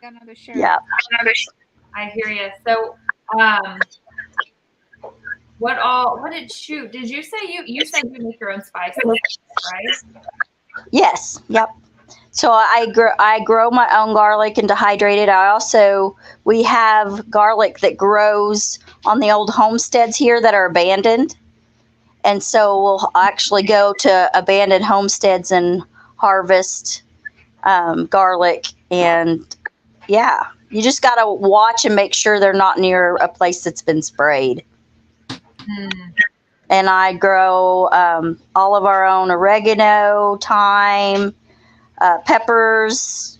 got another shirt. Yeah. I hear you. So, did you say you said you make your own spices, right? Yes. Yep. So I grow my own garlic and dehydrate it. We have garlic that grows on the old homesteads here that are abandoned. And so we'll actually go to abandoned homesteads and harvest garlic. And yeah, you just got to watch and make sure they're not near a place that's been sprayed. And I grow all of our own oregano, thyme, peppers.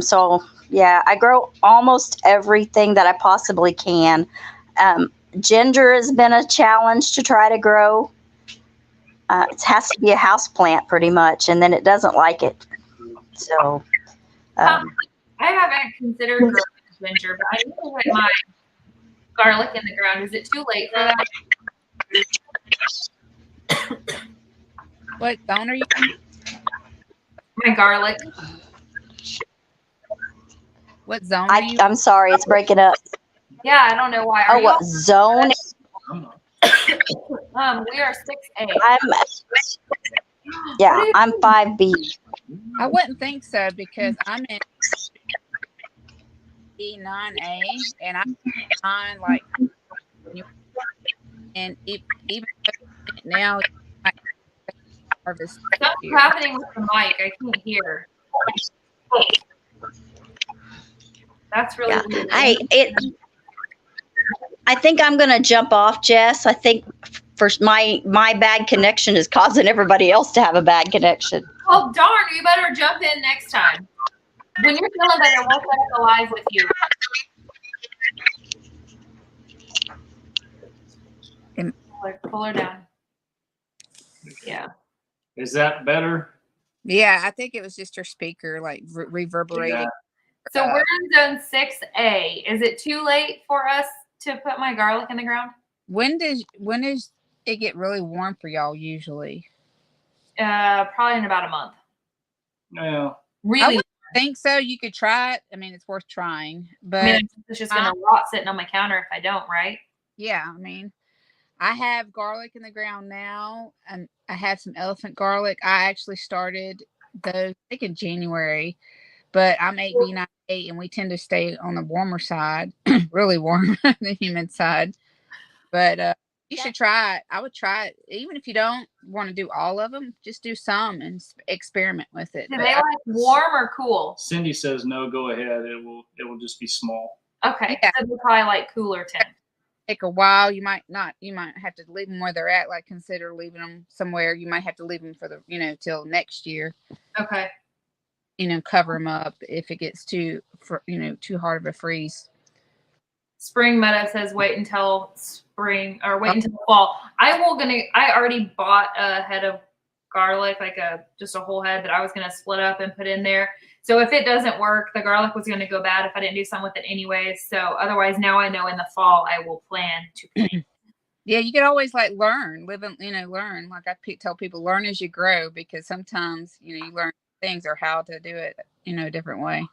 So yeah, I grow almost everything that I possibly can. Ginger has been a challenge to try to grow. It has to be a house plant pretty much, and then it doesn't like it. So I haven't considered growing ginger, but I need to put my garlic in the ground. Is it too late for that? What zone are you in? My garlic. What zone are you? I'm sorry, it's breaking up. Yeah, I don't know why. Are What zone? we are 6A. I'm 5B. I wouldn't think so because I'm in E9A and I'm on like, and even now harvest. Something's happening with the mic. I can't hear. That's really weird. I think I'm gonna jump off, Jess. I think first my bad connection is causing everybody else to have a bad connection. Oh darn! You better jump in next time. When you're feeling better, we'll set up a live with you. Pull her down. Yeah. Is that better? Yeah, I think it was just your speaker like reverberating. Yeah. So we're in zone 6A. Is it too late for us to put my garlic in the ground? When does it get really warm for y'all usually? Probably in about a month. Yeah. Really? I would think so. You could try it. I mean, it's worth trying. But I mean, it's just gonna rot sitting on my counter if I don't, right? yeah, I mean, I have garlic in the ground now, and I have some elephant garlic. I actually started those, I think, in January, but I'm 8B98 and we tend to stay on the warmer side, really warm, the humid side. But you should try it. I would try it. Even if you don't want to do all of them, just do some and experiment with it. Do But they like warm or cool? Cindy says no, go ahead. It will just be small. Okay, Yeah. so they probably like cooler temps. take a while. You might have to leave them where they're at. Like consider leaving them somewhere. You might have to leave them for the, till next year. Okay. Cover them up if it gets too hard of a freeze. Spring Meadow says wait until spring or wait until fall. I already bought a head of garlic, like just a whole head that I was gonna split up and put in there. So if it doesn't work, the garlic was gonna go bad if I didn't do something with it anyways. So otherwise, now I know in the fall I will plan to plant. Yeah, you can always learn, learn. Like I tell people, learn as you grow, because sometimes you learn things or how to do it, a different way.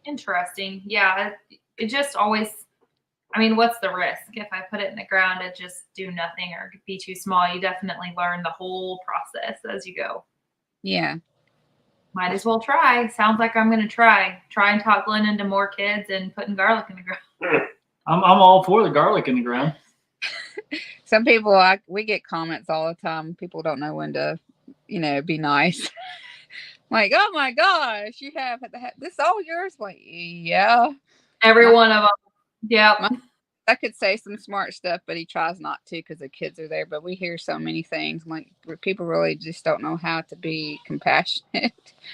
Interesting. Yeah, it just always. I mean, what's the risk? If I put it in the ground and just do nothing or be too small, you definitely learn the whole process as you go. Yeah. Might as well try. Sounds like I'm going to try and talk Glenn into more kids and putting garlic in the ground. I'm all for the garlic in the ground. Some people, we get comments all the time. People don't know when to, be nice. Like, oh my gosh, you have this all yours? Like, yeah. Every one of them. Yeah. I could say some smart stuff, but he tries not to because the kids are there. But we hear so many things. Like people really just don't know how to be compassionate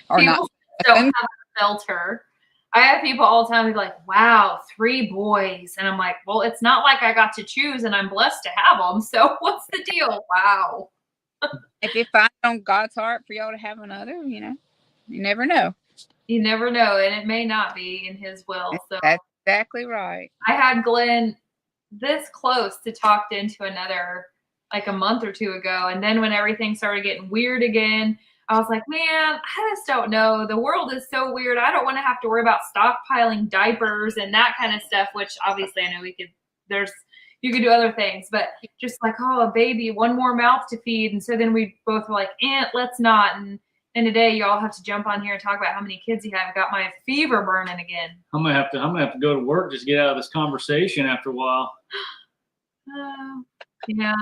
or People not. Don't have a filter. I have people all the time be like, wow, 3 boys. And I'm like, well, it's not like I got to choose and I'm blessed to have them. So what's the deal? Wow. If you find on God's heart for y'all to have another, you never know. You never know. And it may not be in his will. So That's exactly right. I had Glenn this close to talked into another like a month or two ago. And then when everything started getting weird again, I was like, man, I just don't know. The world is so weird. I don't want to have to worry about stockpiling diapers and that kind of stuff, which obviously I know you could do other things, but just like, oh, a baby, one more mouth to feed. And so then we both were like, let's not. And today you all have to jump on here and talk about how many kids you have. Got my fever burning again. I'm gonna have to go to work just to get out of this conversation after a while. Yeah.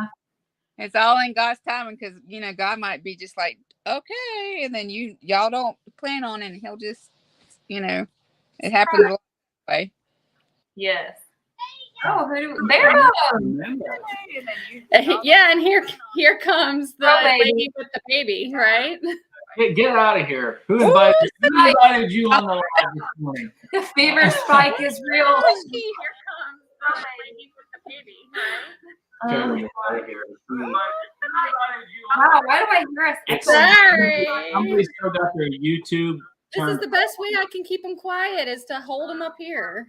It's all in God's timing, because God might be just like, okay, and then y'all don't plan on it, and He'll just, it happens a lot that way. Yes. Oh, there yeah, and here comes the lady with the baby, right? Hey, get out of here. Who invited you on the live this morning? The fever spike is real. Here comes the lady with the baby, right? Wow, why do I hear us? Sorry. Somebody still got their YouTube. This is the best way I can keep them quiet, is to hold them up here.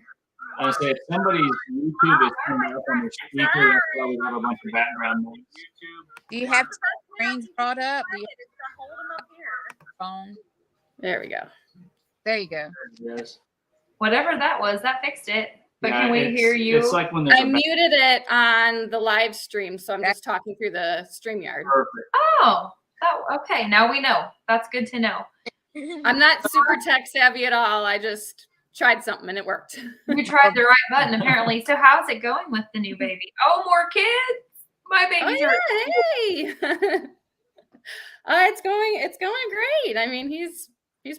I say if somebody's YouTube is turned up on the speaker, that's why we have a bunch of background noise. Do you have screens brought up? Do you Hold them up here. phone? There we go. There you go. Yes. Whatever that was, that fixed it. But Yeah, can we hear you? It's like when there's I muted it on the live stream, so I'm just talking through the StreamYard. perfect. Oh, okay. Now we know. That's good to know. I'm not super tech savvy at all. I just tried something and it worked. You tried the right button, apparently. So how's it going with the new baby? Oh, more kids. My babies hey. It's going great. I mean, he's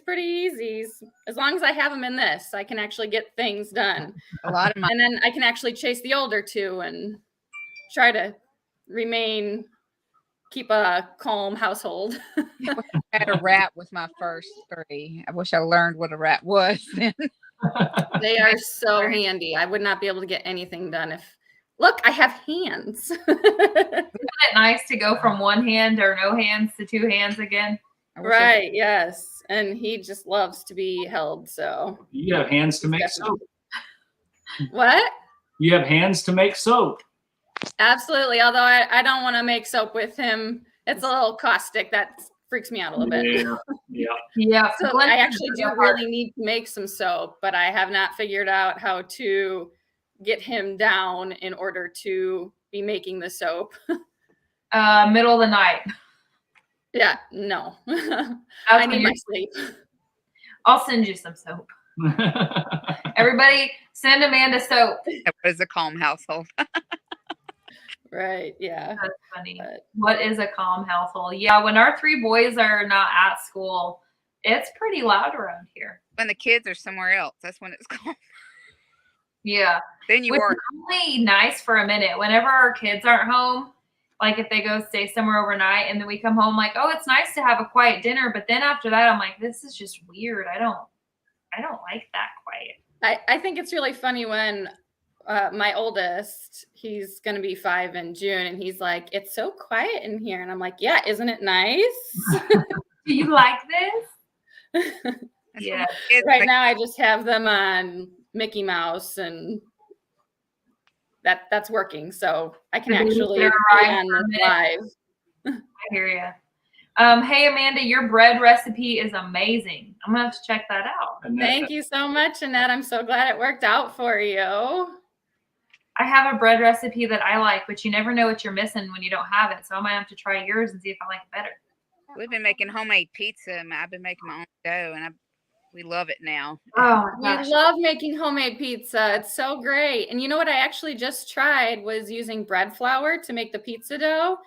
pretty easy. As long as I have him in this, I can actually get things done. A lot of my And then I can actually chase the older two and try to keep a calm household. I had a rat with my first 3. I wish I learned what a rat was then. They are so handy. I would not be able to get anything done look, I have hands. Isn't it nice to go from one hand or no hands to 2 hands again? Right, yes. And he just loves to be held, so. You have hands to make soap. What? You have hands to make soap. Absolutely. Although I don't want to make soap with him. It's a little caustic. That freaks me out a little bit. Yeah. So I actually do really need to make some soap, but I have not figured out how to get him down in order to be making the soap. Middle of the night. Yeah, no. I need my sleep. I'll send you some soap. Everybody, send Amanda soap. What is a calm household? Right. Yeah. That's funny. But What is a calm household? Yeah, when our 3 boys are not at school, it's pretty loud around here. When the kids are somewhere else, that's when it's calm. Yeah. Then you Which are. is only nice for a minute. Whenever our kids aren't home, like if they go stay somewhere overnight and then we come home, like, oh, it's nice to have a quiet dinner. But then after that, I'm like, this is just weird. I don't like that quiet. I think it's really funny when my oldest, he's going to be 5 in June, and he's like, it's so quiet in here. And I'm like, yeah, isn't it nice? Do you like this? That's Yeah. when kids, Right like, now, I just have them on Mickey Mouse, and that's working. So I can The baby's actually gonna be arrive on for a this minute. live. I hear you. Hey, Amanda, your bread recipe is amazing. I'm going to have to check that out. Thank you so much, Annette. I'm so glad it worked out for you. I have a bread recipe that I like, but you never know what you're missing when you don't have it. So I might have to try yours and see if I like it better. we've been making homemade pizza, and I've been making my own dough, and we love it now. Oh, We my gosh. love making homemade pizza. It's so great. And you know what I actually just tried was using bread flour to make the pizza dough.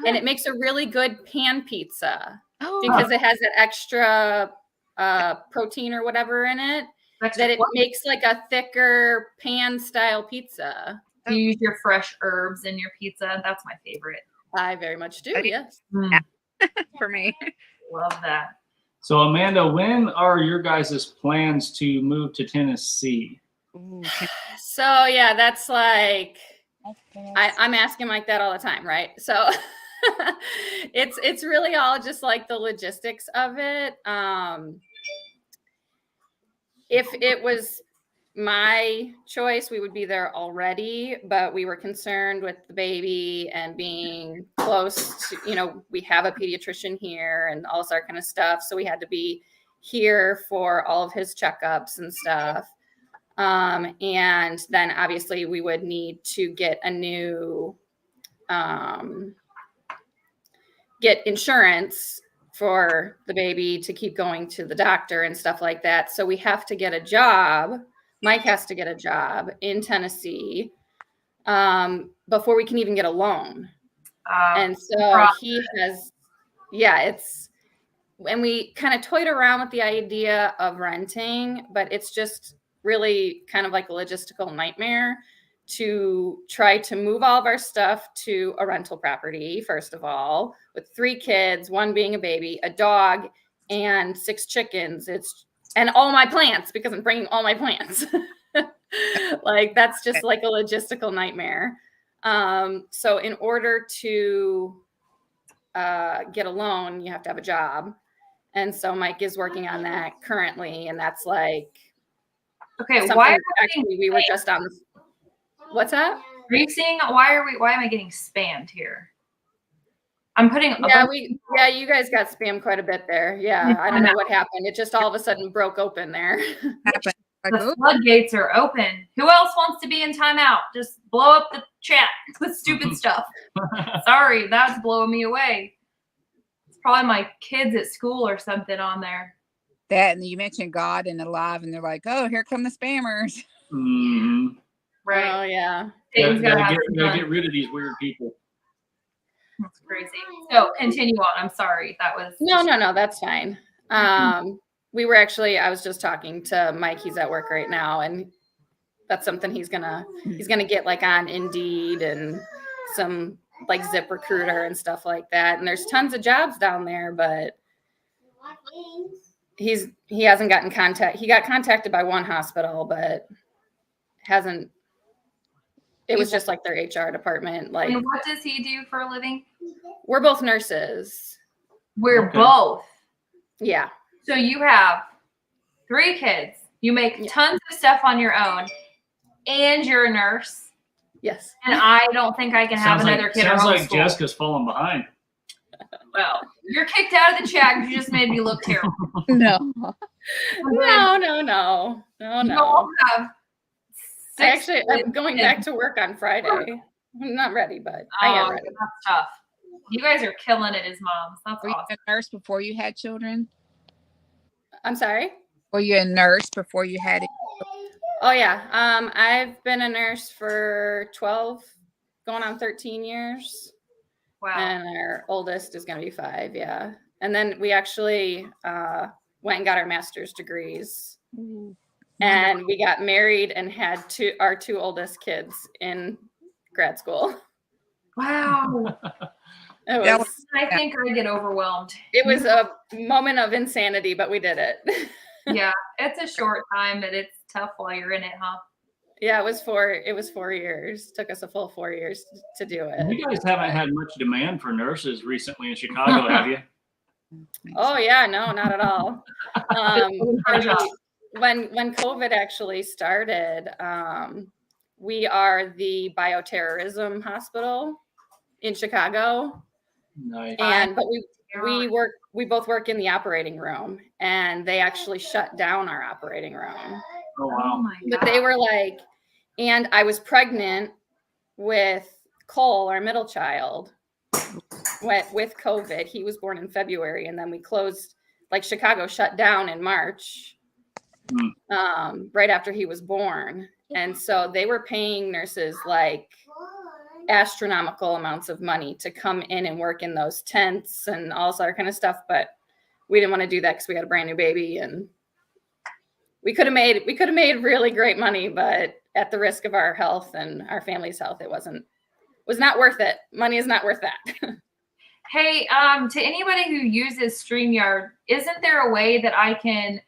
And it makes a really good pan pizza Oh, because it has that extra protein or whatever in it, that it makes like a thicker pan style pizza. Do you use your fresh herbs in your pizza? That's my favorite. I very much do, Okay. yes. for me. Love that. So Amanda, when are your guys' plans to move to Tennessee? Ooh, So yeah, that's like I'm asking like that all the time, right? So it's really all just like the logistics of it. If it was my choice, we would be there already, but we were concerned with the baby and being close to, we have a pediatrician here and all that kind of stuff. So we had to be here for all of his checkups and stuff. And then obviously we would need to get a new, get insurance for the baby to keep going to the doctor and stuff like that. So we have to get a job. Mike has to get a job in Tennessee before we can even get a loan. And so he has, and we kind of toyed around with the idea of renting, but it's just really kind of like a logistical nightmare to try to move all of our stuff to a rental property, first of all, with 3 kids, 1 being a baby, a dog, and 6 chickens. And all my plants, because I'm bringing all my plants. Like, that's just like a logistical nightmare. So in order to get a loan, you have to have a job. And so Mike is working on that currently. And that's like, okay, we were just on the, what's that? Are you seeing why am I getting spammed here? I'm putting you guys got spammed quite a bit there. Yeah, I don't know what happened. It just all of a sudden broke open there. The floodgates are open. Who else wants to be in timeout? Just blow up the chat with stupid stuff. Sorry, that's blowing me away. It's probably my kids at school or something on there. That, and you mentioned God and alive, and they're like, "Oh, here come the spammers." Mm-hmm. Right. Oh yeah. Gotta get rid of these weird people. That's crazy. So continue on. I'm sorry. That was No, that's fine. I was just talking to Mike. He's at work right now, and that's something he's gonna get like on Indeed and some like ZipRecruiter and stuff like that. And there's tons of jobs down there, but he hasn't gotten contact. He got contacted by one hospital, but hasn't. It was just like their HR department. Like, and what does he do for a living? We're both nurses. We're both. Yeah. So you have 3 kids. You make tons of stuff on your own, and you're a nurse. Yes. And I don't think I can have another kid. Sounds like homeschool. Jessica's falling behind. Well, you're kicked out of the chat because you just made me look terrible. No. No. I'm going kids. back to work on Friday. I'm not ready, but I am ready. That's tough. You guys are killing it as moms. That's Were awesome. you a nurse before you had children? I'm sorry? Were you a nurse before you had it? Oh yeah. I've been a nurse for 12, going on 13 years. Wow. And our oldest is going to be 5. Yeah. And then we actually went and got our master's degrees. Ooh, And we got married and had our 2 oldest kids in grad school. Wow. It That was I think I get overwhelmed. a moment of insanity, but we did it. Yeah, it's a short time, but it's tough while you're in it, huh? Yeah, it was 4 years. Took us a full 4 years to do it. You guys haven't had much demand for nurses recently in Chicago, have you? Oh yeah, no, not at all. When COVID actually started, we are the bioterrorism hospital in Chicago. Nice. But we both work in the operating room, and they actually shut down our operating room. Oh, wow. my But they were like, and I was pregnant with Cole, our middle child, with COVID. He was born in February, and then we closed, like Chicago shut down in March, right after he was born. And so they were paying nurses like astronomical amounts of money to come in and work in those tents and all that kind of stuff. But we didn't want to do that because we had a brand new baby, and we could have made really great money, but at the risk of our health and our family's health, it was not worth it. Money is not worth that. Hey, to anybody who uses StreamYard, isn't there a way that I can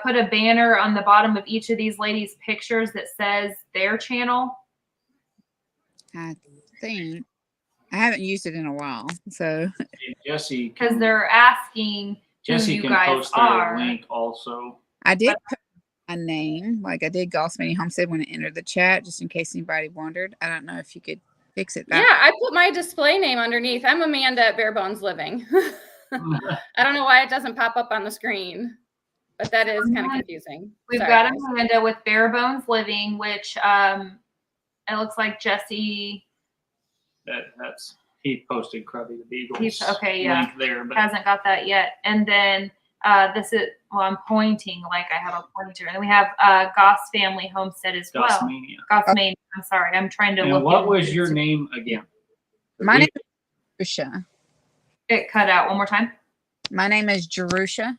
put a banner on the bottom of each of these ladies' pictures that says their channel? I think I haven't used it in a while, so Jesse, Because they're asking who Jesse you can guys post their are. link also. I did put my name, like I did Goss Mini Homestead when it entered the chat, just in case anybody wondered. I don't know if you could fix it. Yeah, I put my display name underneath. I'm Amanda at Bare Bones Living. I don't know why it doesn't pop up on the screen, but that is kind of confusing. We've Sorry, got guys. Amanda with Bare Bones Living, which it looks like Jesse He posted Crubby the Beagle's link there, but hasn't got that yet. And then this is, well, I'm pointing like I have a pointer. And then we have Goss Family Homestead as well. Gossmania. Gossmania. I'm sorry. I'm trying to And look. what was your name again? My name is Jerusha. It cut out one more time. My name is Jerusha.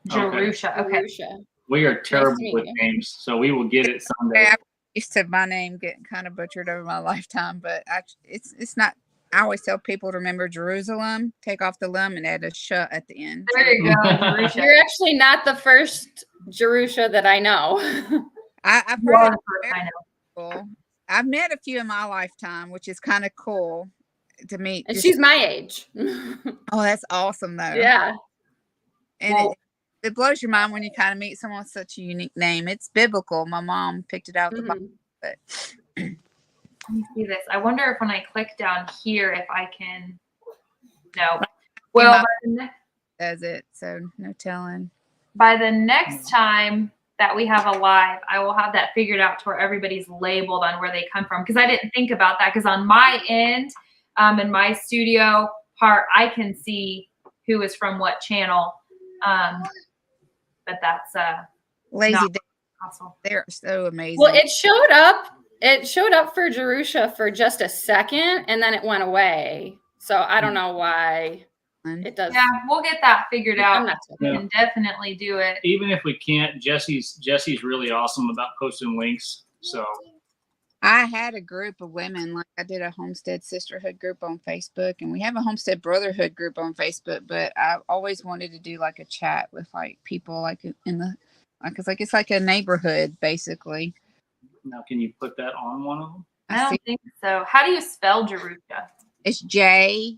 Jerusha. Okay. Jerusha. We are terrible meet with you. names, so we will get it someday. I'm used to my name getting kind of butchered over my lifetime, but it's not. I always tell people to remember Jerusalem, take off the lum, and add a sh at the end. There you go, Jerusha. You're actually not the first Jerusha that I know. I've You are heard the first I know. people. I've met a few in my lifetime, which is kind of cool to meet. And just- she's my age. oh, that's awesome though. Yeah. And it blows your mind when you kind of meet someone with such a unique name. It's biblical. My mom picked it out of the Bible. But Let me see this. I wonder if when I click down here, if I can. No. Well, does it? So no telling. by the next time that we have a live, I will have that figured out to where everybody's labeled on where they come from. Because I didn't think about that. Because on my end, in my studio part, I can see who is from what channel. But that's Lazy not day. possible. They're so amazing. Well, it showed up. It showed up for Jerusha for just a second, and then it went away. So I don't know why it does. Yeah, we'll get that figured out. I'm not We can definitely do it. Even if we can't, Jesse's really awesome about posting links. So I had a group of women, like I did a Homestead Sisterhood group on Facebook, and we have a Homestead Brotherhood group on Facebook, but I always wanted to do like a chat with like people like in the, like it's like a neighborhood basically. now, can you put that on one of them? I don't think so. How do you spell Jerusha? It's Jerusha.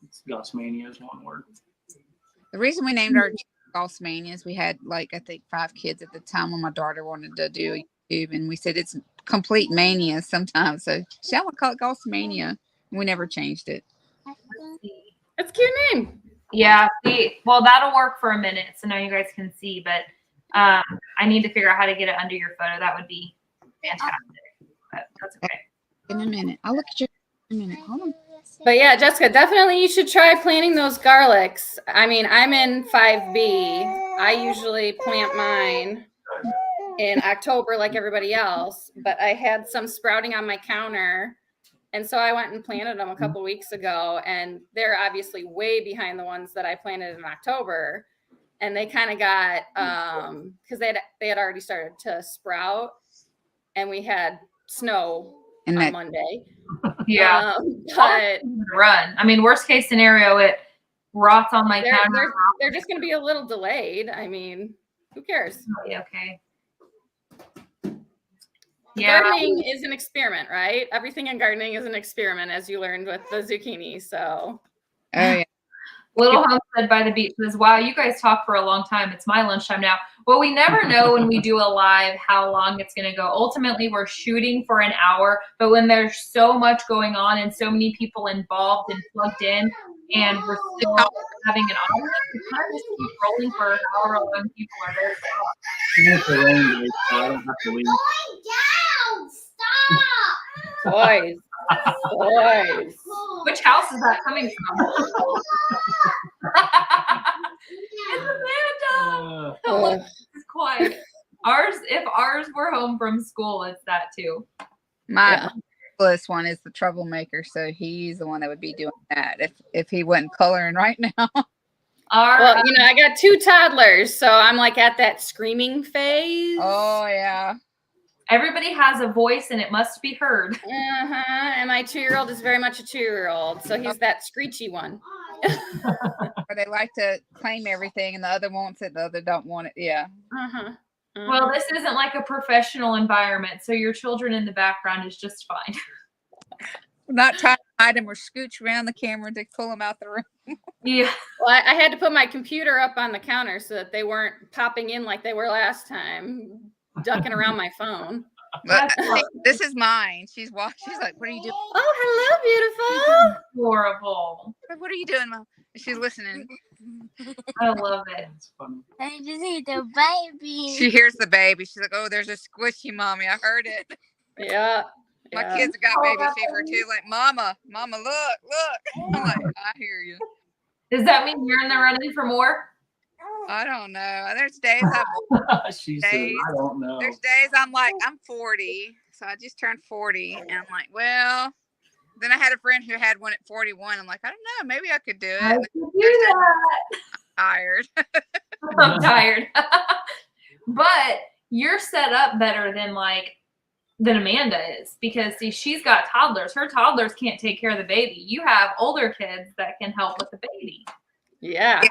It's Gossmania is one word. The reason we named our Goss Mania is we had like I think 5 kids at the time when my daughter wanted to do YouTube, and we said it's complete mania sometimes. So shall we call it Goss Mania? We never changed it. That's a cute name. Yeah, well, that'll work for a minute, so now you guys can see. But I need to figure out how to get it under your photo. That would be fantastic. But that's okay. In a minute, I'll look at you in a minute. Hold on. But yeah, Jessica, definitely you should try planting those garlics. I mean, I'm in 5B. I usually plant mine in October like everybody else, but I had some sprouting on my counter. And so I went and planted them a couple weeks ago, and they're obviously way behind the ones that I planted in October. And they kind of got, because they had already started to sprout, and we had snow And on that Monday. Yeah. But Run. I mean, worst case scenario, it rots on my counter. they're just going to be a little delayed. I mean, who cares? Yeah, okay. Yeah. Gardening is an experiment, right? Everything in gardening is an experiment, as you learned with the zucchini. So, oh yeah. Little Homestead by the Beach says, wow, you guys talk for a long time. It's my lunchtime now. Well, we never know when we do a live how long it's going to go. Ultimately, we're shooting for an hour, but when there's so much going on and so many people involved and plugged in, and we're still having an audience, we kind of just keep rolling for however long people are there. Even if the rain days, so I don't have to leave. boys. Which house is that coming from? It's Amanda. It's quiet. If ours were home from school, it's that too. My oldest one is the troublemaker, so he's the one that would be doing that if he wasn't coloring right now. Well, I got 2 toddlers, so I'm like at that screaming phase. Oh yeah. Everybody has a voice and it must be heard. And my 2-year-old is very much a 2-year-old, so he's that screechy one. Or they like to claim everything, and the other wants it, the other don't want it. Yeah. Well, this isn't like a professional environment, so your children in the background is just fine. We're not trying to hide them or scooch around the camera to pull them out the room. Yeah. Well, I had to put my computer up on the counter so that they weren't popping in like they were last time, ducking around my phone. But this is mine. She's like, "What are you doing?" Oh, hello, beautiful. Horrible. What are you doing, Mom? She's listening. I love it. It's funny. I just see the baby. She hears the baby. She's like, "Oh, there's a squishy, Mommy. I heard it." Yeah. My kids got baby fever too. Like, Mama, look. I'm like, I hear you. Does that mean you're in the running for more? I don't know. There's days She said, I don't know. There's days I'm like, I'm 40, so I just turned 40, and I'm like, well. Then I had a friend who had one at 41. I'm like, I don't know, maybe I could do it. I could do that. I'm tired. I'm tired. But you're set up better than Amanda is, because see, she's got toddlers. Her toddlers can't take care of the baby. You have older kids that can help with the baby. Yeah.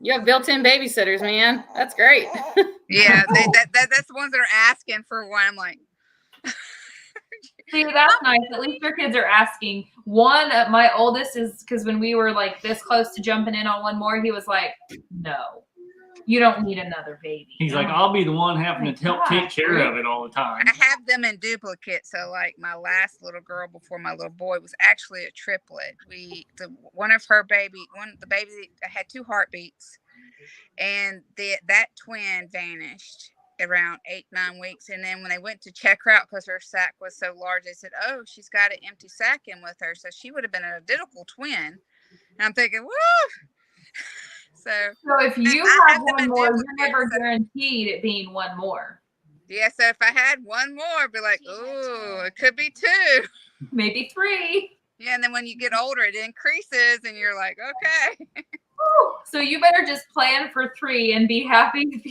You have built-in babysitters, man. That's great. Yeah, that's the ones that are asking for one. I'm like, see, that's nice. At least your kids are asking. One, my oldest is, because when we were like this close to jumping in on one more, he was like, no, you don't need another baby. He's like, I'll be the one having to help take care of it all the time. I have them in duplicate. So like my last little girl before my little boy was actually a triplet. The baby had 2 heartbeats, and that twin vanished around 8-9 weeks. And then when they went to check her out, because her sac was so large, they said, oh, she's got an empty sac in with her, so she would have been an identical twin. And I'm thinking, woo. So if you have one more, you're never guaranteed it being one more. Yeah, so if I had one more, I'd be like, oh, it could be 2. Maybe 3. Yeah, and then when you get older, it increases, and you're like, okay. So you better just plan for 3 and be happy if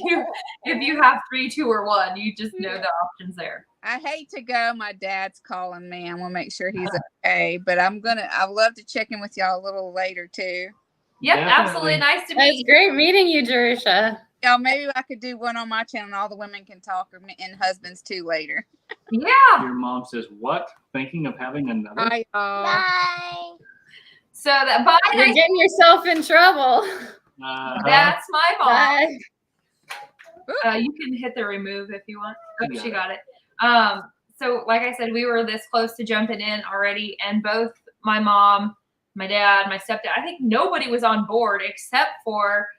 you have 3, 2, or 1. You just know the options there. I hate to go. My dad's calling me. I'm gonna make sure he's okay, but I'd love to check in with y'all a little later too. Yep, Definitely. absolutely. Nice to It's meet you. great meeting you, Jerusha. Y'all, maybe I could do one on my channel, and all the women can talk, and husbands too later. Yeah. Your mom says, what? Thinking of having another? Bye, y'all. Bye. So that bye. You're getting yourself in trouble. That's my mom. Bye. You can hit the remove if you want. Oh, Yeah. she got it. So like I said, we were this close to jumping in already, and both my mom, my dad, my stepdad, I think nobody was on board except Your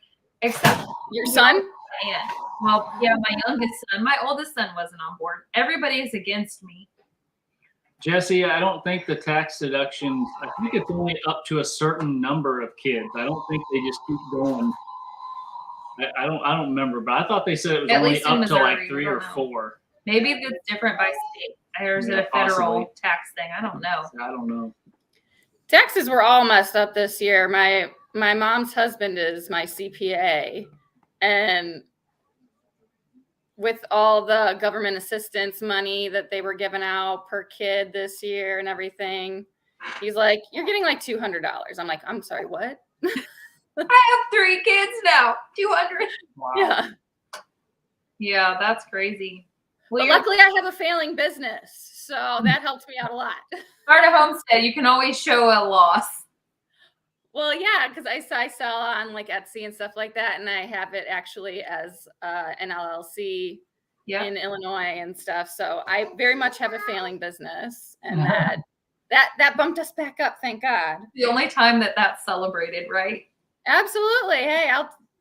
son? Diane. Well, yeah, my youngest son. My oldest son wasn't on board. Everybody is against me. Jesse, I don't think the tax deductions, I think it's only up to a certain number of kids. I don't think they just keep going. I don't remember, but I thought they said it was At only least in up to like Missouri, 3 I or don't know. 4. Maybe it's different by state. Or is it Yeah, a federal possibly. tax thing? I don't know. I don't know. Taxes were all messed up this year. My mom's husband is my CPA, and with all the government assistance money that they were giving out per kid this year and everything, he's like, "You're getting like $200." I'm like, "I'm sorry, what?" I have 3 kids now. 200. Wow. Yeah. Yeah, that's crazy. But luckily, I have a failing business, so that helped me out a lot. Start a homestead. You can always show a loss. Well, yeah, because I sell on like Etsy and stuff like that, and I have it actually as an LLC in Illinois and stuff. So I very much have a failing business, and that bumped us back up. Thank God. The only time that that's celebrated, right? Absolutely. Hey,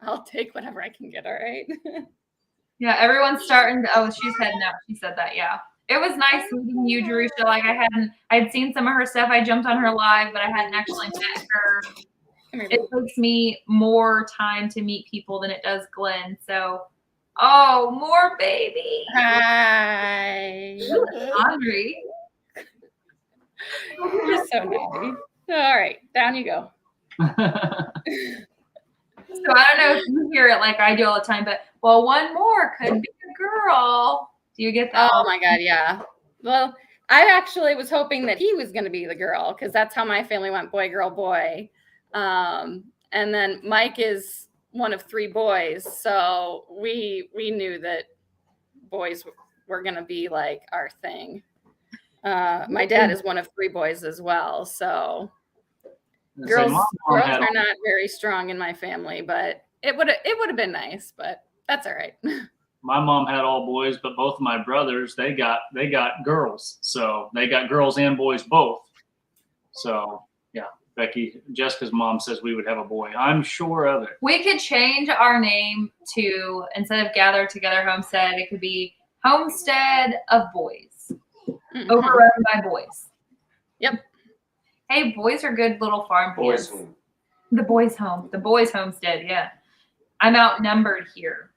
I'll take whatever I can get. All right. Yeah, everyone's starting to, oh, she's heading out. She said that, yeah. It was nice meeting you, Jerusha. Like I'd seen some of her stuff. I jumped on her live, but I hadn't actually met her. It takes me more time to meet people than it does Glenn. So, oh, more baby. Hi. Hungry. You're so naughty. All right, down you go. So I don't know if you hear it like I do all the time, but well, one more could be a girl. Do you get that? Oh my God, yeah. Well, I actually was hoping that he was going to be the girl because that's how my family went: boy, girl, boy. And then Mike is one of 3 boys, so we knew that boys were going to be like our thing. My dad is one of 3 boys as well, so girls are not very strong in my family, but it would have been nice, but that's all right. My mom had all boys, but both of my brothers, they got girls. So they got girls and boys both. So yeah, Jessica's mom says we would have a boy. I'm sure of it. We could change our name to, instead of Gather Together Homestead, it could be Homestead of Boys. Mm-hmm. Overrun by boys. Yep. Hey, boys are good little farm Boys' hands. home. The boys' home. The boys' homestead, yeah. I'm outnumbered here.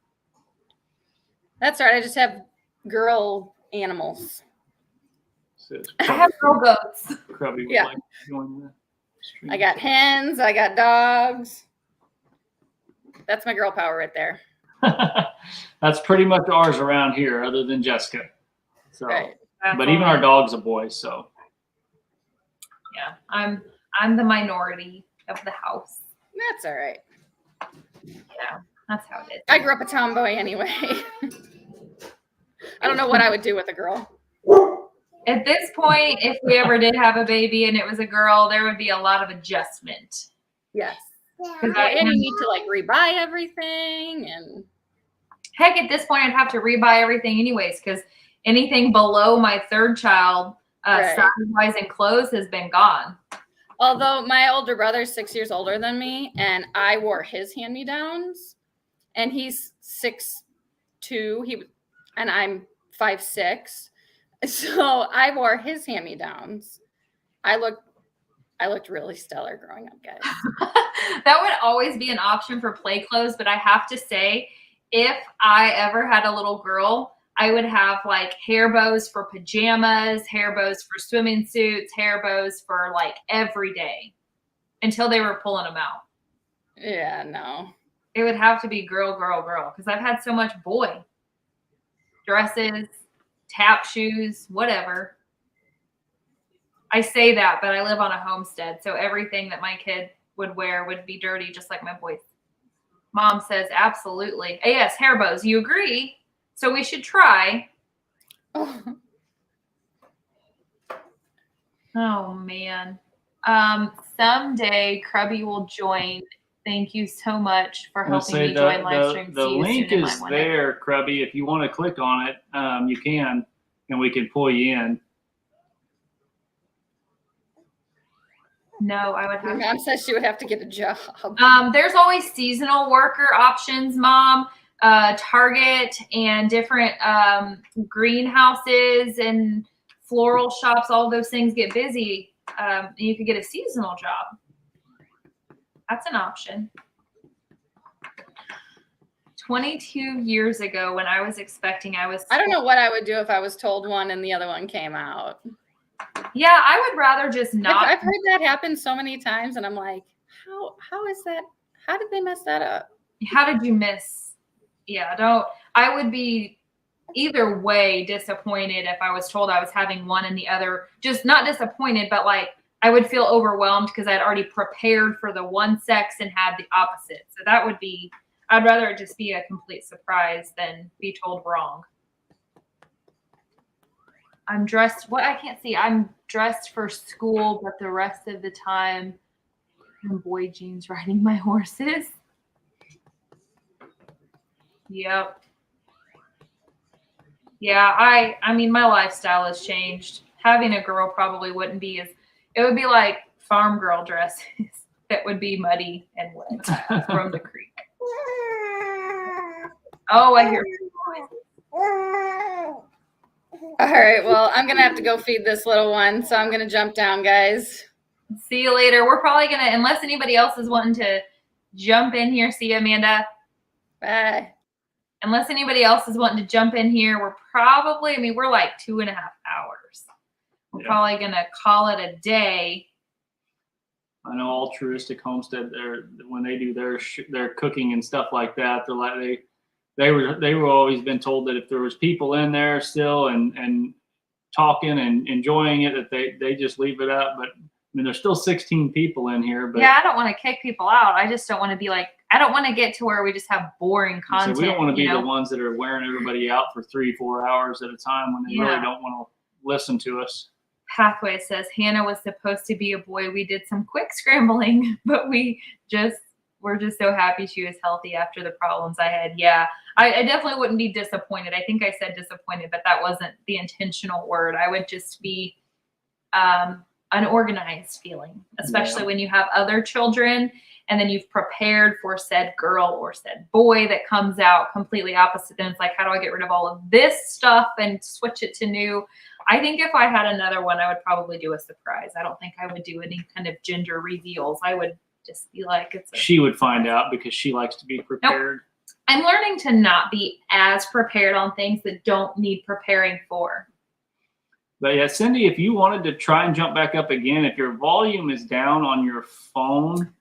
That's right. I just have girl animals. I have girl goats. Yeah. I got hens. I got dogs. That's my girl power right there. That's pretty much ours around here, other than Jessica. So, right. But even our dog's a boy, so. Yeah, I'm the minority of the house. That's all right. Yeah, that's how it is. I grew up a tomboy anyway. I don't know what I would do with a girl. At this point, if we ever did have a baby and it was a girl, there would be a lot of adjustment. Yes. And you need to like rebuy everything, and heck, at this point, I'd have to rebuy everything anyways, because anything below my 3rd child, size-wise and clothes, has been gone. Although my older brother's 6 years older than me, and I wore his hand-me-downs, and he's 6'2", and I'm 5'6", so I wore his hand-me-downs. I looked really stellar growing up, guys. That would always be an option for play clothes, but I have to say, if I ever had a little girl, I would have like hair bows for pajamas, hair bows for swimming suits, hair bows for like every day until they were pulling them out. Yeah, no. It would have to be girl, girl, girl, because I've had so much boy. Dresses, tap shoes, whatever. I say that, but I live on a homestead, so everything that my kid would wear would be dirty, just like my boys. Mom says, absolutely. Yes, hair bows. You agree? So we should try. Oh, man. Someday Krubby will join. Thank you so much for helping me join live stream. The link is there, Krubby. If you want to click on it, you can, and we can pull you in. No, I would have. Mom says she would have to get a job. There's always seasonal worker options, Mom. Target and different greenhouses and floral shops, all those things get busy, and you could get a seasonal job. That's an option. 22 years ago, when I was expecting, I don't know what I would do if I was told one and the other one came out. Yeah, I would rather just not. I've heard that happen so many times, and I'm like, how is that? How did they mess that up? How did you miss? Yeah, I would be either way disappointed if I was told I was having one and the other. Just not disappointed, but like I would feel overwhelmed because I'd already prepared for the one sex and had the opposite. So that would be, I'd rather it just be a complete surprise than be told wrong. I'm dressed, I can't see. I'm dressed for school, but the rest of the time in boy jeans riding my horses. Yep. Yeah, I mean, my lifestyle has changed. Having a girl probably wouldn't be it would be like farm girl dresses that would be muddy and wet from the creek. Oh, I hear. All right, well, I'm going to have to go feed this little one, so I'm going to jump down, guys. See you later. We're probably going to, unless anybody else is wanting to jump in here. See you, Amanda. Bye. Unless anybody else is wanting to jump in here, we're probably, we're like 2.5 hours. We're probably going to call it a day. I know Altruistic Homestead, when they do their cooking and stuff like that, they're like, they were always been told that if there was people in there still and talking and enjoying it, that they just leave it up. But there's still 16 people in here. But yeah, I don't want to kick people out. I just don't want to be like, I don't want to get to where we just have boring content. So we don't want to be the ones that are wearing everybody out for 3-4 hours at a time when they really don't want to listen to us. Pathway says Hannah was supposed to be a boy. We did some quick scrambling, but we're just so happy she was healthy after the problems I had. Yeah, I definitely wouldn't be disappointed. I think I said disappointed, but that wasn't the intentional word. I would just be unorganized feeling, especially when you have other children and then you've prepared for said girl or said boy that comes out completely opposite. Then it's like, how do I get rid of all of this stuff and switch it to new? I think if I had another one, I would probably do a surprise. I don't think I would do any kind of gender reveals. I would just be like, she would find out because she likes to be prepared. Nope. I'm learning to not be as prepared on things that don't need preparing for. But yeah, Cindy, if you wanted to try and jump back up again, if your volume is down on your phone,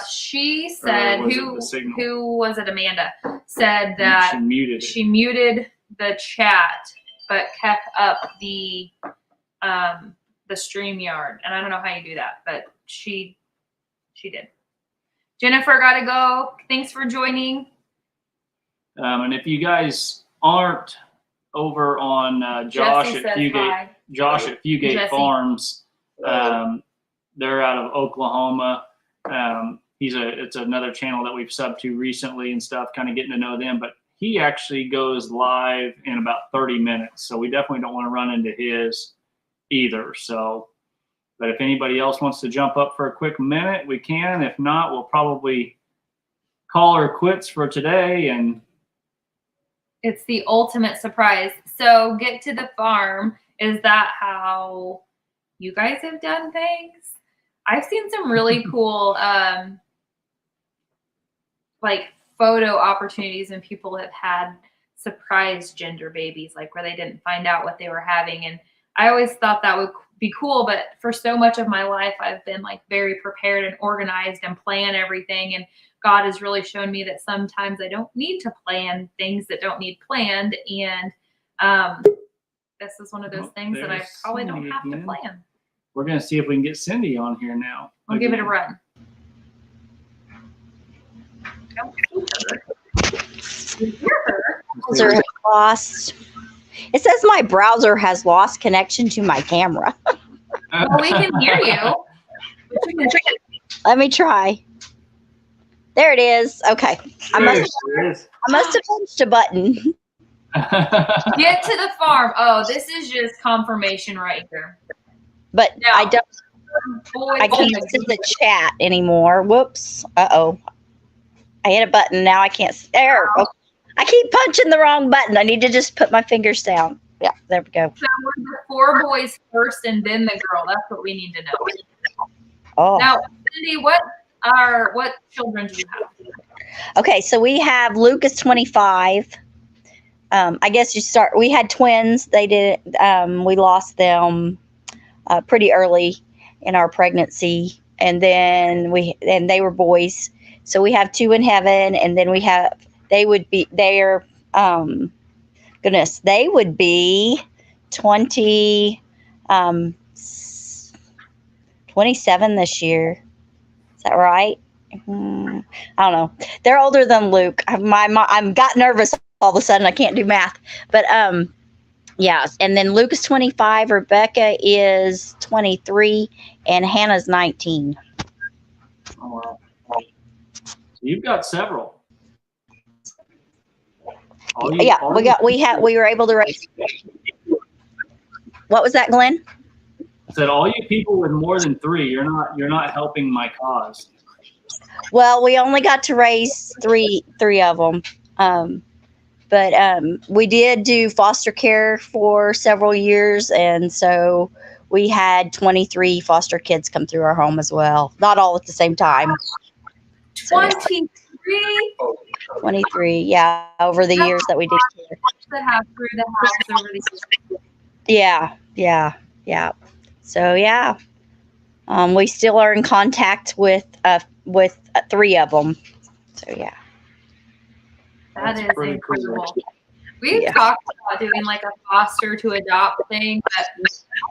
she said, who was it? Amanda said that she muted the chat, but kept up the StreamYard. And I don't know how you do that, but she did. Jennifer got to go. Thanks for joining. And if you guys aren't over on Josh at Fugate Farms, they're out of Oklahoma. It's another channel that we've subbed to recently and stuff, kind of getting to know them. But he actually goes live in about 30 minutes. So we definitely don't want to run into his either. So, but if anybody else wants to jump up for a quick minute, we can. If not, we'll probably call her quits for today. And it's the ultimate surprise. So get to the farm. Is that how you guys have done things? I've seen some really cool like photo opportunities and people have had surprise gender babies, like where they didn't find out what they were having. And I always thought that would be cool, but for so much of my life, I've been like very prepared and organized and plan everything. And God has really shown me that sometimes I don't need to plan things that don't need planned. And this is one of those things that I probably don't have to plan. We're going to see if we can get Cindy on here now. We'll give it a run. Browser has lost. It says my browser has lost connection to my camera. Well, we can hear you. Let me try. There it is. Okay. I must have punched a button. Get to the farm. Oh, this is just confirmation right here. But no. I can't see the chat anymore. Whoops. Uh-oh. I hit a button. Now I can't. There. Oh, I keep punching the wrong button. I need to just put my fingers down. Yeah, there we go. So we're 4 boys first and then the girl? That's what we need to know. Oh. Now, Cindy, what children do you have? Okay, so we have Luke is 25. I guess we had twins. We lost them pretty early in our pregnancy. And then they were boys. So we have 2 in heaven. And then they would be 27 this year. Is that right? I don't know. They're older than Luke. I'm got nervous all of a sudden. I can't do math. But yeah. And then Luke is 25. Rebecca is 23. And Hannah's 19. Oh, wow. You've got several. We were able to raise. What was that, Glenn? I said, all you people with more than 3, you're not helping my cause. Well, we only got to raise three of them. But we did do foster care for several years. And so we had 23 foster kids come through our home as well. Not all at the same time. 23? 23, yeah, over the years that we did care. That have through the house over the years. Yeah. So, yeah. We still are in contact with 3 of them. So, yeah. That is incredible. Cool. We've talked about doing like a foster to adopt thing, but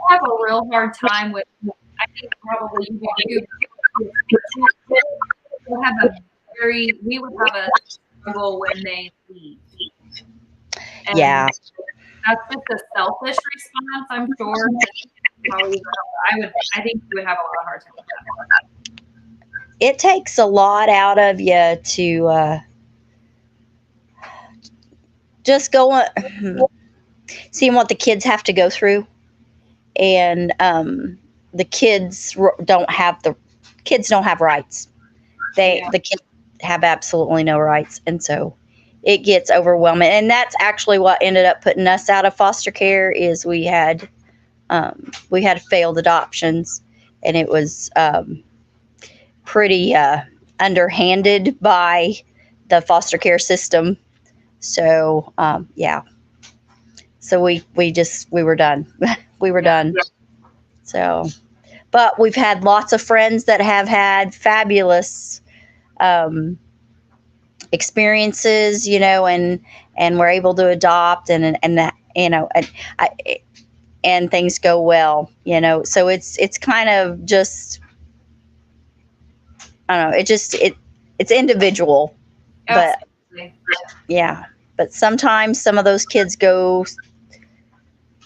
I have a real hard time with, I think probably you would have a struggle when they leave. And yeah. That's just a selfish response, I'm sure. I think you would have a lot of hard time with that. It takes a lot out of you to just go seeing what the kids have to go through, and the kids don't have rights. The kids have absolutely no rights, and so it gets overwhelming. And that's actually what ended up putting us out of foster care. Is we had failed adoptions, and it was pretty underhanded by the foster care system. So yeah. So we were done. We were done. So, but we've had lots of friends that have had fabulous experiences, and we're able to adopt and that, and things go well, so it's kind of just, I don't know, it's individual. Absolutely. But yeah, but sometimes some of those kids go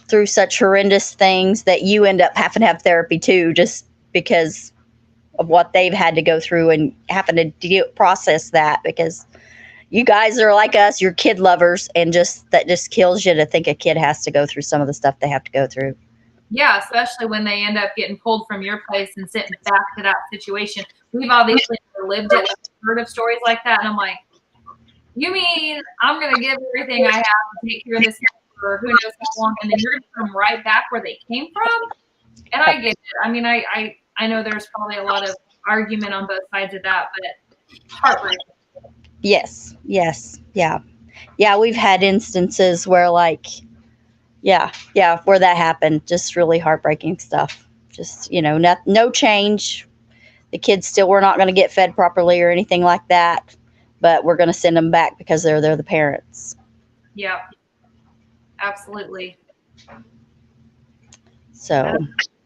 through such horrendous things that you end up having to have therapy too, just because of what they've had to go through and having to process that, because you guys are like us, you're kid lovers, and that just kills you to think a kid has to go through some of the stuff they have to go through. Yeah, especially when they end up getting pulled from your place and sent back to that situation. We've obviously never lived it, heard of stories like that, and I'm like, you mean I'm going to give everything I have to take care of this for who knows how long, and then you're going to come right back where they came from? And I get it. I mean, I know there's probably a lot of argument on both sides of that, but heartbreaking. Yes. Yeah, we've had instances where where that happened. Just really heartbreaking stuff. Just, no change. The kids still were not going to get fed properly or anything like that, but we're going to send them back because they're the parents. Yeah, absolutely. So.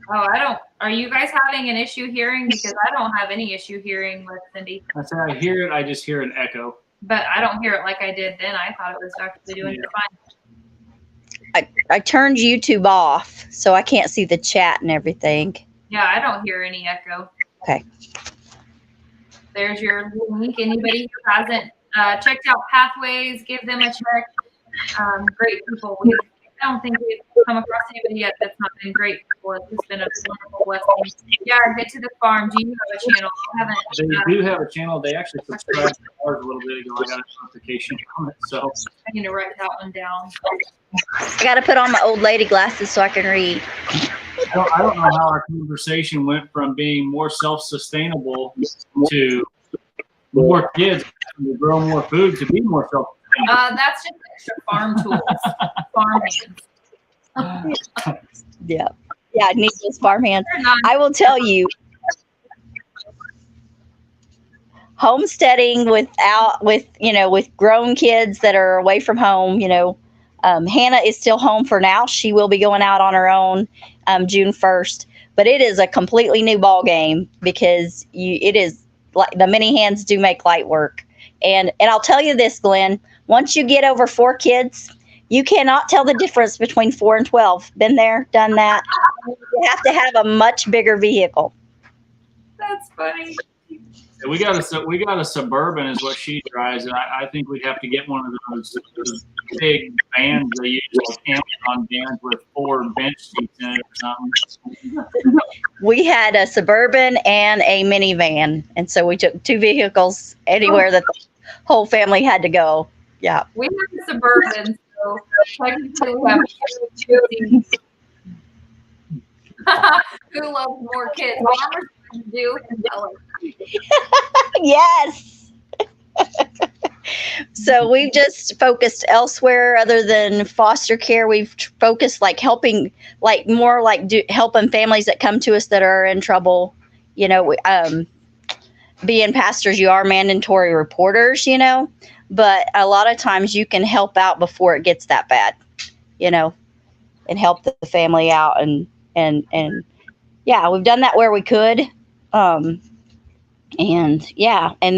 Are you guys having an issue hearing? Because I don't have any issue hearing with Cindy. I said I hear it. I just hear an echo. But I don't hear it like I did then. I thought it was actually doing it fine. I turned YouTube off, so I can't see the chat and everything. Yeah, I don't hear any echo. Okay. There's your link. Anybody who hasn't checked out Pathways, give them a check. Great people. I don't think we've come across anybody yet that's not been great for us. It's been a wonderful blessing. Yeah, get to the farm. Do you have a channel? I haven't. They do have a channel. They actually subscribed to ours a little bit ago. I got a notification from it. So I need to write that one down. I got to put on my old lady glasses so I can read. I don't know how our conversation went from being more self-sustainable to more kids to grow more food to be more self-sustainable. That's just extra farm tools, farm hands. Yeah. Yeah, I need those farm hands. They're not- I will tell you, homesteading with grown kids that are away from home, Hannah is still home for now. She will be going out on her own June 1st, but it is a completely new ball game because it is like the mini hands do make light work. And I'll tell you this, Glenn, once you get over 4 kids, you cannot tell the difference between 4 and 12. Been there, done that. You have to have a much bigger vehicle. That's funny. We got a Suburban is what she drives, and I think we'd have to get one of those big vans they use, like Amazon vans with 4 bench seats in it or something. We had a Suburban and a minivan, and so we took 2 vehicles anywhere that the whole family had to go. Yeah. We have a Suburban, so technically we have 2 things. Who loves more kids? Farmers do. Yes. So we've just focused elsewhere other than foster care. We've focused helping, helping families that come to us that are in trouble. Being pastors, you are mandatory reporters, but a lot of times you can help out before it gets that bad, and help the family out. And yeah, we've done that where we could. And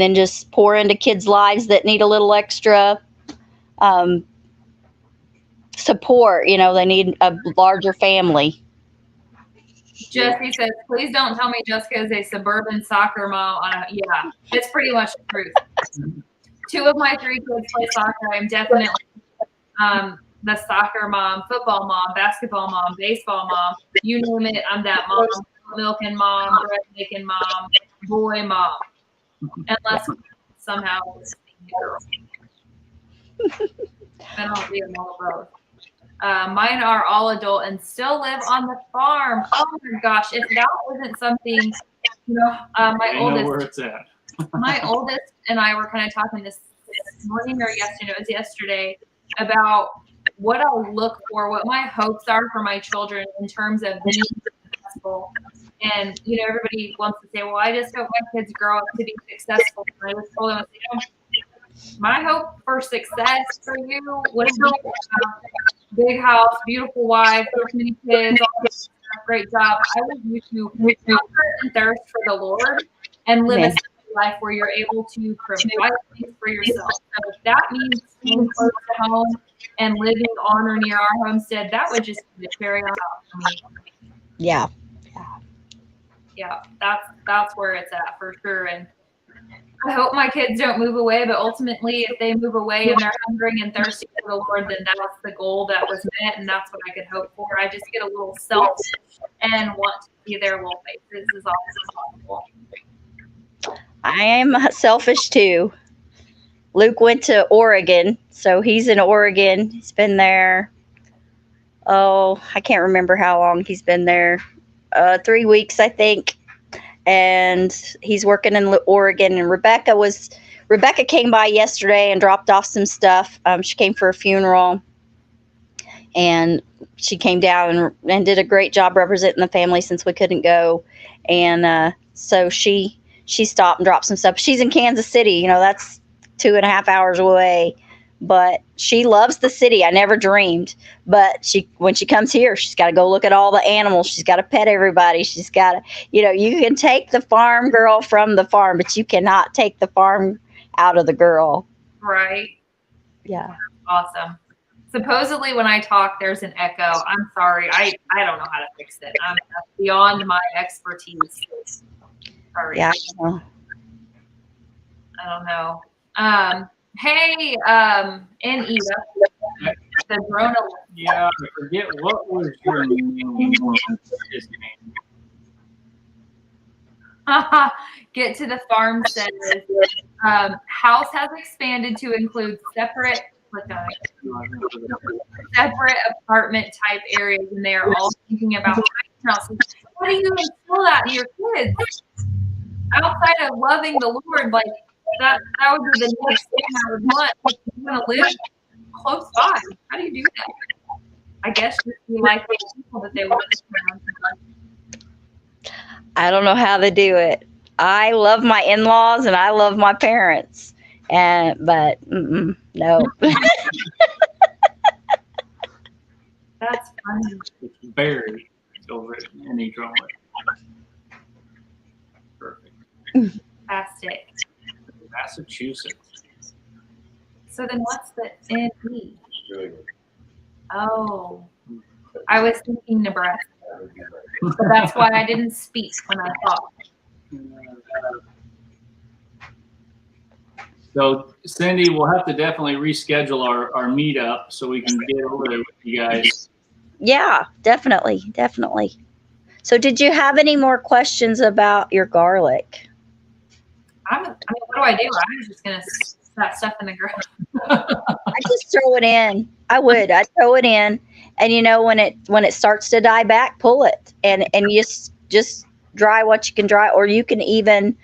then just pour into kids' lives that need a little extra support. They need a larger family. Jesse says, please don't tell me Jessica is a suburban soccer mom. Yeah, it's pretty much the truth. 2 of my 3 kids play soccer. I'm definitely the soccer mom, football mom, basketball mom, baseball mom. You name it, I'm that mom. Milking mom, bread making mom, boy mom. Unless somehow it's a girl. Then I'll be a mom of both. Mine are all adult and still live on the farm. Oh my gosh, if that wasn't something, my Know where it's at. my oldest and I were kind of talking this morning or yesterday, it was yesterday, about what I look for, what my hopes are for my children in terms of being successful. And, everybody wants to say, well, I just hope my kids grow up to be successful. And I just told them, my hope for success for you would be big house, beautiful wife, many kids, all this stuff, great job. I want you to hunger and thirst for the Lord and live a life where you're able to provide things for yourself. So if that means staying close to home and living on or near our homestead, that would just be the cherry on top for me. Yeah. Yeah, that's where it's at for sure. And I hope my kids don't move away, but ultimately if they move away and they're hungering and thirsty for the Lord, then that's the goal that was met, and that's what I could hope for. I just get a little selfish and want to see their little faces as often as possible. I am selfish too. Luke went to Oregon, so he's in Oregon. He's been there, I can't remember how long he's been there. 3 weeks, I think. And he's working in Oregon. And Rebecca came by yesterday and dropped off some stuff. She came for a funeral, and she came down and did a great job representing the family since we couldn't go. And so she stopped and dropped some stuff. She's in Kansas City. That's 2.5 hours away. But she loves the city. I never dreamed. But when she comes here, she's got to go look at all the animals. She's got to pet everybody. She's got to, you can take the farm girl from the farm, but you cannot take the farm out of the girl. Right. Yeah. Awesome. Supposedly when I talk, there's an echo. I'm sorry. I don't know how to fix it. That's beyond my expertise. Sorry. Yeah. I don't know. Hey, and Eva, the drone. Yeah, I forget what was your name. His name. Get to the farm says house has expanded to include separate apartment type areas, and they are all thinking about houses. How do you instill that in your kids? Outside of loving the Lord, like that would be the next thing I would want. Like, you want to live close by. How do you do that? I guess you like the people that they want to surround. I don't know how to do it. I love my in-laws and I love my parents, but no. That's funny. It's Barry. It's over at any drone. Perfect. Fantastic. Massachusetts. So then what's the NE? Oh, I was thinking Nebraska. So that's why I didn't speak when I thought. So Cindy, we'll have to definitely reschedule our meetup so we can get over there with you guys. Yeah, definitely. So did you have any more questions about your garlic? What do I do? I was just going to put that stuff in the ground. I just throw it in. I'd throw it in. And when it starts to die back, pull it and you just dry what you can dry, or you can even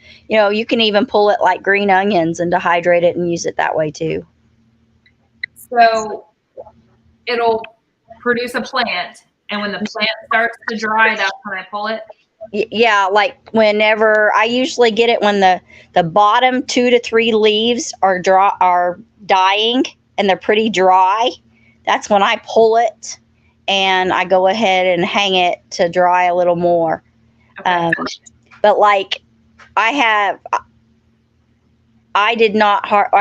pull it like green onions and dehydrate it and use it that way too. So it'll produce a plant, and when the plant starts to dry, that's when I pull it. Yeah, like whenever I usually get it when the bottom 2 to 3 leaves are dying and they're pretty dry. That's when I pull it and I go ahead and hang it to dry a little more. Okay. But like I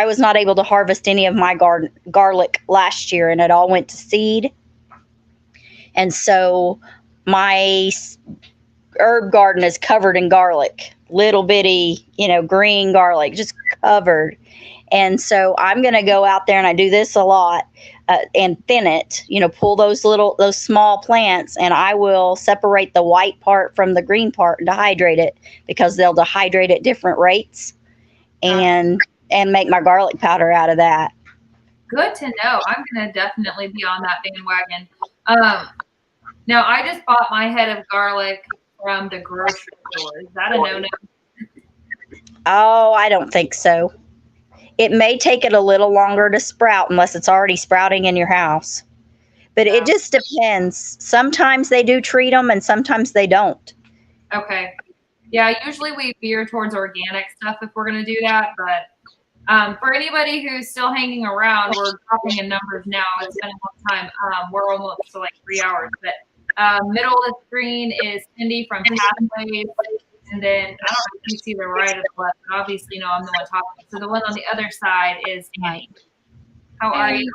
was not able to harvest any of my garlic last year, and it all went to seed. And so my herb garden is covered in garlic, little bitty, green garlic, just covered. And so I'm going to go out there, and I do this a lot, and thin it, pull those small plants, and I will separate the white part from the green part and dehydrate it, because they'll dehydrate at different rates, and make my garlic powder out of that. Good to know. I'm going to definitely be on that bandwagon. Now, I just bought my head of garlic from the grocery store. Is that a no-no? Oh, I don't think so. It may take it a little longer to sprout unless it's already sprouting in your house. But it just depends. Sometimes they do treat them and sometimes they don't. Okay. Yeah, usually we veer towards organic stuff if we're going to do that. But for anybody who's still hanging around, we're dropping in numbers now. It's been a long time. We're almost to like 3 hours. But middle of the screen is Cindy from Pathways. And then, I don't know if you see the right or the left, but obviously, I'm the one talking. So the one on the other side is Annie. How are you?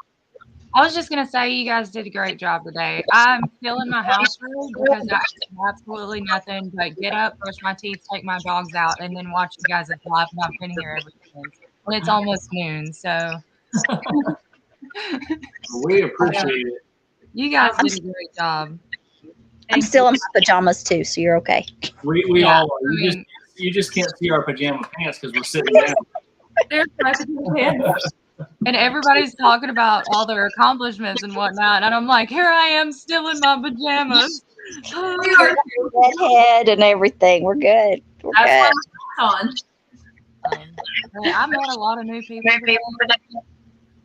I was just going to say, you guys did a great job today. I'm still in my house room because I do absolutely nothing but get up, brush my teeth, take my dogs out, and then watch you guys live. And I've been here ever since. And it's almost noon, so. We appreciate it. You guys did a great job. I'm still in my pajamas too, so you're okay. We all are. You just can't see our pajama pants because we're sitting down. There's my pajama pants. And everybody's talking about all their accomplishments and whatnot, and I'm like, here I am still in my pajamas. Head and everything. We're good. That's what I'm on. I met a lot of new people today,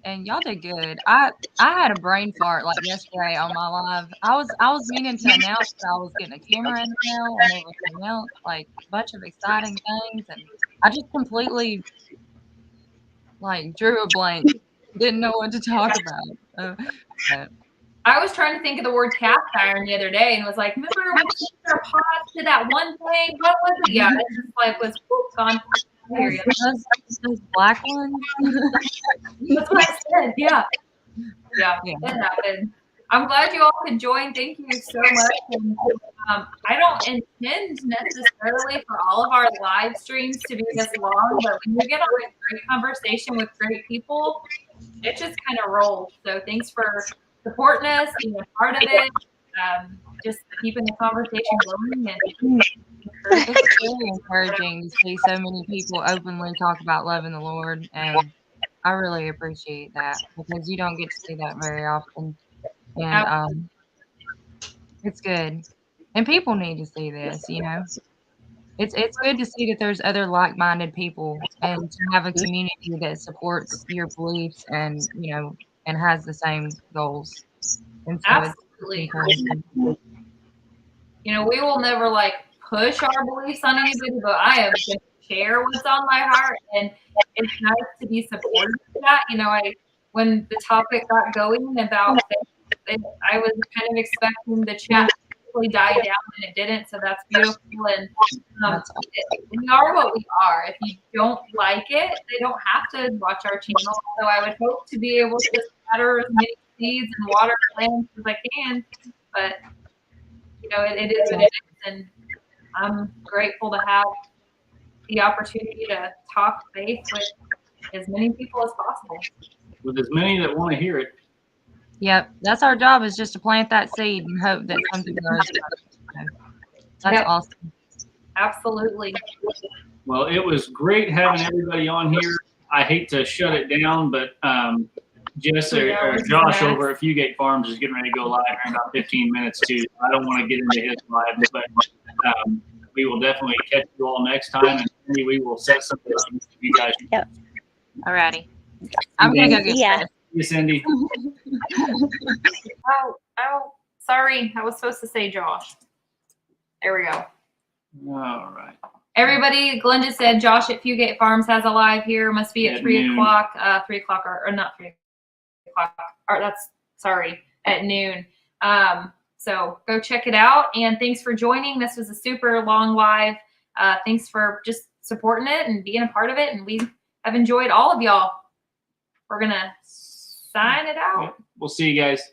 and y'all did good. I had a brain fart like yesterday on my live. I was meaning to announce that I was getting a camera in the mail and everything else, like a bunch of exciting things, and I just completely drew a blank. Didn't know what to talk about. I was trying to think of the word cast iron the other day and was like, remember when we took our pots to that one thing? What was it? Yeah, it just was gone. Those black ones. That's what I said. Yeah, it happened. I'm glad you all could join. Thank you so much. And, I don't intend necessarily for all of our live streams to be this long, but when you get on a great conversation with great people, it just kind of rolls. So thanks for supporting us, being a part of it, just keeping the conversation going. And It's very encouraging to see so many people openly talk about loving the Lord, and I really appreciate that because you don't get to see that very often, and it's good. And people need to see this, you know. It's good to see that there's other like-minded people and to have a community that supports your beliefs and, you know, and has the same goals. And so it's absolutely, encouraging. you know, we will never like push our beliefs on anybody, but I am going to share what's on my heart, and it's nice to be supportive of that. You know, when the topic got going about faith, I was kind of expecting the chat to really die down, and it didn't. So that's beautiful. And we are what we are. If you don't like it, they don't have to watch our channel. So I would hope to be able to scatter as many seeds and water plants as I can. But you know, it is what it is, and I'm grateful to have the opportunity to talk faith with as many people as possible. With as many that want to hear it. Yep, that's our job, is just to plant that seed and hope that something grows. That's Yep. awesome. Absolutely. Well, it was great having everybody on here. I hate to shut it down, but Jess or Josh over at Fugate Farms is getting ready to go live in about 15 minutes too. I don't want to get into his live, but we will definitely catch you all next time, and maybe we will set something up for you guys. Yep. Alrighty. I'm gonna go get Yeah. this. You, Cindy. Oh, sorry. I was supposed to say Josh. There we go. All right. Everybody, Glenda said Josh at Fugate Farms has a live here. Must be at 3 noon. o'clock. 3 o'clock or not 3 o'clock. Or that's sorry, at noon. So go check it out. And thanks for joining. This was a super long live. Thanks for just supporting it and being a part of it. And we have enjoyed all of y'all. We're gonna sign it out. We'll see you guys.